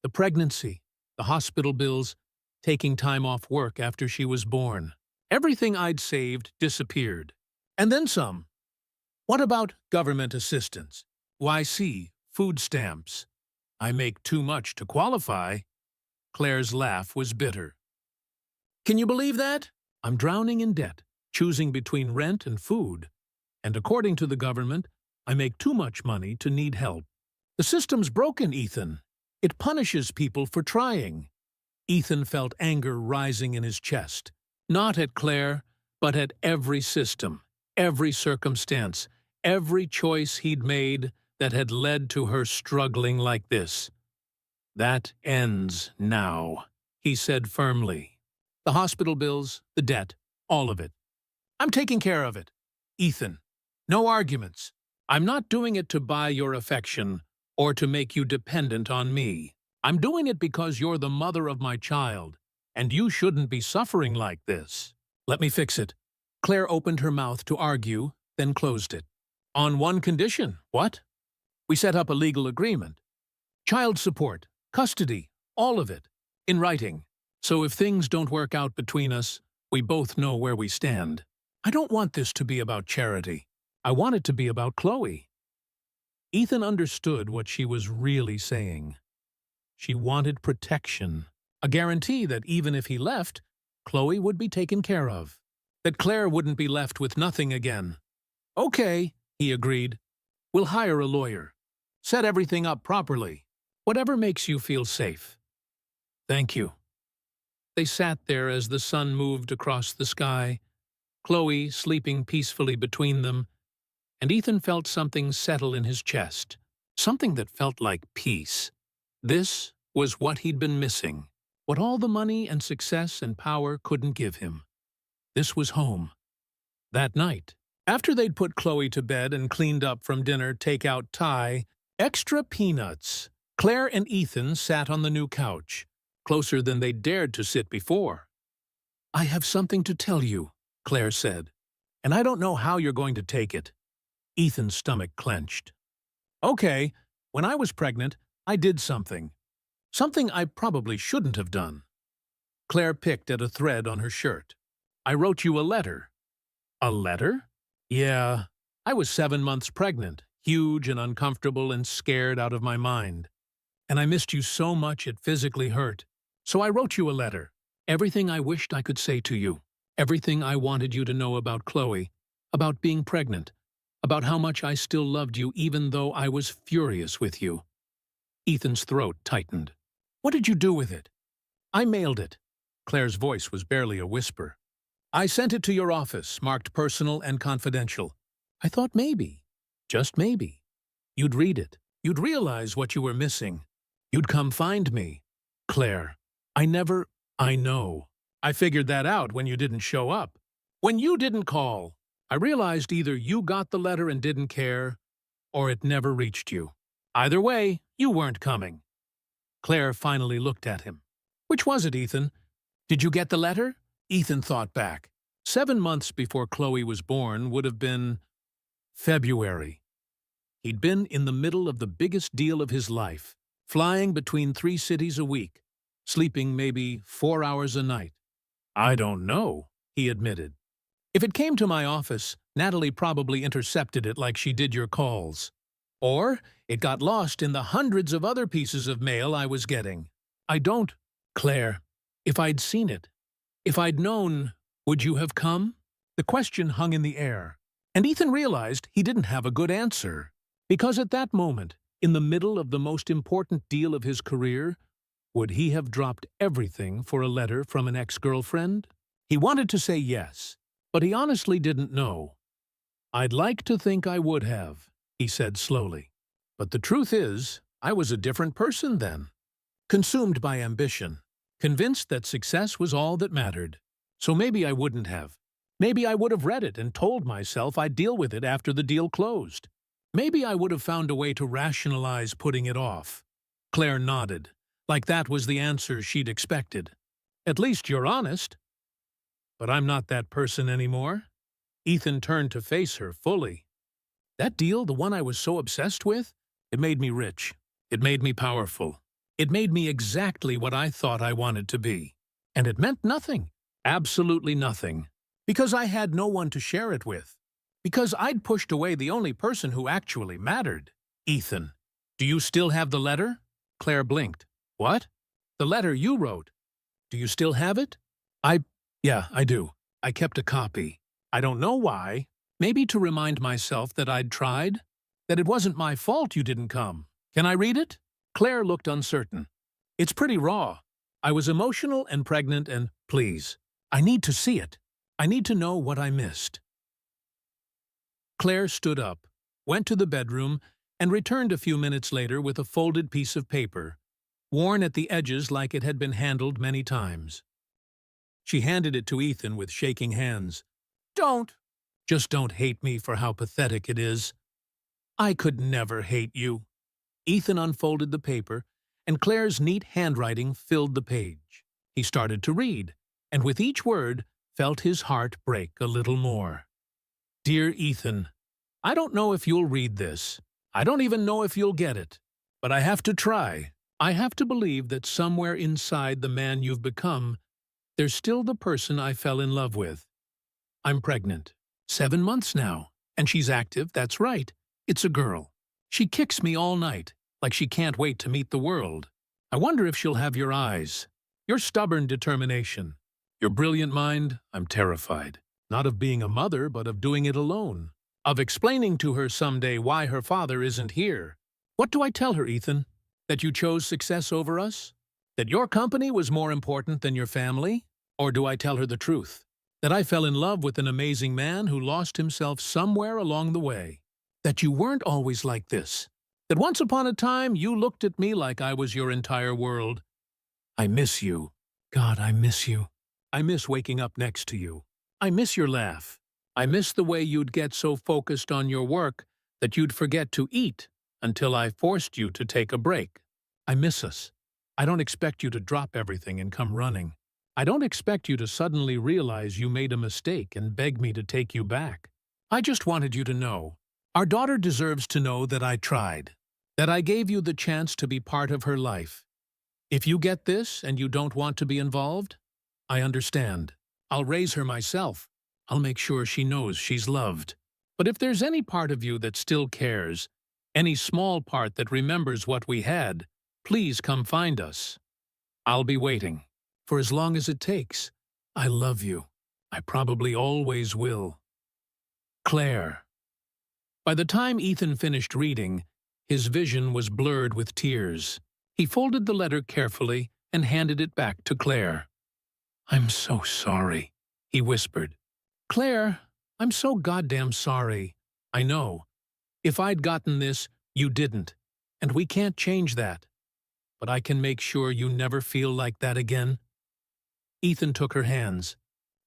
The pregnancy, the hospital bills, taking time off work after she was born. Everything I'd saved disappeared. And then some. What about government assistance? YC, food stamps. I make too much to qualify. Claire's laugh was bitter. Can you believe that? I'm drowning in debt, choosing between rent and food. And according to the government, I make too much money to need help. The system's broken, Ethan. It punishes people for trying. Ethan felt anger rising in his chest, not at Claire, but at every system, every circumstance, every choice he'd made that had led to her struggling like this. That ends now, he said firmly. The hospital bills, the debt, all of it. I'm taking care of it. Ethan, no arguments. I'm not doing it to buy your affection or to make you dependent on me. I'm doing it because you're the mother of my child, and you shouldn't be suffering like this. Let me fix it. Claire opened her mouth to argue, then closed it. On one condition. What? We set up a legal agreement. Child support, custody, all of it, in writing. So if things don't work out between us, we both know where we stand. I don't want this to be about Charity. I want it to be about Chloe. Ethan understood what she was really saying. She wanted protection, a guarantee that even if he left, Chloe would be taken care of, that Claire wouldn't be left with nothing again. Okay, he agreed. We'll hire a lawyer. Set everything up properly. Whatever makes you feel safe. Thank you. They sat there as the sun moved across the sky, Chloe sleeping peacefully between them, and Ethan felt something settle in his chest, something that felt like peace. This was what he'd been missing, what all the money and success and power couldn't give him. This was home. That night, after they'd put Chloe to bed and cleaned up from dinner take-out Thai, extra peanuts, Claire and Ethan sat on the new couch, closer than they'd dared to sit before. I have something to tell you, Claire said, and I don't know how you're going to take it. Ethan's stomach clenched. Okay, when I was pregnant, I did something. Something I probably shouldn't have done. Claire picked at a thread on her shirt. I wrote you a letter. A letter? Yeah. I was 7 months pregnant, huge and uncomfortable and scared out of my mind. And I missed you so much it physically hurt. So I wrote you a letter. Everything I wished I could say to you. Everything I wanted you to know about Chloe, about being pregnant, about how much I still loved you even though I was furious with you. Ethan's throat tightened. What did you do with it? I mailed it. Claire's voice was barely a whisper. I sent it to your office, marked personal and confidential. I thought maybe, just maybe, you'd read it. You'd realize what you were missing. You'd come find me. Claire, I know. I figured that out when you didn't show up. When you didn't call. I realized either you got the letter and didn't care, or it never reached you. Either way, you weren't coming. Claire finally looked at him. Which was it, Ethan? Did you get the letter? Ethan thought back. 7 months before Chloe was born would have been February. He'd been in the middle of the biggest deal of his life, flying between 3 cities a week, sleeping maybe 4 hours a night. I don't know, he admitted. If it came to my office, Natalie probably intercepted it like she did your calls. Or it got lost in the hundreds of other pieces of mail I was getting. I don't, Claire. If I'd seen it, if I'd known, would you have come? The question hung in the air, and Ethan realized he didn't have a good answer. Because at that moment, in the middle of the most important deal of his career, would he have dropped everything for a letter from an ex-girlfriend? He wanted to say yes, but he honestly didn't know. I'd like to think I would have, he said slowly. But the truth is, I was a different person then. Consumed by ambition, convinced that success was all that mattered. So maybe I wouldn't have. Maybe I would have read it and told myself I'd deal with it after the deal closed. Maybe I would have found a way to rationalize putting it off. Claire nodded, like that was the answer she'd expected. At least you're honest. But I'm not that person anymore. Ethan turned to face her fully. That deal, the one I was so obsessed with, it made me rich. It made me powerful. It made me exactly what I thought I wanted to be. And it meant nothing. Absolutely nothing. Because I had no one to share it with. Because I'd pushed away the only person who actually mattered. Ethan, do you still have the letter? Claire blinked. What? The letter you wrote. Do you still have it? Yeah, I do. I kept a copy. I don't know why. Maybe to remind myself that I'd tried? That it wasn't my fault you didn't come. Can I read it? Claire looked uncertain. It's pretty raw. I was emotional and pregnant and, please, I need to see it. I need to know what I missed. Claire stood up, went to the bedroom, and returned a few minutes later with a folded piece of paper, worn at the edges like it had been handled many times. She handed it to Ethan with shaking hands. Don't. Just don't hate me for how pathetic it is. I could never hate you. Ethan unfolded the paper, and Claire's neat handwriting filled the page. He started to read, and with each word, felt his heart break a little more. Dear Ethan, I don't know if you'll read this. I don't even know if you'll get it. But I have to try. I have to believe that somewhere inside the man you've become, there's still the person I fell in love with. I'm pregnant. 7 months now. And she's active, that's right. It's a girl. She kicks me all night, like she can't wait to meet the world. I wonder if she'll have your eyes. Your stubborn determination. Your brilliant mind, I'm terrified. Not of being a mother, but of doing it alone. Of explaining to her someday why her father isn't here. What do I tell her, Ethan? That you chose success over us? That your company was more important than your family? Or do I tell her the truth? That I fell in love with an amazing man who lost himself somewhere along the way? That you weren't always like this? That once upon a time you looked at me like I was your entire world? I miss you. God, I miss you. I miss waking up next to you. I miss your laugh. I miss the way you'd get so focused on your work that you'd forget to eat until I forced you to take a break. I miss us. I don't expect you to drop everything and come running. I don't expect you to suddenly realize you made a mistake and beg me to take you back. I just wanted you to know. Our daughter deserves to know that I tried. That I gave you the chance to be part of her life. If you get this and you don't want to be involved, I understand. I'll raise her myself. I'll make sure she knows she's loved. But if there's any part of you that still cares, any small part that remembers what we had, please come find us. I'll be waiting. For as long as it takes. I love you. I probably always will. Claire. By the time Ethan finished reading, his vision was blurred with tears. He folded the letter carefully and handed it back to Claire. I'm so sorry, he whispered. Claire, I'm so goddamn sorry. I know. If I'd gotten this, you didn't. And we can't change that. But I can make sure you never feel like that again. Ethan took her hands.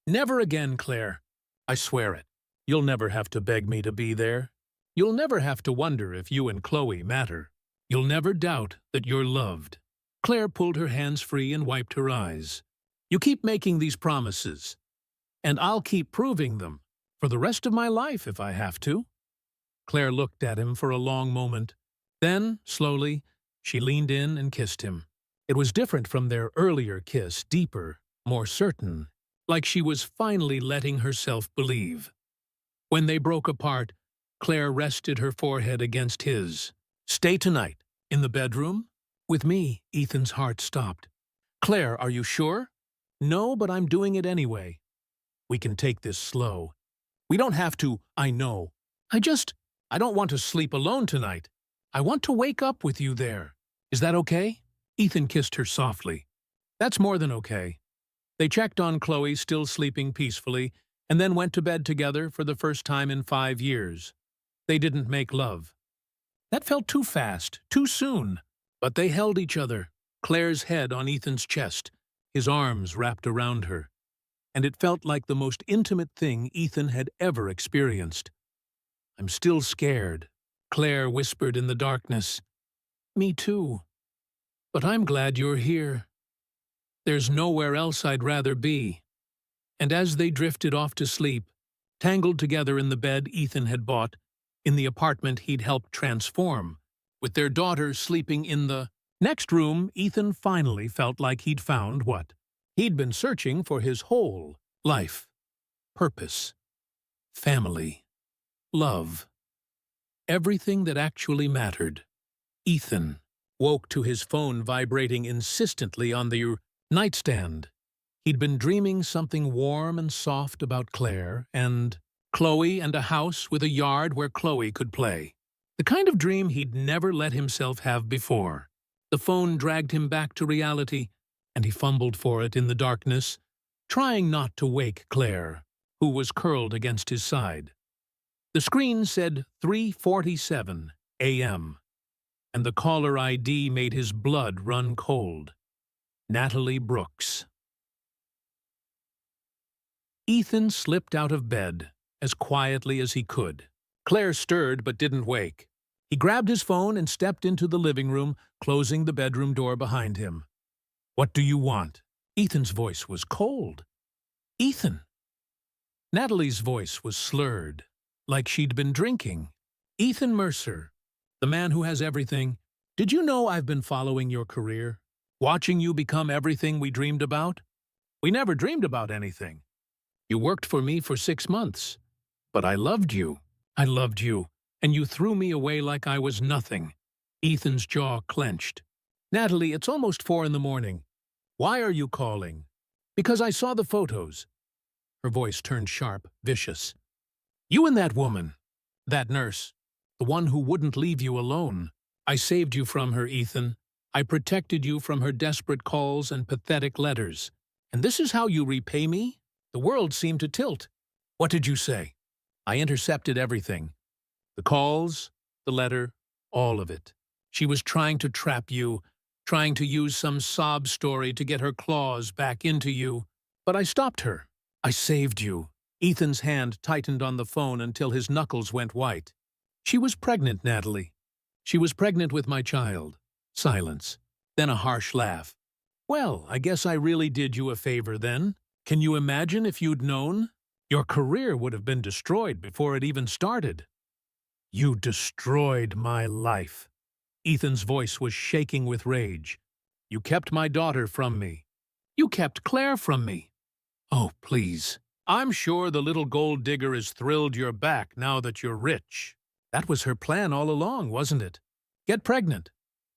Never again, Claire. I swear it. You'll never have to beg me to be there. You'll never have to wonder if you and Chloe matter. You'll never doubt that you're loved. Claire pulled her hands free and wiped her eyes. You keep making these promises. And I'll keep proving them. For the rest of my life, if I have to. Claire looked at him for a long moment. Then, slowly, she leaned in and kissed him. It was different from their earlier kiss, deeper, more certain. like she was finally letting herself believe. When they broke apart, Claire rested her forehead against his. "Stay tonight. In the bedroom?" "With me," Ethan's heart stopped. "Claire, are you sure?" "No, but I'm doing it anyway." "We can take this slow." "We don't have to, I know. I don't want to sleep alone tonight. I want to wake up with you there. Is that okay?" Ethan kissed her softly. "That's more than okay." They checked on Chloe, still sleeping peacefully, and then went to bed together for the first time in 5 years. They didn't make love. That felt too fast, too soon. But they held each other, Claire's head on Ethan's chest, his arms wrapped around her. And it felt like the most intimate thing Ethan had ever experienced. "I'm still scared," Claire whispered in the darkness. "Me too. But I'm glad you're here. There's nowhere else I'd rather be." And as they drifted off to sleep, tangled together in the bed Ethan had bought, in the apartment he'd helped transform, with their daughter sleeping in the next room, Ethan finally felt like he'd found what he'd been searching for his whole life. Purpose. Family. Love. Everything that actually mattered. Ethan woke to his phone vibrating insistently on the nightstand. He'd been dreaming something warm and soft about Claire and Chloe and a house with a yard where Chloe could play. The kind of dream he'd never let himself have before. The phone dragged him back to reality, and he fumbled for it in the darkness, trying not to wake Claire, who was curled against his side. The screen said 3:47 a.m., and the caller ID made his blood run cold. Natalie Brooks. Ethan slipped out of bed, as quietly as he could. Claire stirred but didn't wake. He grabbed his phone and stepped into the living room, closing the bedroom door behind him. "What do you want?" Ethan's voice was cold. "Ethan." Natalie's voice was slurred, like she'd been drinking. "Ethan Mercer, the man who has everything. Did you know I've been following your career? Watching you become everything we dreamed about? We never dreamed about anything. You worked for me for 6 months. But I loved you. I loved you. And you threw me away like I was nothing." Ethan's jaw clenched. "Natalie, it's almost 4 in the morning. Why are you calling?" "Because I saw the photos." Her voice turned sharp, vicious. "You and that woman. That nurse. The one who wouldn't leave you alone. I saved you from her, Ethan. I protected you from her desperate calls and pathetic letters. And this is how you repay me?" The world seemed to tilt. "What did you say?" "I intercepted everything. The calls, the letter, all of it. She was trying to trap you, trying to use some sob story to get her claws back into you. But I stopped her. I saved you." Ethan's hand tightened on the phone until his knuckles went white. "She was pregnant, Natalie. She was pregnant with my child." Silence. Then a harsh laugh. "Well, I guess I really did you a favor then. Can you imagine if you'd known? Your career would have been destroyed before it even started." "You destroyed my life." Ethan's voice was shaking with rage. "You kept my daughter from me. You kept Claire from me. Oh, please. I'm sure the little gold digger has thrilled your back now that you're rich. That was her plan all along, wasn't it? Get pregnant.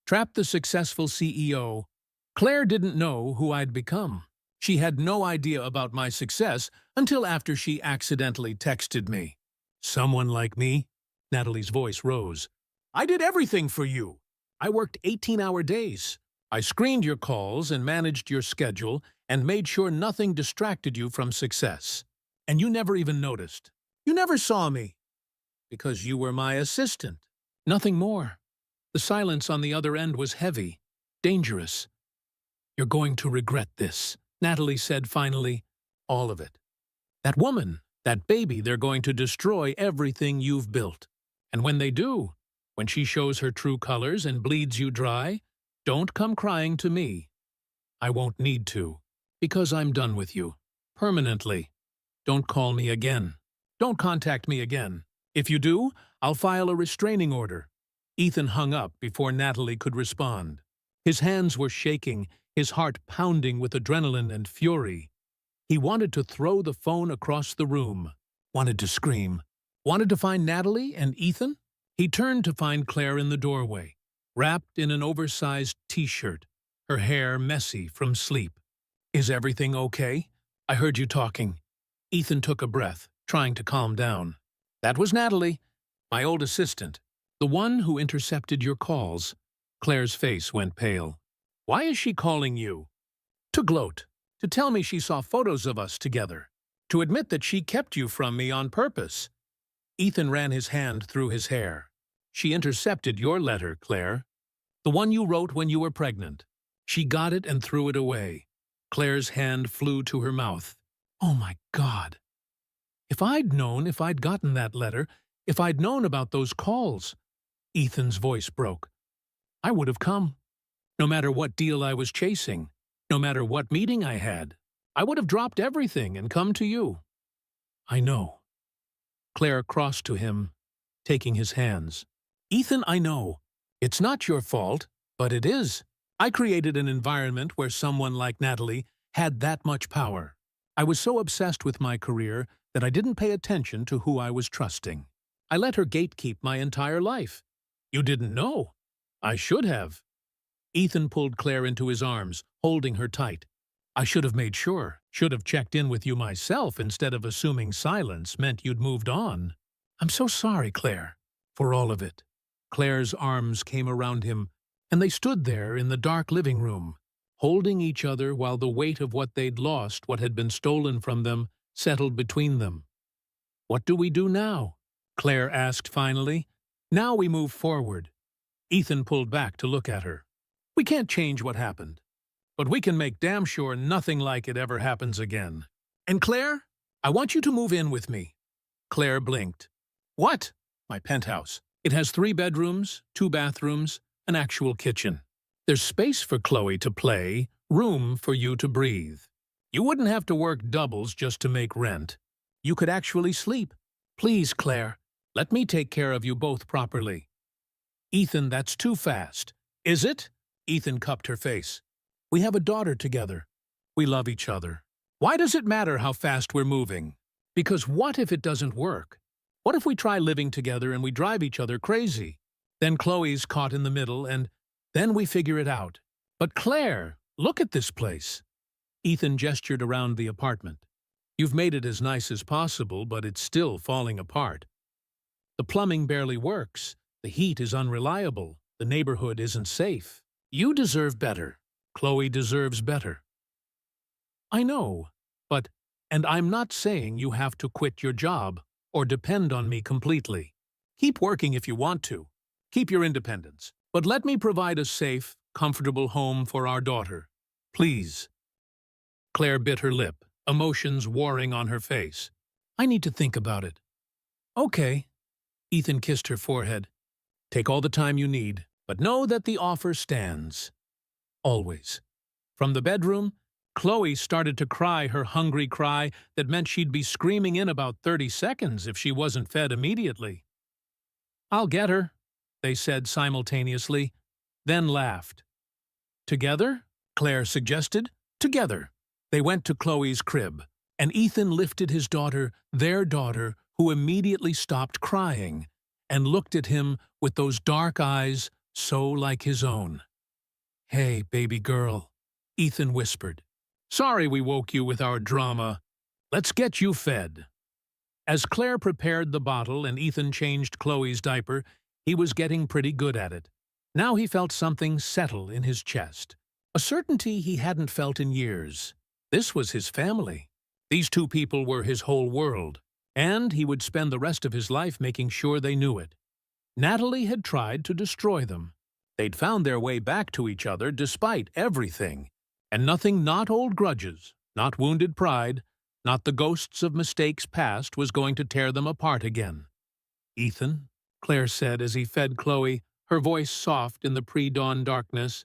Trap the successful CEO. Claire didn't know who I'd become. She had no idea about my success until after she accidentally texted me." "Someone like me?" Natalie's voice rose. "I did everything for you. I worked 18-hour days. I screened your calls and managed your schedule and made sure nothing distracted you from success. And you never even noticed. You never saw me. Because you were my assistant. Nothing more." The silence on the other end was heavy, dangerous. "You're going to regret this," Natalie said finally. "All of it. That woman, that baby, they're going to destroy everything you've built. And when they do, when she shows her true colors and bleeds you dry, don't come crying to me. I won't need to, because I'm done with you. Permanently. Don't call me again. Don't contact me again. If you do, I'll file a restraining order." Ethan hung up before Natalie could respond. His hands were shaking, his heart pounding with adrenaline and fury. He wanted to throw the phone across the room, wanted to scream, wanted to find Natalie and Ethan. He turned to find Claire in the doorway, wrapped in an oversized t-shirt, her hair messy from sleep. "Is everything okay? I heard you talking." Ethan took a breath, trying to calm down. "That was Natalie, my old assistant, the one who intercepted your calls." Claire's face went pale. "Why is she calling you?" "To gloat, to tell me she saw photos of us together, to admit that she kept you from me on purpose." Ethan ran his hand through his hair. "She intercepted your letter, Claire. The one you wrote when you were pregnant. She got it and threw it away." Claire's hand flew to her mouth. "Oh my God. If I'd gotten that letter, if I'd known about those calls." Ethan's voice broke. "I would have come. No matter what deal I was chasing, no matter what meeting I had, I would have dropped everything and come to you." "I know." Claire crossed to him, taking his hands. "Ethan, I know. It's not your fault, but it is. I created an environment where someone like Natalie had that much power. I was so obsessed with my career that I didn't pay attention to who I was trusting. I let her gatekeep my entire life. You didn't know. I should have." Ethan pulled Claire into his arms, holding her tight. "I should have made sure, should have checked in with you myself instead of assuming silence meant you'd moved on. I'm so sorry, Claire, for all of it." Claire's arms came around him, and they stood there in the dark living room, holding each other while the weight of what they'd lost, what had been stolen from them, settled between them. "What do we do now?" Claire asked finally. "Now we move forward." Ethan pulled back to look at her. "We can't change what happened, but we can make damn sure nothing like it ever happens again. And Claire, I want you to move in with me." Claire blinked. "What?" "My penthouse. It has 3 bedrooms, 2 bathrooms, an actual kitchen. There's space for Chloe to play, room for you to breathe. You wouldn't have to work doubles just to make rent. You could actually sleep. Please, Claire, let me take care of you both properly." "Ethan, that's too fast." "Is it?" Ethan cupped her face. "We have a daughter together. We love each other. Why does it matter how fast we're moving? Because what if it doesn't work? What if we try living together and we drive each other crazy? Then Chloe's caught in the middle, and then we figure it out. But Claire, look at this place." Ethan gestured around the apartment. "You've made it as nice as possible, but it's still falling apart. The plumbing barely works. The heat is unreliable. The neighborhood isn't safe. You deserve better. Chloe deserves better." "I know, but, and I'm not saying you have to quit your job or depend on me completely. Keep working if you want to. Keep your independence. But let me provide a safe, comfortable home for our daughter. Please." Claire bit her lip, emotions warring on her face. "I need to think about it." "Okay." Ethan kissed her forehead. "Take all the time you need, but know that the offer stands. Always." From the bedroom, Chloe started to cry her hungry cry that meant she'd be screaming in about 30 seconds if she wasn't fed immediately. "I'll get her," they said simultaneously, then laughed. "Together?" Claire suggested. "Together." They went to Chloe's crib, and Ethan lifted his daughter, their daughter, who immediately stopped crying, and looked at him with those dark eyes so like his own. "Hey, baby girl," Ethan whispered. "Sorry we woke you with our drama. Let's get you fed." As Claire prepared the bottle and Ethan changed Chloe's diaper, he was getting pretty good at it. Now he felt something settle in his chest, a certainty he hadn't felt in years. This was his family. These 2 people were his whole world, and he would spend the rest of his life making sure they knew it. Natalie had tried to destroy them. They'd found their way back to each other despite everything, and nothing, not old grudges, not wounded pride, not the ghosts of mistakes past, was going to tear them apart again. "Ethan," Claire said as he fed Chloe, her voice soft in the pre-dawn darkness.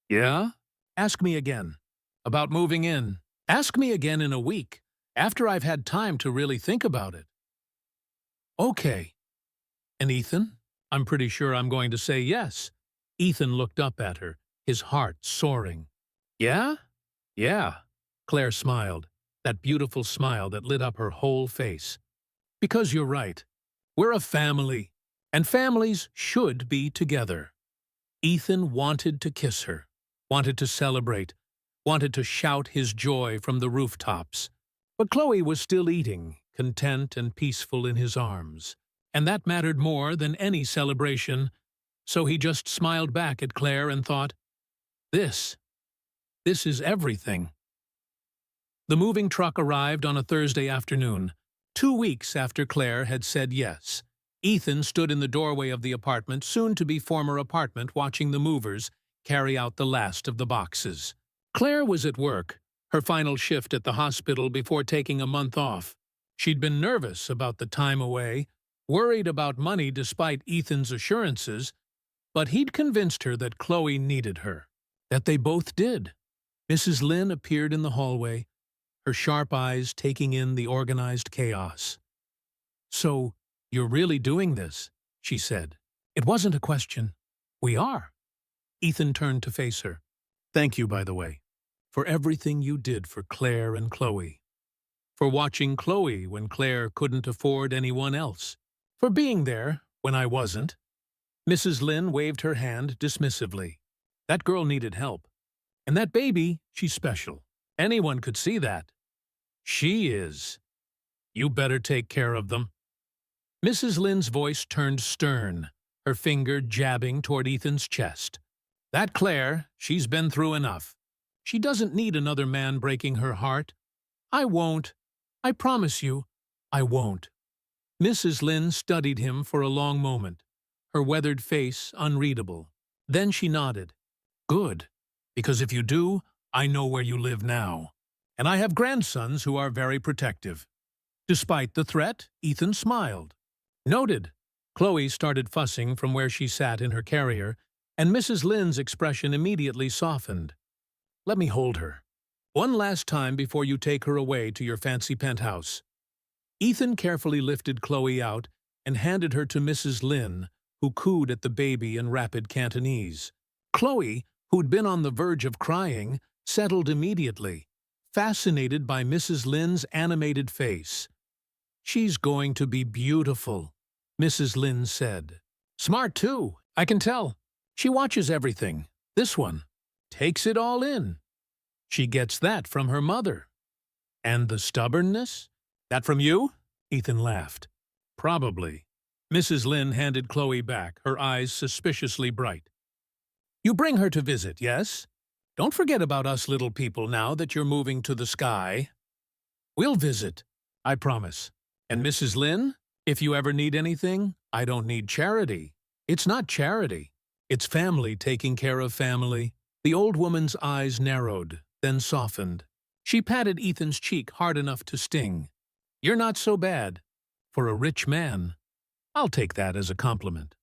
"Yeah? Ask me again. About moving in. Ask me again in a week, after I've had time to really think about it." "Okay." "And Ethan? I'm pretty sure I'm going to say yes." Ethan looked up at her, his heart soaring. "Yeah? Yeah." Claire smiled. that beautiful smile that lit up her whole face. "Because you're right. We're a family, and families should be together." Ethan wanted to kiss her, wanted to celebrate, wanted to shout his joy from the rooftops. But Chloe was still eating, content and peaceful in his arms. And that mattered more than any celebration, so he just smiled back at Claire and thought, This is everything." The moving truck arrived on a Thursday afternoon, 2 weeks after Claire had said yes. Ethan stood in the doorway of the apartment, soon-to-be former apartment, watching the movers carry out the last of the boxes. Claire was at work, her final shift at the hospital before taking a month off. She'd been nervous about the time away, worried about money despite Ethan's assurances, but he'd convinced her that Chloe needed her, that they both did. Mrs. Lynn appeared in the hallway, her sharp eyes taking in the organized chaos. "So, you're really doing this," she said. It wasn't a question. "We are." Ethan turned to face her. "Thank you, by the way, for everything you did for Claire and Chloe. For watching Chloe when Claire couldn't afford anyone else. For being there when I wasn't." Mrs. Lynn waved her hand dismissively. "That girl needed help. And that baby, she's special. Anyone could see that. She is. You better take care of them." Mrs. Lynn's voice turned stern, her finger jabbing toward Ethan's chest. "That Claire, she's been through enough. She doesn't need another man breaking her heart. I won't. I promise you, I won't." Mrs. Lynn studied him for a long moment, her weathered face unreadable. Then she nodded. "Good, because if you do, I know where you live now. And I have grandsons who are very protective." Despite the threat, Ethan smiled. "Noted." Chloe started fussing from where she sat in her carrier, and Mrs. Lynn's expression immediately softened. "Let me hold her. One last time before you take her away to your fancy penthouse." Ethan carefully lifted Chloe out and handed her to Mrs. Lynn, who cooed at the baby in rapid Cantonese. Chloe, who'd been on the verge of crying, settled immediately, fascinated by Mrs. Lynn's animated face. "She's going to be beautiful," Mrs. Lynn said. "Smart, too, I can tell. She watches everything. This one takes it all in. She gets that from her mother. And the stubbornness? That from you?" Ethan laughed. "Probably." Mrs. Lynn handed Chloe back, her eyes suspiciously bright. "You bring her to visit, yes? Don't forget about us little people now that you're moving to the sky." "We'll visit, I promise. And Mrs. Lynn, if you ever need anything, I don't need charity. It's not charity. It's family taking care of family." The old woman's eyes narrowed, then softened. She patted Ethan's cheek hard enough to sting. "You're not so bad. For a rich man. I'll take that as a compliment."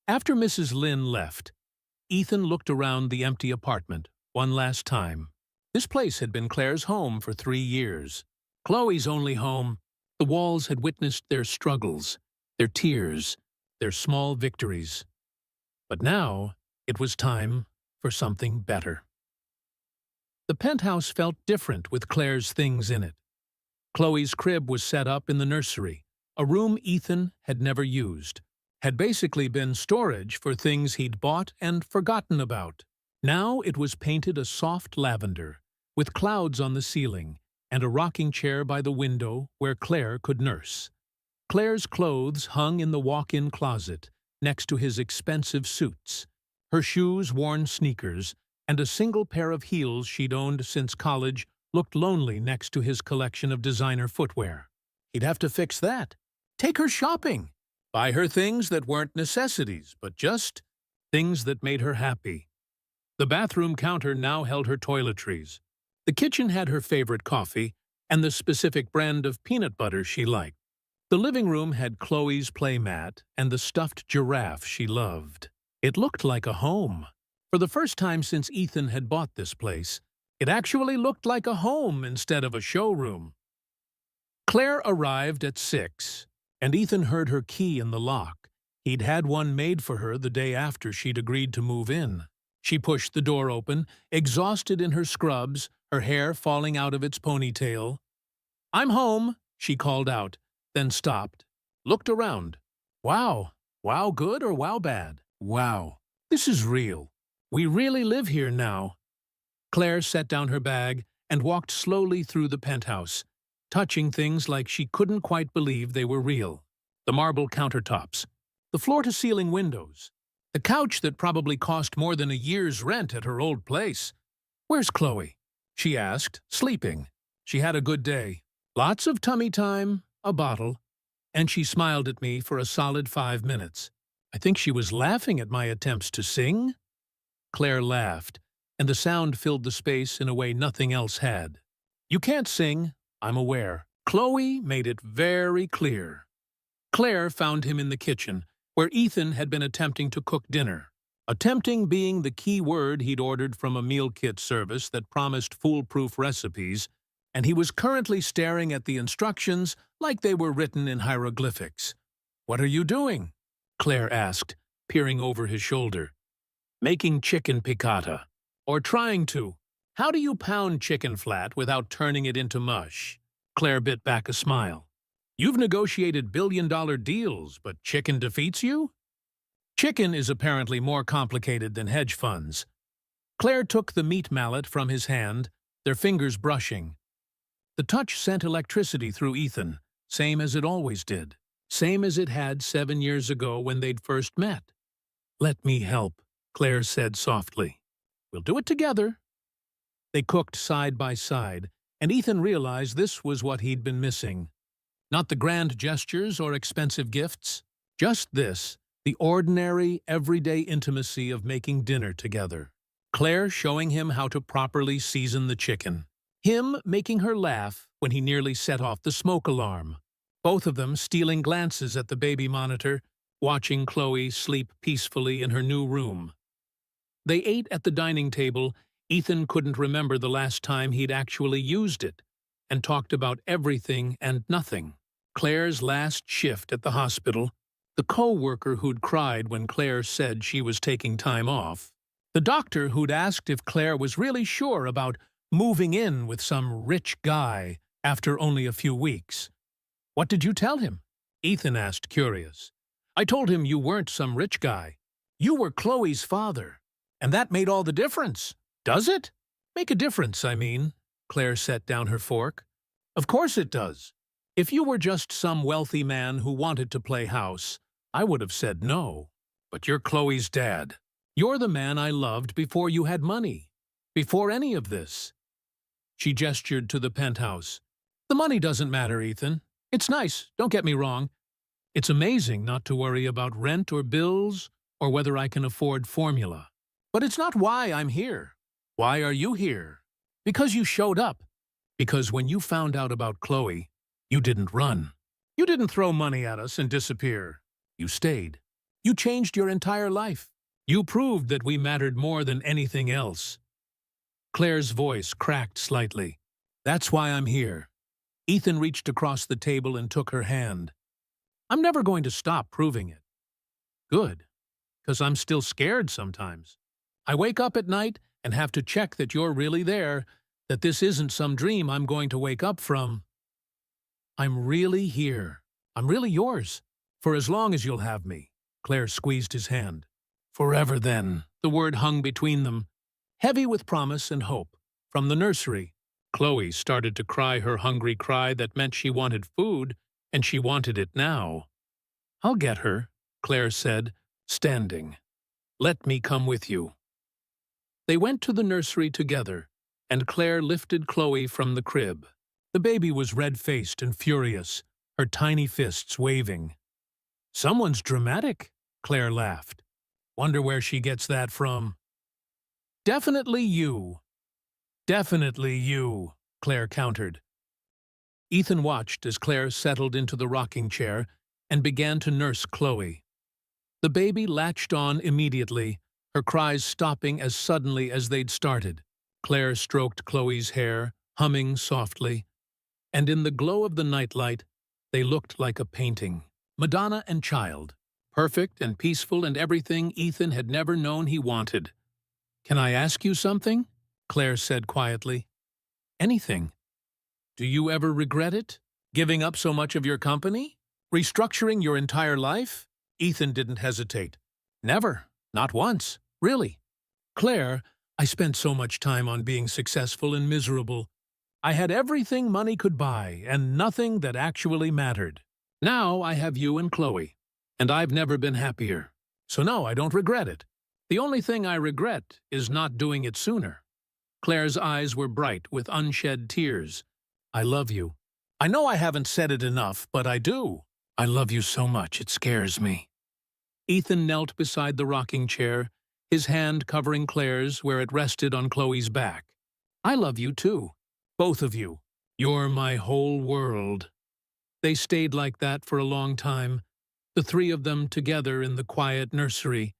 After Mrs. Lynn left, Ethan looked around the empty apartment one last time. This place had been Claire's home for 3 years. Chloe's only home. The walls had witnessed their struggles, their tears, their small victories. But now it was time for something better. The penthouse felt different with Claire's things in it. Chloe's crib was set up in the nursery, a room Ethan had never used, had basically been storage for things he'd bought and forgotten about. Now it was painted a soft lavender, with clouds on the ceiling, and a rocking chair by the window where Claire could nurse. Claire's clothes hung in the walk-in closet, next to his expensive suits, her shoes worn sneakers, and a single pair of heels she'd owned since college looked lonely next to his collection of designer footwear. He'd have to fix that. Take her shopping. Buy her things that weren't necessities, but just things that made her happy. The bathroom counter now held her toiletries. The kitchen had her favorite coffee and the specific brand of peanut butter she liked. The living room had Chloe's playmat and the stuffed giraffe she loved. It looked like a home. For the first time since Ethan had bought this place, it actually looked like a home instead of a showroom. Claire arrived at 6, and Ethan heard her key in the lock. He'd had one made for her the day after she'd agreed to move in. She pushed the door open, exhausted in her scrubs, her hair falling out of its ponytail. "I'm home," she called out, then stopped, looked around. "Wow. Wow good or wow bad? Wow. This is real. We really live here now." Claire set down her bag and walked slowly through the penthouse, touching things like she couldn't quite believe they were real. The marble countertops, the floor-to-ceiling windows, the couch that probably cost more than a year's rent at her old place. "Where's Chloe?" she asked, sleeping. She had a good day. Lots of tummy time, a bottle, and she smiled at me for a solid 5 minutes. I think she was laughing at my attempts to sing. Claire laughed, and the sound filled the space in a way nothing else had. "You can't sing, I'm aware." Chloe made it very clear. Claire found him in the kitchen, where Ethan had been attempting to cook dinner. Attempting being the key word he'd ordered from a meal kit service that promised foolproof recipes, and he was currently staring at the instructions like they were written in hieroglyphics. "What are you doing?" Claire asked, peering over his shoulder. "Making chicken piccata. Or trying to. How do you pound chicken flat without turning it into mush?" Claire bit back a smile. "You've negotiated billion-dollar deals, but chicken defeats you?" Chicken is apparently more complicated than hedge funds. Claire took the meat mallet from his hand, their fingers brushing. The touch sent electricity through Ethan, same as it always did, same as it had 7 years ago when they'd first met. "Let me help," Claire said softly. "We'll do it together." They cooked side by side, and Ethan realized this was what he'd been missing. Not the grand gestures or expensive gifts, just this, the ordinary, everyday intimacy of making dinner together. Claire showing him how to properly season the chicken. Him making her laugh when he nearly set off the smoke alarm. Both of them stealing glances at the baby monitor, watching Chloe sleep peacefully in her new room. They ate at the dining table. Ethan couldn't remember the last time he'd actually used it, and talked about everything and nothing. Claire's last shift at the hospital, the co-worker who'd cried when Claire said she was taking time off, the doctor who'd asked if Claire was really sure about moving in with some rich guy after only a few weeks. "What did you tell him?" Ethan asked, curious. "I told him you weren't some rich guy. You were Chloe's father. And that made all the difference. Does it?" "Make a difference, I mean." Claire set down her fork. "Of course it does. If you were just some wealthy man who wanted to play house, I would have said no. But you're Chloe's dad. You're the man I loved before you had money. Before any of this." She gestured to the penthouse. "The money doesn't matter, Ethan. It's nice, don't get me wrong. It's amazing not to worry about rent or bills or whether I can afford formula. But it's not why I'm here. Why are you here? Because you showed up. Because when you found out about Chloe, you didn't run. You didn't throw money at us and disappear. You stayed. You changed your entire life. You proved that we mattered more than anything else." Claire's voice cracked slightly. "That's why I'm here." Ethan reached across the table and took her hand. "I'm never going to stop proving it." "Good, because I'm still scared sometimes. I wake up at night and have to check that you're really there, that this isn't some dream I'm going to wake up from." "I'm really here. I'm really yours. For as long as you'll have me." Claire squeezed his hand. "Forever, then." The word hung between them, heavy with promise and hope. From the nursery, Chloe started to cry her hungry cry that meant she wanted food, and she wanted it now. "I'll get her," Claire said, standing. "Let me come with you." They went to the nursery together, and Claire lifted Chloe from the crib. The baby was red-faced and furious, her tiny fists waving. "Someone's dramatic," Claire laughed. "Wonder where she gets that from." "Definitely you." "Definitely you," Claire countered. Ethan watched as Claire settled into the rocking chair and began to nurse Chloe. The baby latched on immediately, her cries stopping as suddenly as they'd started. Claire stroked Chloe's hair, humming softly, and in the glow of the nightlight, they looked like a painting. Madonna and child, perfect and peaceful and everything Ethan had never known he wanted. "Can I ask you something?" Claire said quietly. "Anything." Do you ever regret it? Giving up so much of your company? Restructuring your entire life? Ethan didn't hesitate. Never. Not once. Really. Claire, I spent so much time on being successful and miserable. I had everything money could buy and nothing that actually mattered. Now I have you and Chloe, and I've never been happier. So no, I don't regret it. The only thing I regret is not doing it sooner. Claire's eyes were bright with unshed tears. I love you. I know I haven't said it enough, but I do. I love you so much, it scares me. Ethan knelt beside the rocking chair, his hand covering Claire's where it rested on Chloe's back. I love you too. Both of you. You're my whole world. They stayed like that for a long time, the three of them together in the quiet nursery,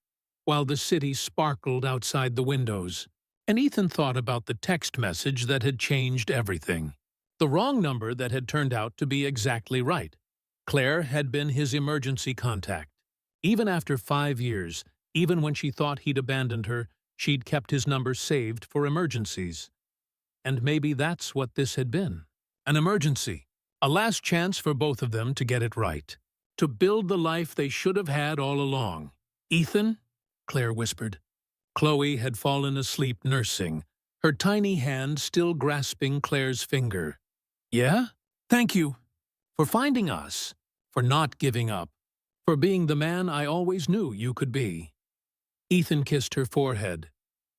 while the city sparkled outside the windows. And Ethan thought about the text message that had changed everything. The wrong number that had turned out to be exactly right. Claire had been his emergency contact. Even after 5 years, even when she thought he'd abandoned her, she'd kept his number saved for emergencies. And maybe that's what this had been. An emergency. A last chance for both of them to get it right. To build the life they should have had all along. Ethan? Claire whispered. Chloe had fallen asleep nursing, her tiny hand still grasping Claire's finger. Yeah? Thank you. For finding us. For not giving up. For being the man I always knew you could be. Ethan kissed her forehead,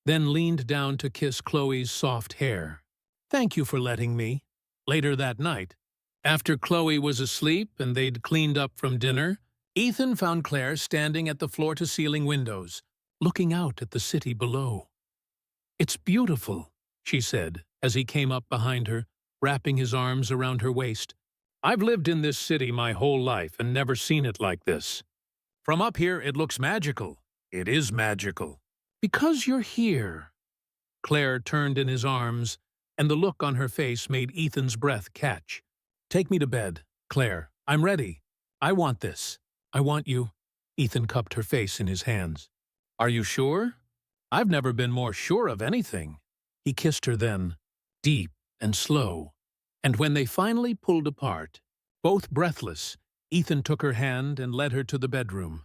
then leaned down to kiss Chloe's soft hair. Thank you for letting me. Later that night, after Chloe was asleep and they'd cleaned up from dinner, Ethan found Claire standing at the floor-to-ceiling windows, looking out at the city below. It's beautiful, she said, as he came up behind her, wrapping his arms around her waist. I've lived in this city my whole life and never seen it like this. From up here, it looks magical. It is magical. Because you're here. Claire turned in his arms, and the look on her face made Ethan's breath catch. Take me to bed, Claire. I'm ready. I want this. I want you. Ethan cupped her face in his hands. Are you sure? I've never been more sure of anything. He kissed her then, deep and slow. And when they finally pulled apart, both breathless, Ethan took her hand and led her to the bedroom.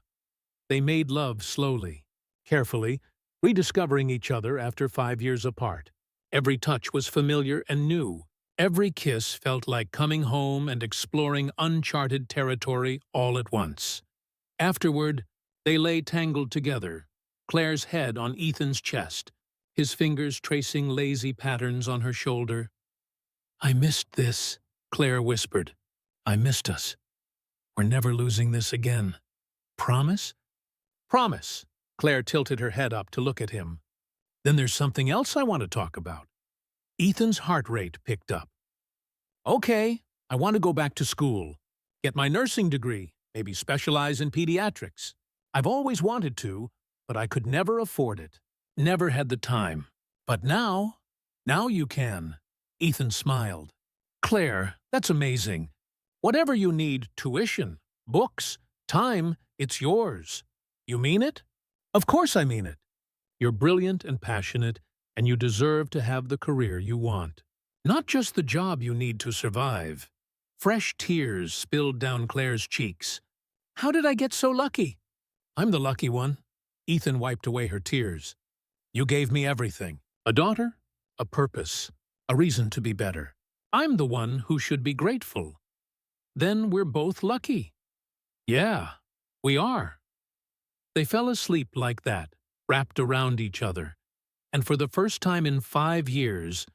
They made love slowly, carefully, rediscovering each other after 5 years apart. Every touch was familiar and new. Every kiss felt like coming home and exploring uncharted territory all at once. Afterward, they lay tangled together, Claire's head on Ethan's chest, his fingers tracing lazy patterns on her shoulder. I missed this, Claire whispered. I missed us. We're never losing this again. Promise? Promise. Claire tilted her head up to look at him. Then there's something else I want to talk about. Ethan's heart rate picked up. Okay, I want to go back to school. Get my nursing degree, maybe specialize in pediatrics. I've always wanted to, but I could never afford it. Never had the time. But now you can. Ethan smiled. Claire, that's amazing. Whatever you need, tuition, books, time, it's yours. You mean it? Of course I mean it. You're brilliant and passionate, and you deserve to have the career you want. Not just the job you need to survive. Fresh tears spilled down Claire's cheeks. How did I get so lucky? I'm the lucky one. Ethan wiped away her tears. You gave me everything. A daughter, a purpose, a reason to be better. I'm the one who should be grateful. Then we're both lucky. Yeah, we are. They fell asleep like that, wrapped around each other. And for the first time in 5 years,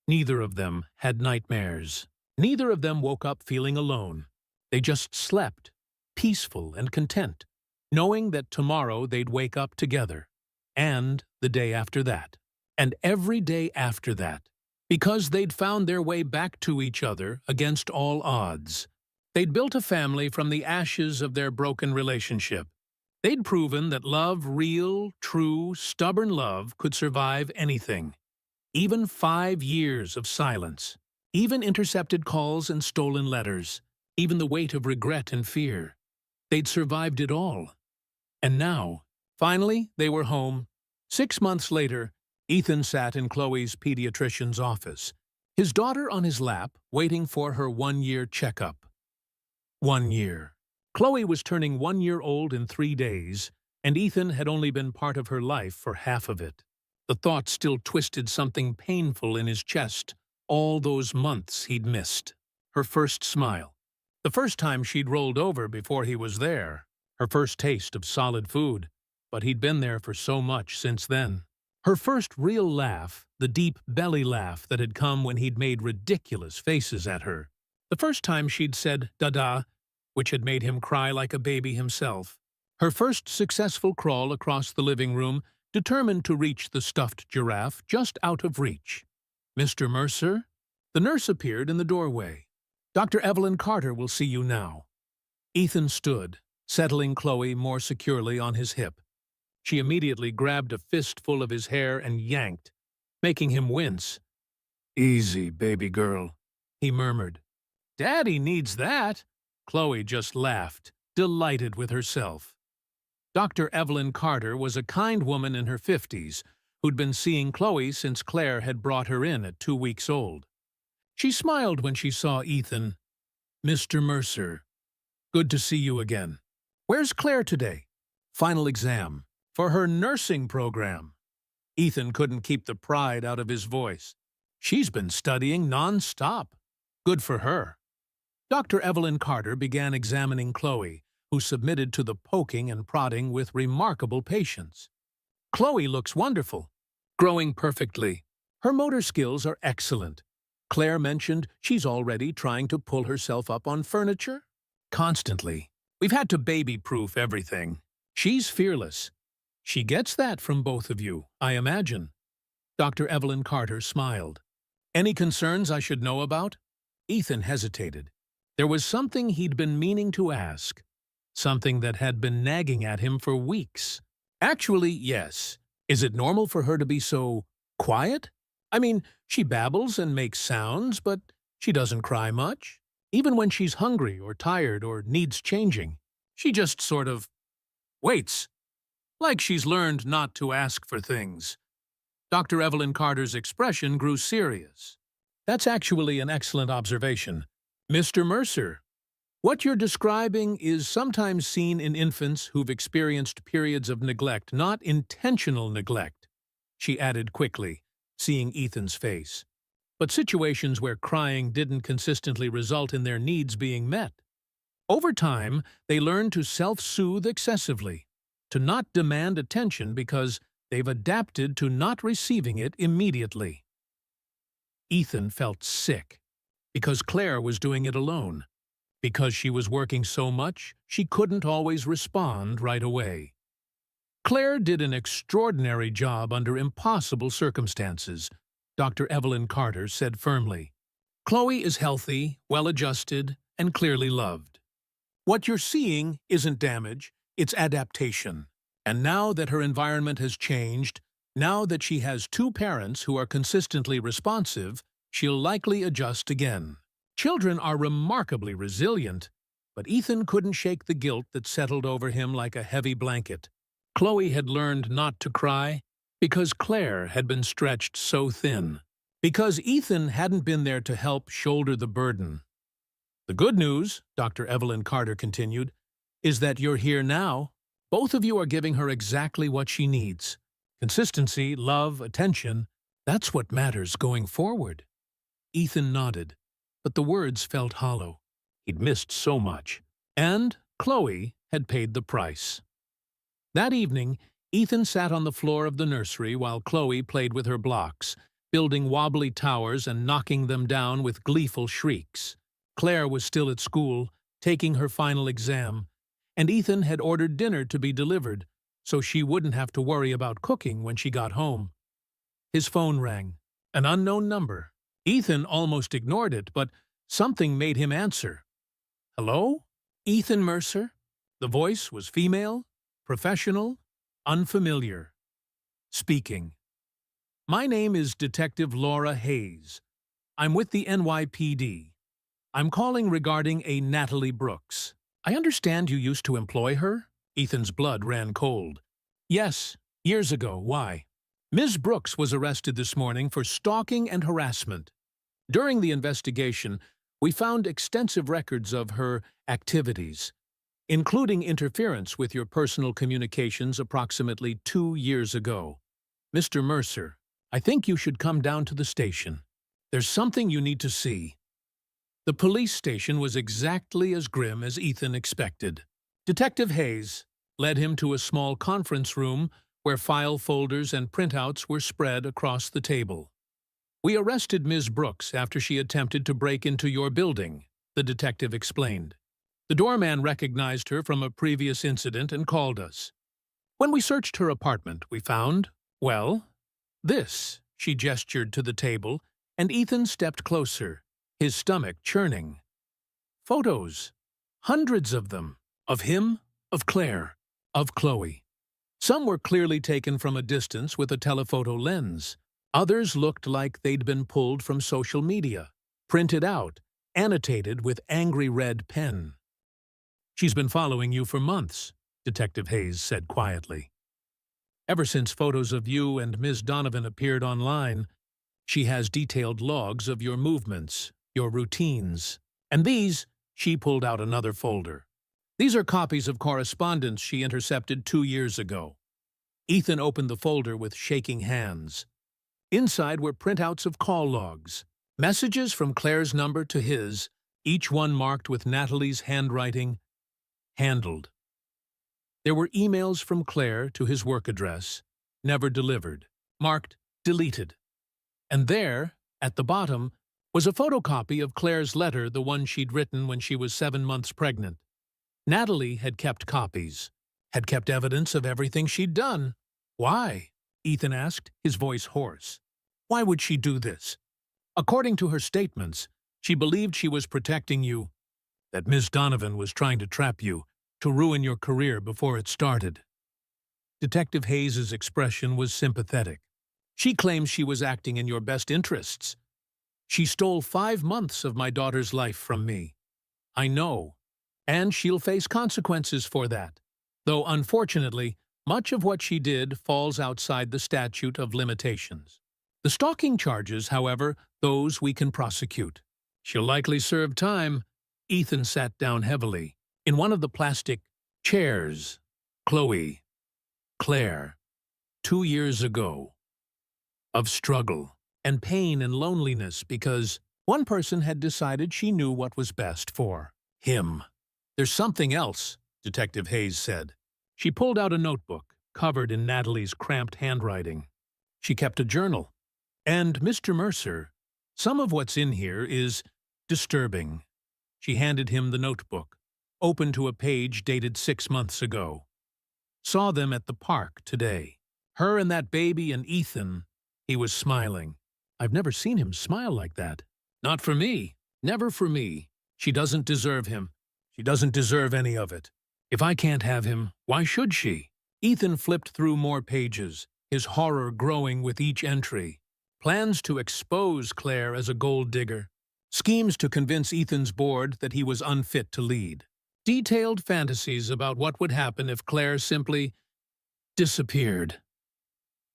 neither of them had nightmares. Neither of them woke up feeling alone. They just slept, peaceful and content, knowing that tomorrow they'd wake up together. And the day after that. And every day after that. Because they'd found their way back to each other against all odds. They'd built a family from the ashes of their broken relationship. They'd proven that love, real, true, stubborn love, could survive anything. Even 5 years of silence. Even intercepted calls and stolen letters. Even the weight of regret and fear. They'd survived it all. And now, finally, they were home. 6 months later, Ethan sat in Chloe's pediatrician's office, his daughter on his lap, waiting for her 1-year checkup. 1 year. Chloe was turning 1 year old in 3 days, and Ethan had only been part of her life for half of it. The thought still twisted something painful in his chest, all those months he'd missed. Her first smile. The first time she'd rolled over before he was there. Her first taste of solid food, but he'd been there for so much since then. Her first real laugh, the deep belly laugh that had come when he'd made ridiculous faces at her. The first time she'd said "Dada," which had made him cry like a baby himself. Her first successful crawl across the living room, determined to reach the stuffed giraffe just out of reach. "Mr. Mercer?" The nurse appeared in the doorway. "Dr. Evelyn Carter will see you now." Ethan stood, settling Chloe more securely on his hip. She immediately grabbed a fistful of his hair and yanked, making him wince. "Easy, baby girl," he murmured. "Daddy needs that." Chloe just laughed, delighted with herself. Dr. Evelyn Carter was a kind woman in her 50s who'd been seeing Chloe since Claire had brought her in at 2 weeks old. She smiled when she saw Ethan. "Mr. Mercer, good to see you again. Where's Claire today?" "Final exam. For her nursing program." Ethan couldn't keep the pride out of his voice. "She's been studying non-stop. Good for her." Dr. Evelyn Carter began examining Chloe, who submitted to the poking and prodding with remarkable patience. "Chloe looks wonderful. Growing perfectly. Her motor skills are excellent. Claire mentioned she's already trying to pull herself up on furniture. Constantly. We've had to baby-proof everything. She's fearless. She gets that from both of you, I imagine." Dr. Evelyn Carter smiled. "Any concerns I should know about?" Ethan hesitated. There was something he'd been meaning to ask, something that had been nagging at him for weeks. "Actually, yes. Is it normal for her to be so quiet? I mean, she babbles and makes sounds, but she doesn't cry much. Even when she's hungry or tired or needs changing, she just sort of waits. Like she's learned not to ask for things." Dr. Evelyn Carter's expression grew serious. "That's actually an excellent observation. Mr. Mercer, what you're describing is sometimes seen in infants who've experienced periods of neglect, not intentional neglect," she added quickly, seeing Ethan's face, "but situations where crying didn't consistently result in their needs being met. Over time, they learn to self-soothe excessively, to not demand attention because they've adapted to not receiving it immediately." Ethan felt sick, because Claire was doing it alone. Because she was working so much, she couldn't always respond right away. Claire did an extraordinary job under impossible circumstances, Dr. Evelyn Carter said firmly. "Chloe is healthy, well-adjusted, and clearly loved. What you're seeing isn't damage, it's adaptation. And now that her environment has changed, now that she has 2 parents who are consistently responsive, she'll likely adjust again." Children are remarkably resilient, but Ethan couldn't shake the guilt that settled over him like a heavy blanket. Chloe had learned not to cry because Claire had been stretched so thin, because Ethan hadn't been there to help shoulder the burden. "The good news," Dr. Evelyn Carter continued, "is that you're here now. Both of you are giving her exactly what she needs. Consistency, love, attention, that's what matters going forward." Ethan nodded, but the words felt hollow. He'd missed so much. And Chloe had paid the price. That evening, Ethan sat on the floor of the nursery while Chloe played with her blocks, building wobbly towers and knocking them down with gleeful shrieks. Claire was still at school, taking her final exam, and Ethan had ordered dinner to be delivered, so she wouldn't have to worry about cooking when she got home. His phone rang. An unknown number. Ethan almost ignored it, but something made him answer. "Hello? Ethan Mercer?" The voice was female, professional, unfamiliar. Speaking. "My name is Detective Laura Hayes. I'm with the NYPD. I'm calling regarding a Natalie Brooks. I understand you used to employ her?" Ethan's blood ran cold. "Yes, years ago. Why?" "Ms. Brooks was arrested this morning for stalking and harassment. During the investigation, we found extensive records of her activities, including interference with your personal communications approximately 2 years ago. Mr. Mercer, I think you should come down to the station. There's something you need to see. The police station was exactly as grim as Ethan expected. Detective Hayes led him to a small conference room where file folders and printouts were spread across the table. We arrested Ms. Brooks after she attempted to break into your building, the detective explained. The doorman recognized her from a previous incident and called us. When we searched her apartment, we found, well, this. She gestured to the table, and Ethan stepped closer, his stomach churning. Photos. Hundreds of them. Of him, of Claire, of Chloe. Some were clearly taken from a distance with a telephoto lens. Others looked like they'd been pulled from social media, printed out, annotated with angry red pen. She's been following you for months, Detective Hayes said quietly. Ever since photos of you and Ms. Donovan appeared online, she has detailed logs of your movements, your routines. And these, she pulled out another folder. These are copies of correspondence she intercepted 2 years ago. Ethan opened the folder with shaking hands. Inside were printouts of call logs, messages from Claire's number to his, each one marked with Natalie's handwriting, handled. There were emails from Claire to his work address, never delivered, marked deleted. And there, at the bottom, was a photocopy of Claire's letter, the one she'd written when she was 7 months pregnant. Natalie had kept copies, had kept evidence of everything she'd done. Why? Ethan asked, his voice hoarse. Why would she do this? According to her statements, she believed she was protecting you, that Miss Donovan was trying to trap you, to ruin your career before it started. Detective Hayes's expression was sympathetic. She claims she was acting in your best interests. She stole 5 months of my daughter's life from me. I know, and she'll face consequences for that, though unfortunately, much of what she did falls outside the statute of limitations. The stalking charges, however, those we can prosecute. She'll likely serve time. Ethan sat down heavily. In one of the plastic chairs, Chloe, Claire, 2 years ago, of struggle and pain and loneliness because one person had decided she knew what was best for him. There's something else, Detective Hayes said. She pulled out a notebook, covered in Natalie's cramped handwriting. She kept a journal. And, Mr. Mercer, some of what's in here is disturbing. She handed him the notebook, open to a page dated 6 months ago. Saw them at the park today. Her and that baby and Ethan. He was smiling. I've never seen him smile like that. Not for me. Never for me. She doesn't deserve him. She doesn't deserve any of it. If I can't have him, why should she? Ethan flipped through more pages, his horror growing with each entry. Plans to expose Claire as a gold digger. Schemes to convince Ethan's board that he was unfit to lead. Detailed fantasies about what would happen if Claire simply disappeared.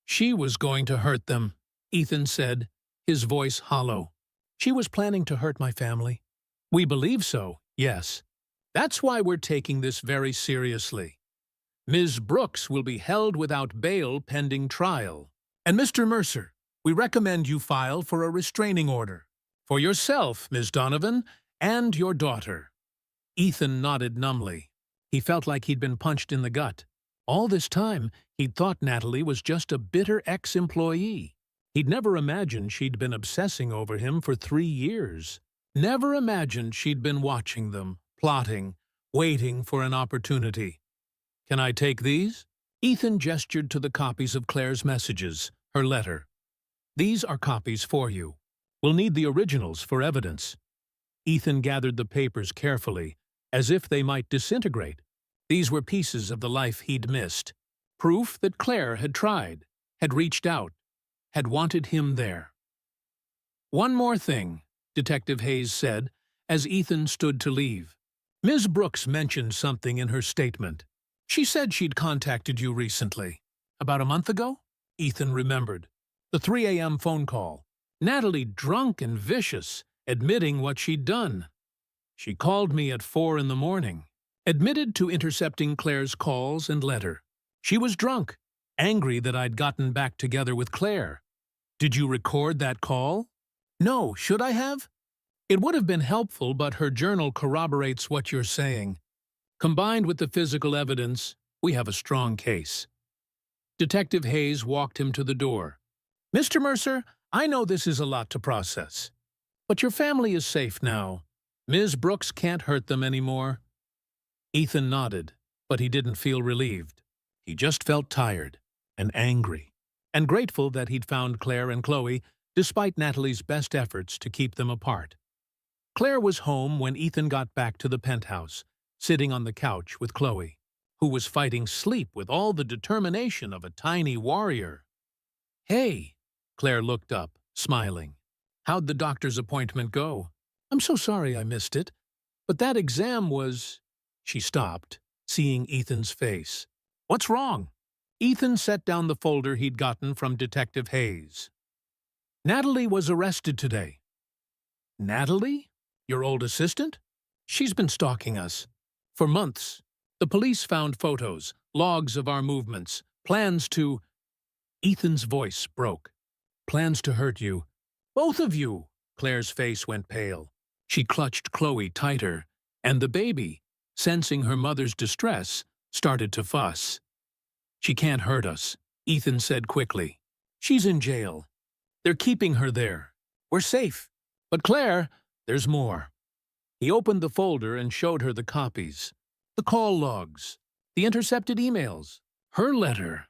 She was going to hurt them, Ethan said, his voice hollow. She was planning to hurt my family. We believe so, yes. That's why we're taking this very seriously. Ms. Brooks will be held without bail pending trial. And Mr. Mercer, we recommend you file for a restraining order. For yourself, Ms. Donovan, and your daughter. Ethan nodded numbly. He felt like he'd been punched in the gut. All this time, he'd thought Natalie was just a bitter ex-employee. He'd never imagined she'd been obsessing over him for 3 years. Never imagined she'd been watching them, plotting, waiting for an opportunity. Can I take these? Ethan gestured to the copies of Claire's messages, her letter. These are copies for you. We'll need the originals for evidence. Ethan gathered the papers carefully, as if they might disintegrate. These were pieces of the life he'd missed. Proof that Claire had tried, had reached out, had wanted him there. One more thing, Detective Hayes said, as Ethan stood to leave. Ms. Brooks mentioned something in her statement. She said she'd contacted you recently. About a month ago? Ethan remembered. The 3 a.m. phone call. Natalie drunk and vicious, admitting what she'd done. She called me at 4 in the morning, admitted to intercepting Claire's calls and letter. She was drunk, angry that I'd gotten back together with Claire. Did you record that call? No, should I have? It would have been helpful, but her journal corroborates what you're saying. Combined with the physical evidence, we have a strong case. Detective Hayes walked him to the door. Mr. Mercer, I know this is a lot to process, but your family is safe now. Ms. Brooks can't hurt them anymore. Ethan nodded, but he didn't feel relieved. He just felt tired and angry, and grateful that he'd found Claire and Chloe, despite Natalie's best efforts to keep them apart. Claire was home when Ethan got back to the penthouse, sitting on the couch with Chloe, who was fighting sleep with all the determination of a tiny warrior. Hey, Claire looked up, smiling. How'd the doctor's appointment go? I'm so sorry I missed it, but that exam was... She stopped, seeing Ethan's face. What's wrong? Ethan set down the folder he'd gotten from Detective Hayes. Natalie was arrested today. Natalie? Your old assistant? She's been stalking us. For months. The police found photos, logs of our movements, plans to... Ethan's voice broke. Plans to hurt you. Both of you! Claire's face went pale. She clutched Chloe tighter, and the baby, sensing her mother's distress, started to fuss. She can't hurt us, Ethan said quickly. She's in jail. They're keeping her there. We're safe. But Claire, there's more. He opened the folder and showed her the copies. The call logs, the intercepted emails, her letter.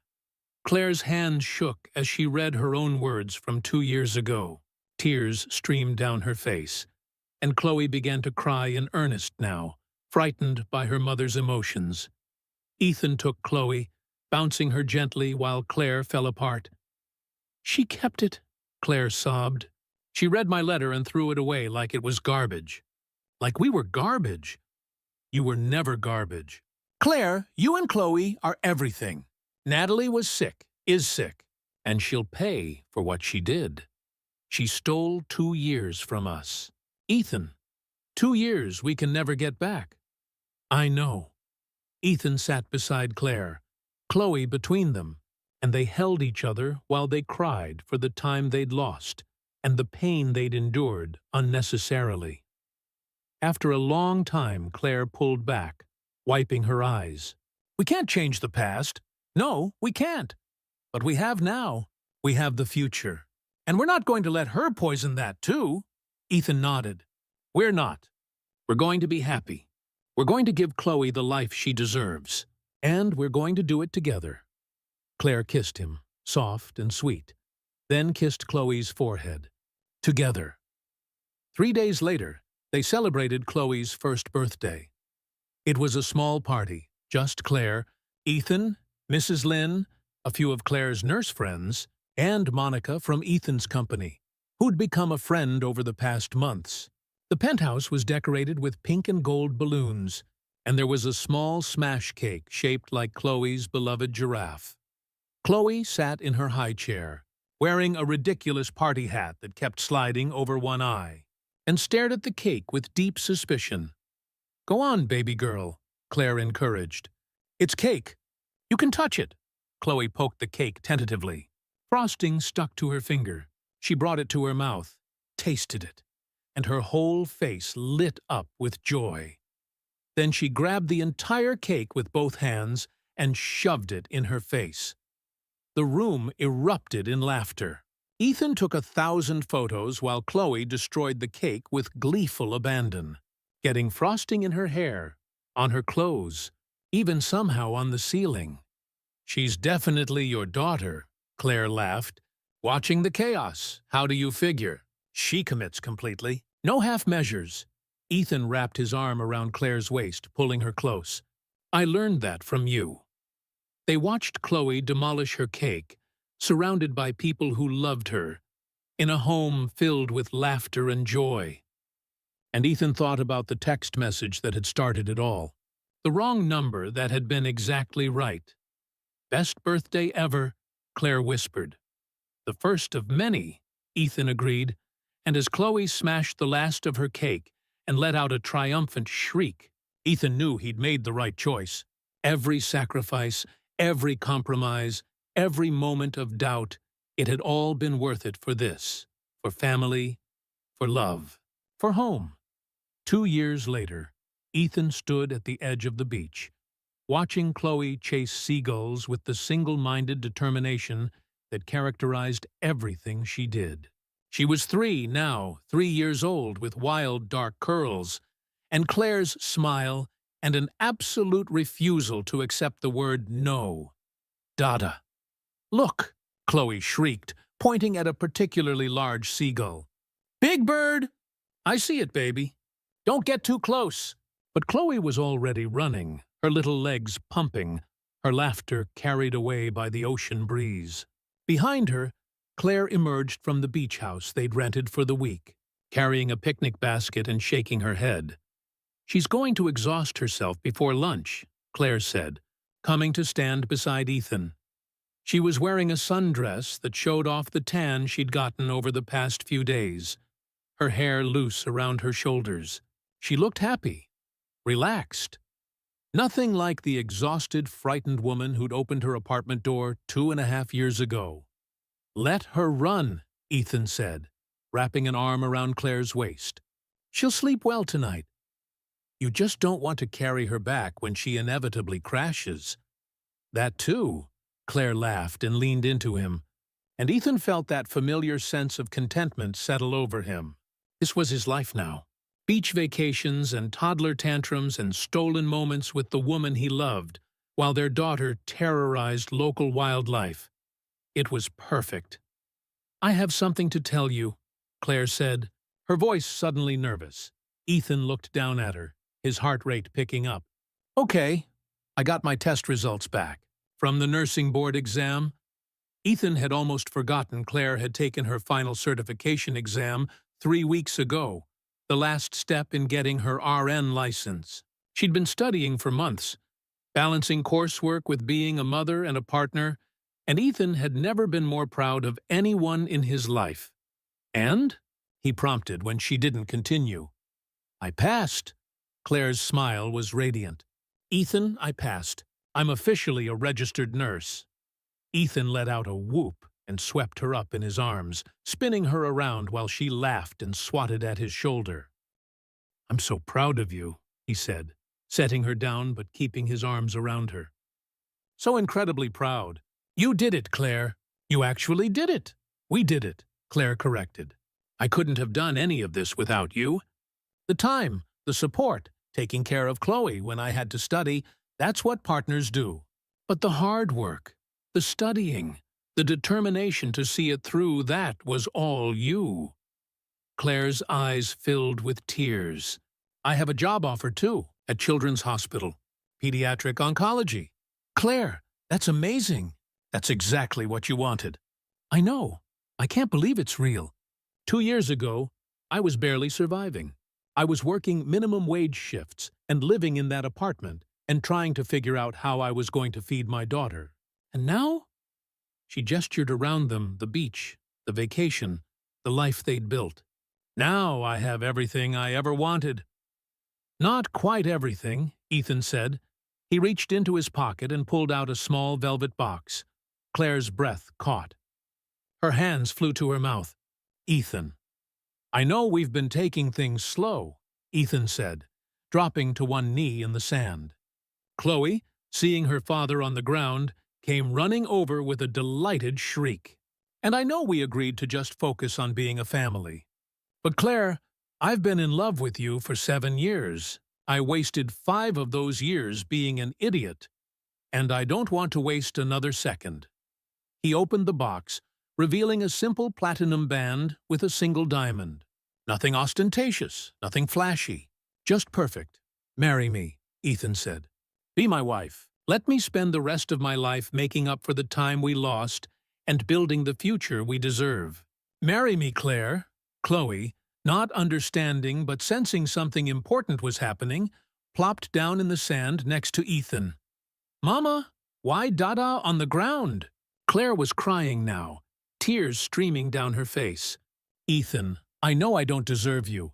Claire's hand shook as she read her own words from 2 years ago. Tears streamed down her face, and Chloe began to cry in earnest now, frightened by her mother's emotions. Ethan took Chloe, bouncing her gently while Claire fell apart. She kept it, Claire sobbed. She read my letter and threw it away like it was garbage. Like we were garbage. You were never garbage. Claire, you and Chloe are everything. Natalie was sick, is sick, and she'll pay for what she did. She stole 2 years from us. Ethan, 2 years we can never get back. I know. Ethan sat beside Claire, Chloe between them, and they held each other while they cried for the time they'd lost and the pain they'd endured unnecessarily. After a long time, Claire pulled back, wiping her eyes. We can't change the past. No, we can't. But we have now. We have the future. And we're not going to let her poison that too. Ethan nodded. We're not. We're going to be happy. We're going to give Chloe the life she deserves. And we're going to do it together. Claire kissed him, soft and sweet, then kissed Chloe's forehead. Together. 3 days later, they celebrated Chloe's first birthday. It was a small party, just Claire, Ethan, Mrs. Lynn, a few of Claire's nurse friends, and Monica from Ethan's company, who'd become a friend over the past months. The penthouse was decorated with pink and gold balloons, and there was a small smash cake shaped like Chloe's beloved giraffe. Chloe sat in her high chair, wearing a ridiculous party hat that kept sliding over one eye, and stared at the cake with deep suspicion. Go on, baby girl, Claire encouraged. It's cake. You can touch it. Chloe poked the cake tentatively. Frosting stuck to her finger. She brought it to her mouth, tasted it, and her whole face lit up with joy. Then she grabbed the entire cake with both hands and shoved it in her face. The room erupted in laughter. Ethan took 1,000 photos while Chloe destroyed the cake with gleeful abandon, getting frosting in her hair, on her clothes, even somehow on the ceiling. She's definitely your daughter, Claire laughed. Watching the chaos, how do you figure? She commits completely. No half measures. Ethan wrapped his arm around Claire's waist, pulling her close. I learned that from you. They watched Chloe demolish her cake, surrounded by people who loved her, in a home filled with laughter and joy. And Ethan thought about the text message that had started it all. The wrong number that had been exactly right. Best birthday ever, Claire whispered. The first of many, Ethan agreed, and as Chloe smashed the last of her cake and let out a triumphant shriek, Ethan knew he'd made the right choice. Every sacrifice, every compromise, every moment of doubt, it had all been worth it for this, for family, for love, for home. 2 years later, Ethan stood at the edge of the beach, watching Chloe chase seagulls with the single-minded determination that characterized everything she did. She was 3 now, 3 years old, with wild dark curls, and Claire's smile and an absolute refusal to accept the word no. Dada. Look, Chloe shrieked, pointing at a particularly large seagull. Big bird! I see it, baby. Don't get too close. But Chloe was already running, her little legs pumping, her laughter carried away by the ocean breeze. Behind her, Claire emerged from the beach house they'd rented for the week, carrying a picnic basket and shaking her head. She's going to exhaust herself before lunch, Claire said, coming to stand beside Ethan. She was wearing a sundress that showed off the tan she'd gotten over the past few days, her hair loose around her shoulders. She looked happy, relaxed. Nothing like the exhausted, frightened woman who'd opened her apartment door 2.5 years ago. Let her run, Ethan said, wrapping an arm around Claire's waist. She'll sleep well tonight. You just don't want to carry her back when she inevitably crashes. That too, Claire laughed and leaned into him, and Ethan felt that familiar sense of contentment settle over him. This was his life now. Beach vacations and toddler tantrums and stolen moments with the woman he loved, while their daughter terrorized local wildlife. It was perfect. I have something to tell you, Claire said, her voice suddenly nervous. Ethan looked down at her, his heart rate picking up. Okay, I got my test results back. From the nursing board exam. Ethan had almost forgotten Claire had taken her final certification exam 3 weeks ago, the last step in getting her RN license. She'd been studying for months, balancing coursework with being a mother and a partner, and Ethan had never been more proud of anyone in his life. And? He prompted when she didn't continue. I passed. Claire's smile was radiant. Ethan, I passed. I'm officially a registered nurse. Ethan let out a whoop and swept her up in his arms, spinning her around while she laughed and swatted at his shoulder. I'm so proud of you, he said, setting her down but keeping his arms around her. So incredibly proud. You did it, Claire. You actually did it. We did it, Claire corrected. I couldn't have done any of this without you. The time, the support, taking care of Chloe when I had to study, that's what partners do. But the hard work, the studying, the determination to see it through, that was all you. Claire's eyes filled with tears. I have a job offer, too, at Children's Hospital. Pediatric oncology. Claire, that's amazing. That's exactly what you wanted. I know. I can't believe it's real. 2 years ago, I was barely surviving. I was working minimum wage shifts and living in that apartment and trying to figure out how I was going to feed my daughter. And now? She gestured around them, the beach, the vacation, the life they'd built. Now I have everything I ever wanted. Not quite everything, Ethan said. He reached into his pocket and pulled out a small velvet box. Claire's breath caught. Her hands flew to her mouth. Ethan. I know we've been taking things slow, Ethan said, dropping to one knee in the sand. Chloe, seeing her father on the ground, came running over with a delighted shriek. And I know we agreed to just focus on being a family. But Claire, I've been in love with you for 7 years. I wasted 5 of those years being an idiot. And I don't want to waste another second. He opened the box, revealing a simple platinum band with a single diamond. Nothing ostentatious, nothing flashy, just perfect. Marry me, Ethan said. Be my wife. Let me spend the rest of my life making up for the time we lost and building the future we deserve. Marry me, Claire. Chloe, not understanding but sensing something important was happening, plopped down in the sand next to Ethan. Mama, why Dada on the ground? Claire was crying now, tears streaming down her face. Ethan, I know I don't deserve you.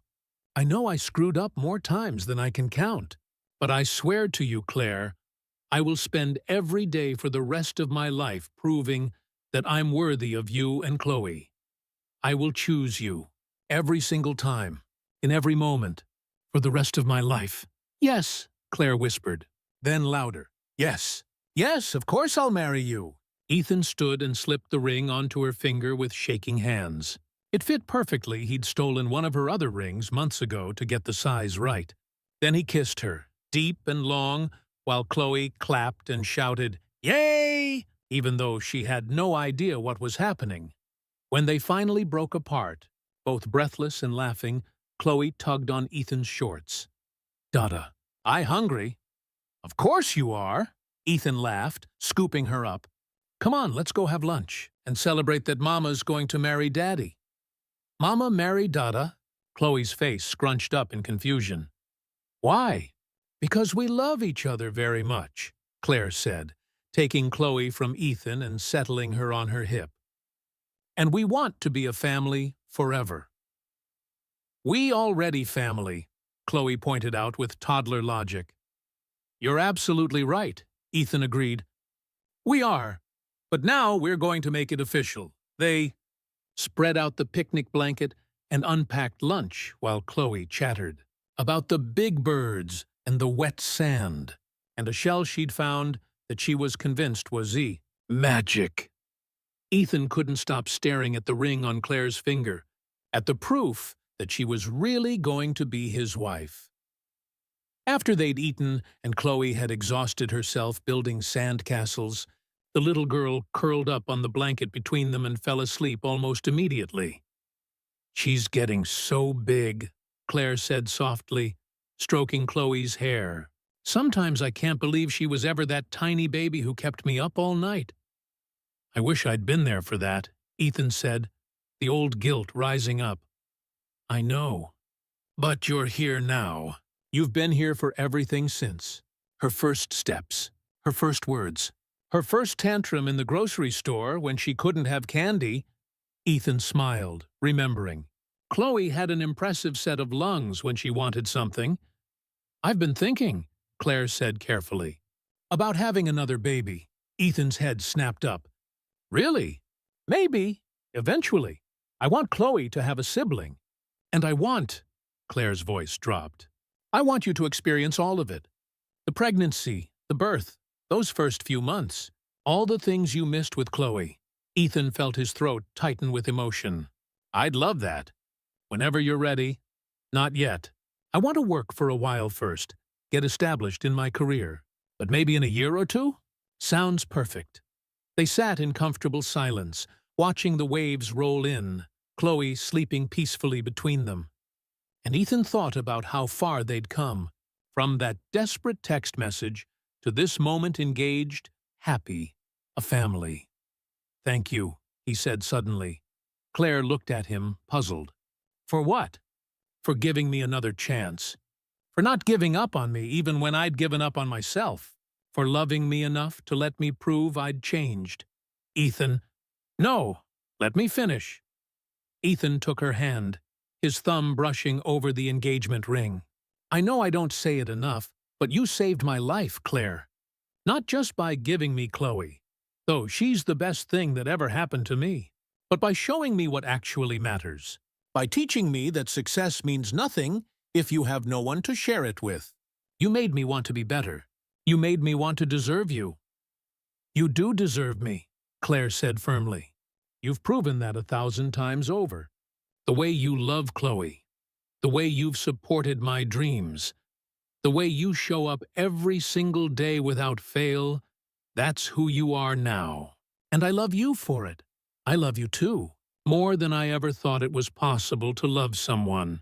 I know I screwed up more times than I can count. But I swear to you, Claire, I will spend every day for the rest of my life proving that I'm worthy of you and Chloe. I will choose you, every single time, in every moment, for the rest of my life. Yes, Claire whispered. Then louder. Yes. Yes, of course I'll marry you. Ethan stood and slipped the ring onto her finger with shaking hands. It fit perfectly. He'd stolen one of her other rings months ago to get the size right. Then he kissed her, deep and long, while Chloe clapped and shouted, "Yay!" even though she had no idea what was happening. When they finally broke apart, both breathless and laughing, Chloe tugged on Ethan's shorts. "Dada, I hungry?" "Of course you are," Ethan laughed, scooping her up. "Come on, let's go have lunch and celebrate that Mama's going to marry Daddy." "Mama marry Dada?" Chloe's face scrunched up in confusion. "Why?" "Because we love each other very much," Claire said, taking Chloe from Ethan and settling her on her hip. "And we want to be a family forever." "We already family," Chloe pointed out with toddler logic. "You're absolutely right," Ethan agreed. "We are, but now we're going to make it official." They spread out the picnic blanket and unpacked lunch while Chloe chattered about the big birds and the wet sand, and a shell she'd found that she was convinced was magic. Ethan couldn't stop staring at the ring on Claire's finger, at the proof that she was really going to be his wife. After they'd eaten and Chloe had exhausted herself building sand castles, the little girl curled up on the blanket between them and fell asleep almost immediately. "She's getting so big," Claire said softly, stroking Chloe's hair. "Sometimes I can't believe she was ever that tiny baby who kept me up all night." "I wish I'd been there for that," Ethan said, the old guilt rising up. "I know. But you're here now. You've been here for everything since. Her first steps, her first words, her first tantrum in the grocery store when she couldn't have candy." Ethan smiled, remembering. Chloe had an impressive set of lungs when she wanted something. "I've been thinking," Claire said carefully, "about having another baby." Ethan's head snapped up. "Really? Maybe. Eventually. I want Chloe to have a sibling. And I want," Claire's voice dropped, "I want you to experience all of it. The pregnancy, the birth, those first few months, all the things you missed with Chloe." Ethan felt his throat tighten with emotion. "I'd love that. Whenever you're ready." "Not yet. I want to work for a while first, get established in my career. But maybe in a year or two?" "Sounds perfect." They sat in comfortable silence, watching the waves roll in, Chloe sleeping peacefully between them. And Ethan thought about how far they'd come, from that desperate text message to this moment engaged, happy, a family. "Thank you," he said suddenly. Claire looked at him, puzzled. "For what?" "For giving me another chance. For not giving up on me even when I'd given up on myself. For loving me enough to let me prove I'd changed." "Ethan." "No, let me finish." Ethan took her hand, his thumb brushing over the engagement ring. "I know I don't say it enough, but you saved my life, Claire. Not just by giving me Chloe, though she's the best thing that ever happened to me, but by showing me what actually matters. By teaching me that success means nothing if you have no one to share it with. You made me want to be better. You made me want to deserve you." "You do deserve me," Claire said firmly. "You've proven that 1,000 times over. The way you love Chloe, the way you've supported my dreams, the way you show up every single day without fail, that's who you are now. And I love you for it. I love you too, more than I ever thought it was possible to love someone."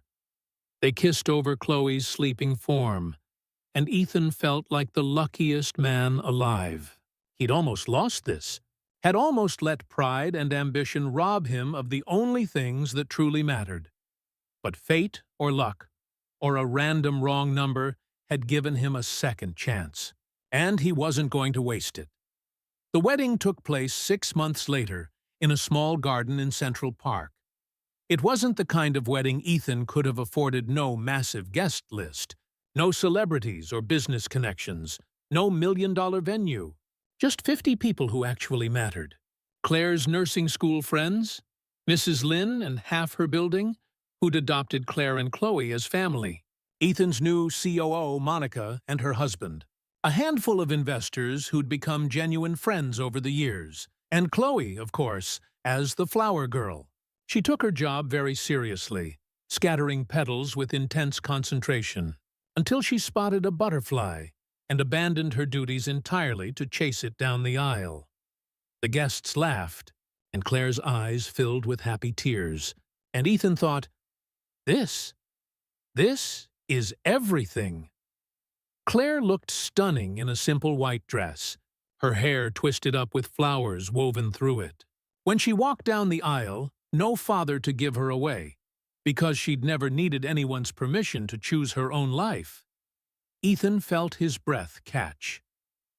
They kissed over Chloe's sleeping form, and Ethan felt like the luckiest man alive. He'd almost lost this, had almost let pride and ambition rob him of the only things that truly mattered. But fate or luck, or a random wrong number, had given him a second chance, and he wasn't going to waste it. The wedding took place 6 months later in a small garden in Central Park. It wasn't the kind of wedding Ethan could have afforded. No massive guest list, no celebrities or business connections, no million-dollar venue. Just 50 people who actually mattered. Claire's nursing school friends, Mrs. Lynn and half her building, who'd adopted Claire and Chloe as family. Ethan's new COO, Monica, and her husband. A handful of investors who'd become genuine friends over the years. And Chloe, of course, as the flower girl. She took her job very seriously, scattering petals with intense concentration, until she spotted a butterfly and abandoned her duties entirely to chase it down the aisle. The guests laughed, and Claire's eyes filled with happy tears, and Ethan thought, This is everything. Claire looked stunning in a simple white dress, her hair twisted up with flowers woven through it. When she walked down the aisle, no father to give her away, because she'd never needed anyone's permission to choose her own life. Ethan felt his breath catch.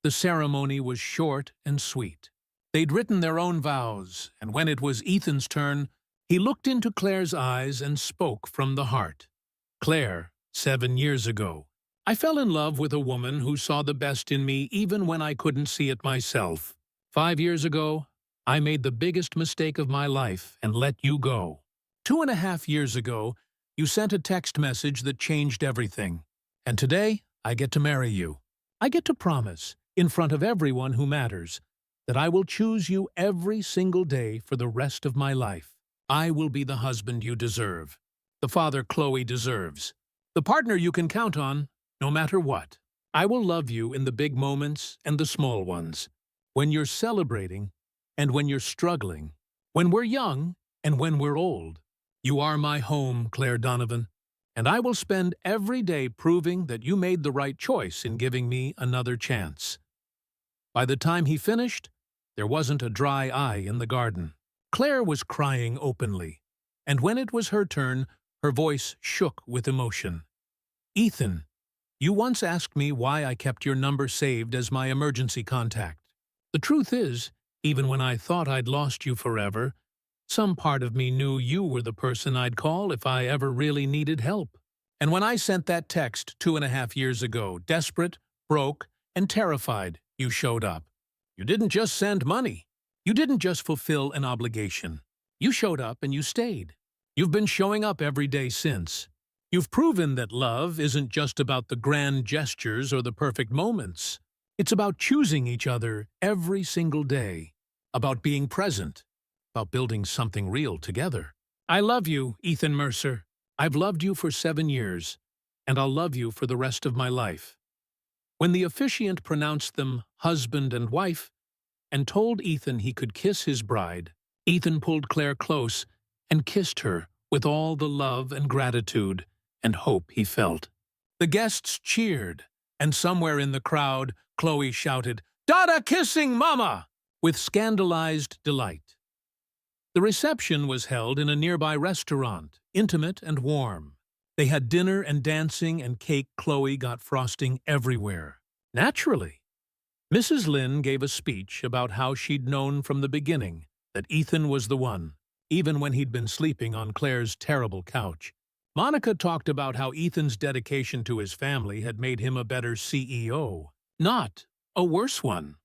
The ceremony was short and sweet. They'd written their own vows, and when it was Ethan's turn, he looked into Claire's eyes and spoke from the heart. Claire, 7 years ago, I fell in love with a woman who saw the best in me even when I couldn't see it myself. 5 years ago, I made the biggest mistake of my life and let you go. 2.5 years ago, you sent a text message that changed everything. And today, I get to marry you. I get to promise, in front of everyone who matters, that I will choose you every single day for the rest of my life. I will be the husband you deserve, the father Chloe deserves, the partner you can count on, no matter what. I will love you in the big moments and the small ones, when you're celebrating and when you're struggling, when we're young and when we're old. You are my home, Claire Donovan, and I will spend every day proving that you made the right choice in giving me another chance. By the time he finished, there wasn't a dry eye in the garden. Claire was crying openly, and when it was her turn, her voice shook with emotion. Ethan, you once asked me why I kept your number saved as my emergency contact. The truth is, even when I thought I'd lost you forever, some part of me knew you were the person I'd call if I ever really needed help. And when I sent that text 2.5 years ago, desperate, broke, and terrified, you showed up. You didn't just send money. You didn't just fulfill an obligation. You showed up and you stayed. You've been showing up every day since. You've proven that love isn't just about the grand gestures or the perfect moments. It's about choosing each other every single day, about being present, about building something real together. I love you, Ethan Mercer. I've loved you for 7 years, and I'll love you for the rest of my life. When the officiant pronounced them husband and wife and told Ethan he could kiss his bride, Ethan pulled Claire close and kissed her with all the love and gratitude and hope he felt. The guests cheered, and somewhere in the crowd, Chloe shouted, "Dada kissing mama!" with scandalized delight. The reception was held in a nearby restaurant, intimate and warm. They had dinner and dancing and cake. Chloe got frosting everywhere. Naturally. Mrs. Lynn gave a speech about how she'd known from the beginning that Ethan was the one, even when he'd been sleeping on Claire's terrible couch. Monica talked about how Ethan's dedication to his family had made him a better CEO, not a worse one.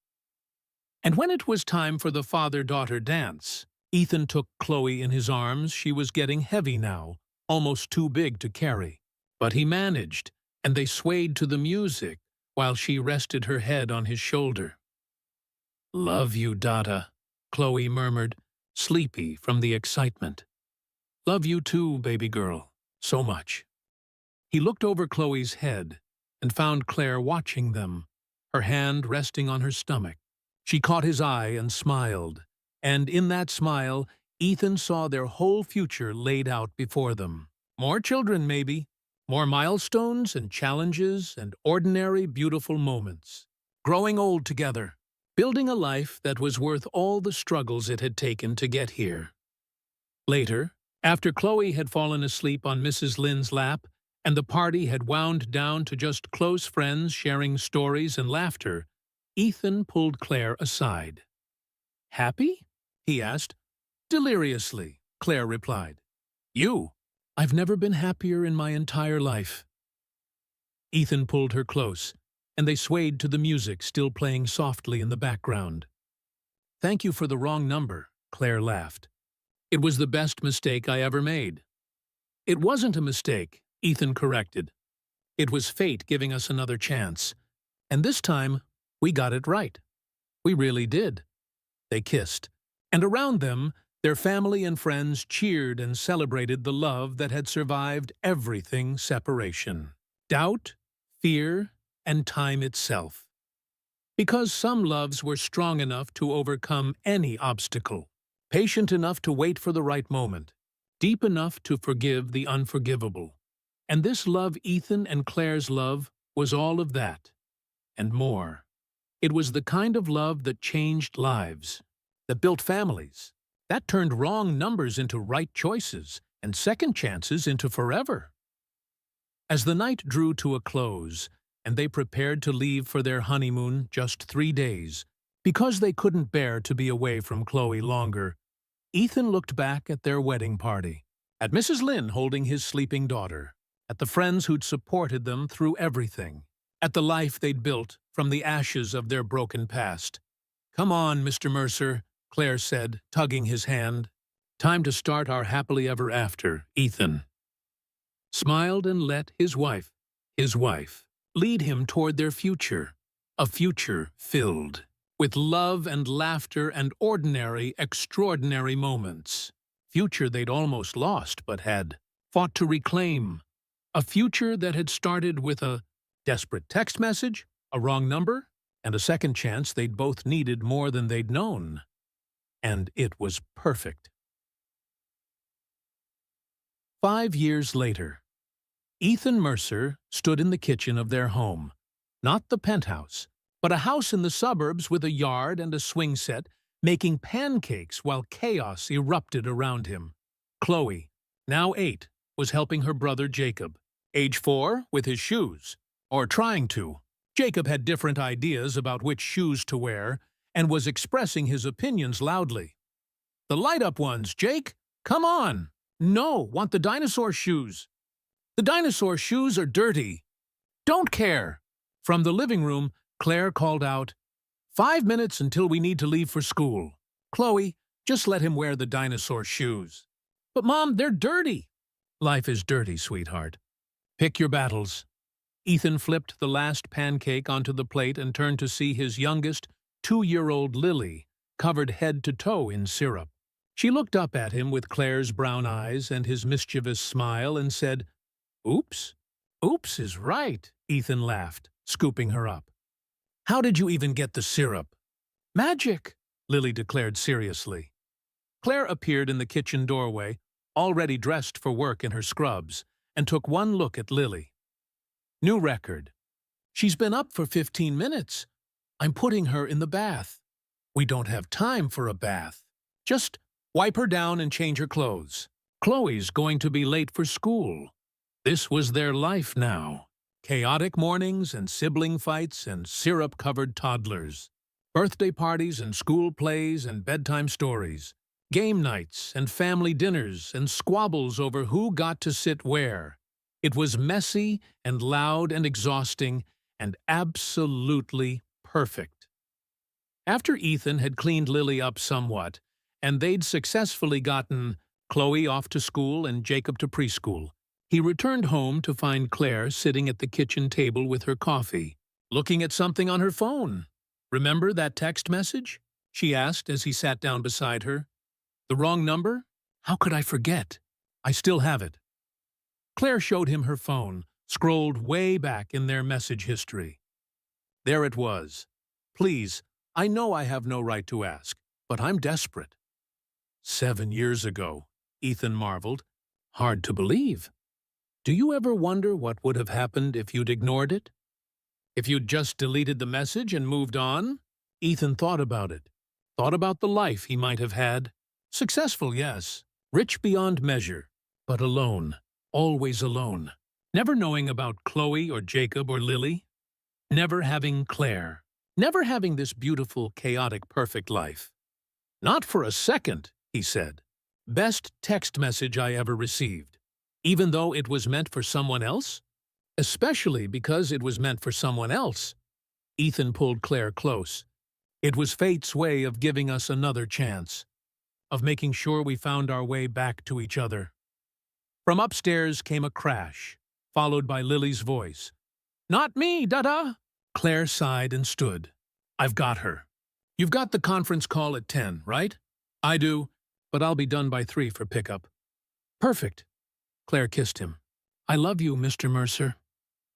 And when it was time for the father-daughter dance, Ethan took Chloe in his arms. She was getting heavy now, almost too big to carry. But he managed, and they swayed to the music while she rested her head on his shoulder. "Love you, Dada," Chloe murmured, sleepy from the excitement. "Love you too, baby girl, so much." He looked over Chloe's head and found Claire watching them, her hand resting on her stomach. She caught his eye and smiled, and in that smile, Ethan saw their whole future laid out before them. More children, maybe. More milestones and challenges and ordinary, beautiful moments. Growing old together. Building a life that was worth all the struggles it had taken to get here. Later, after Chloe had fallen asleep on Mrs. Lynn's lap and the party had wound down to just close friends sharing stories and laughter, Ethan pulled Claire aside. "Happy?" he asked. "Deliriously," Claire replied. You. I've never been happier in my entire life. Ethan pulled her close, and they swayed to the music still playing softly in the background. Thank you for the wrong number, Claire laughed. It was the best mistake I ever made. It wasn't a mistake, Ethan corrected. It was fate giving us another chance. And this time, we got it right. We really did. They kissed, and around them, their family and friends cheered and celebrated the love that had survived everything separation. Doubt, fear, and time itself. Because some loves were strong enough to overcome any obstacle, patient enough to wait for the right moment, deep enough to forgive the unforgivable. And this love, Ethan and Claire's love, was all of that, and more. It was the kind of love that changed lives, that built families, that turned wrong numbers into right choices, and second chances into forever. As the night drew to a close, and they prepared to leave for their honeymoon just 3 days, because they couldn't bear to be away from Chloe longer, Ethan looked back at their wedding party, at Mrs. Lynn holding his sleeping daughter, at the friends who'd supported them through everything, at the life they'd built from the ashes of their broken past. Come on, Mr. Mercer, Claire said, tugging his hand. Time to start our happily ever after, Ethan. Smiled and let his wife, lead him toward their future, a future filled with love and laughter and ordinary, extraordinary moments. Future they'd almost lost but had fought to reclaim. A future that had started with a desperate text message, a wrong number, and a second chance they'd both needed more than they'd known. And it was perfect. 5 years later, Ethan Mercer stood in the kitchen of their home, not the penthouse, but a house in the suburbs with a yard and a swing set, making pancakes while chaos erupted around him. Chloe, now 8, was helping her brother Jacob, age 4, with his shoes, or trying to. Jacob had different ideas about which shoes to wear and was expressing his opinions loudly. The light-up ones, Jake! Come on! No, want the dinosaur shoes. The dinosaur shoes are dirty. Don't care. From the living room, Claire called out, 5 minutes until we need to leave for school. Chloe, just let him wear the dinosaur shoes. But Mom, they're dirty. Life is dirty, sweetheart. Pick your battles. Ethan flipped the last pancake onto the plate and turned to see his youngest, 2-year-old Lily, covered head to toe in syrup. She looked up at him with Claire's brown eyes and his mischievous smile and said, Oops. Oops is right, Ethan laughed, scooping her up. How did you even get the syrup? Magic, Lily declared seriously. Claire appeared in the kitchen doorway, already dressed for work in her scrubs, and took one look at Lily. New record. She's been up for 15 minutes. I'm putting her in the bath. We don't have time for a bath. Just wipe her down and change her clothes. Chloe's going to be late for school. This was their life now. Chaotic mornings and sibling fights and syrup-covered toddlers. Birthday parties and school plays and bedtime stories. Game nights and family dinners and squabbles over who got to sit where. It was messy and loud and exhausting and absolutely perfect. After Ethan had cleaned Lily up somewhat, and they'd successfully gotten Chloe off to school and Jacob to preschool, he returned home to find Claire sitting at the kitchen table with her coffee, looking at something on her phone. Remember that text message? She asked as he sat down beside her. The wrong number? How could I forget? I still have it. Claire showed him her phone, scrolled way back in their message history. There it was. Please, I know I have no right to ask, but I'm desperate. 7 years ago, Ethan marveled. Hard to believe. Do you ever wonder what would have happened if you'd ignored it? If you'd just deleted the message and moved on? Ethan thought about it. Thought about the life he might have had. Successful, yes. Rich beyond measure. But alone. Always alone. Never knowing about Chloe or Jacob or Lily. Never having Claire. Never having this beautiful, chaotic, perfect life. Not for a second, he said. Best text message I ever received. Even though it was meant for someone else? Especially because it was meant for someone else. Ethan pulled Claire close. It was fate's way of giving us another chance, of making sure we found our way back to each other. From upstairs came a crash, followed by Lily's voice. "Not me, Dada!" Claire sighed and stood. "I've got her. You've got the conference call at 10, right?" "I do, but I'll be done by 3 for pickup." "Perfect." Claire kissed him. "I love you, Mr. Mercer."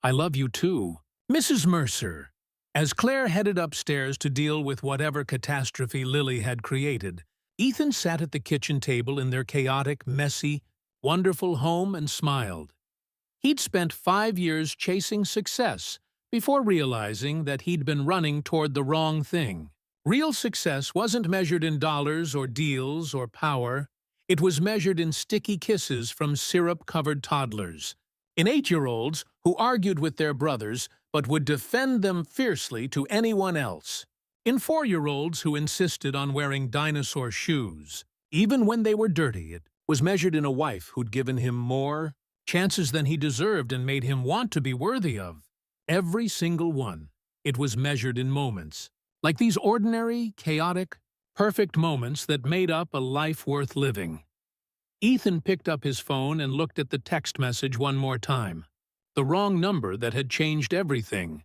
"I love you too, Mrs. Mercer." As Claire headed upstairs to deal with whatever catastrophe Lily had created, Ethan sat at the kitchen table in their chaotic, messy, wonderful home and smiled. He'd spent 5 years chasing success before realizing that he'd been running toward the wrong thing. Real success wasn't measured in dollars or deals or power. It was measured in sticky kisses from syrup-covered toddlers, in 8-year-olds who argued with their brothers but would defend them fiercely to anyone else, in 4-year-olds who insisted on wearing dinosaur shoes, even when they were dirty. It was measured in a wife who'd given him more chances than he deserved and made him want to be worthy of. Every single one. It was measured in moments, like these ordinary, chaotic, perfect moments that made up a life worth living. Ethan picked up his phone and looked at the text message one more time, the wrong number that had changed everything.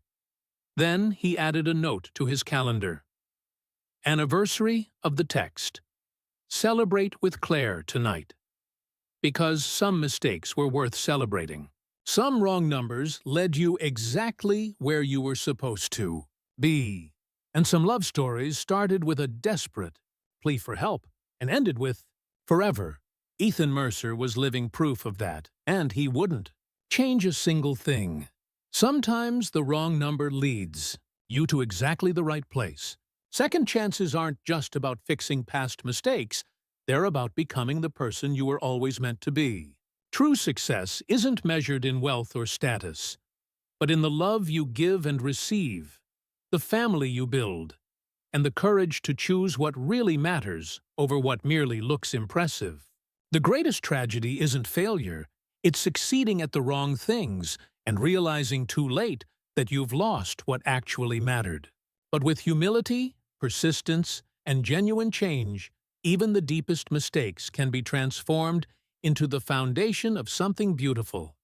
Then he added a note to his calendar. Anniversary of the text. Celebrate with Claire tonight. Because some mistakes were worth celebrating. Some wrong numbers led you exactly where you were supposed to be. And some love stories started with a desperate plea for help and ended with forever. Ethan Mercer was living proof of that, and he wouldn't change a single thing. Sometimes the wrong number leads you to exactly the right place. Second chances aren't just about fixing past mistakes. They're about becoming the person you were always meant to be. True success isn't measured in wealth or status, but in the love you give and receive, the family you build, and the courage to choose what really matters over what merely looks impressive. The greatest tragedy isn't failure, it's succeeding at the wrong things and realizing too late that you've lost what actually mattered. But with humility, persistence, and genuine change, even the deepest mistakes can be transformed into the foundation of something beautiful.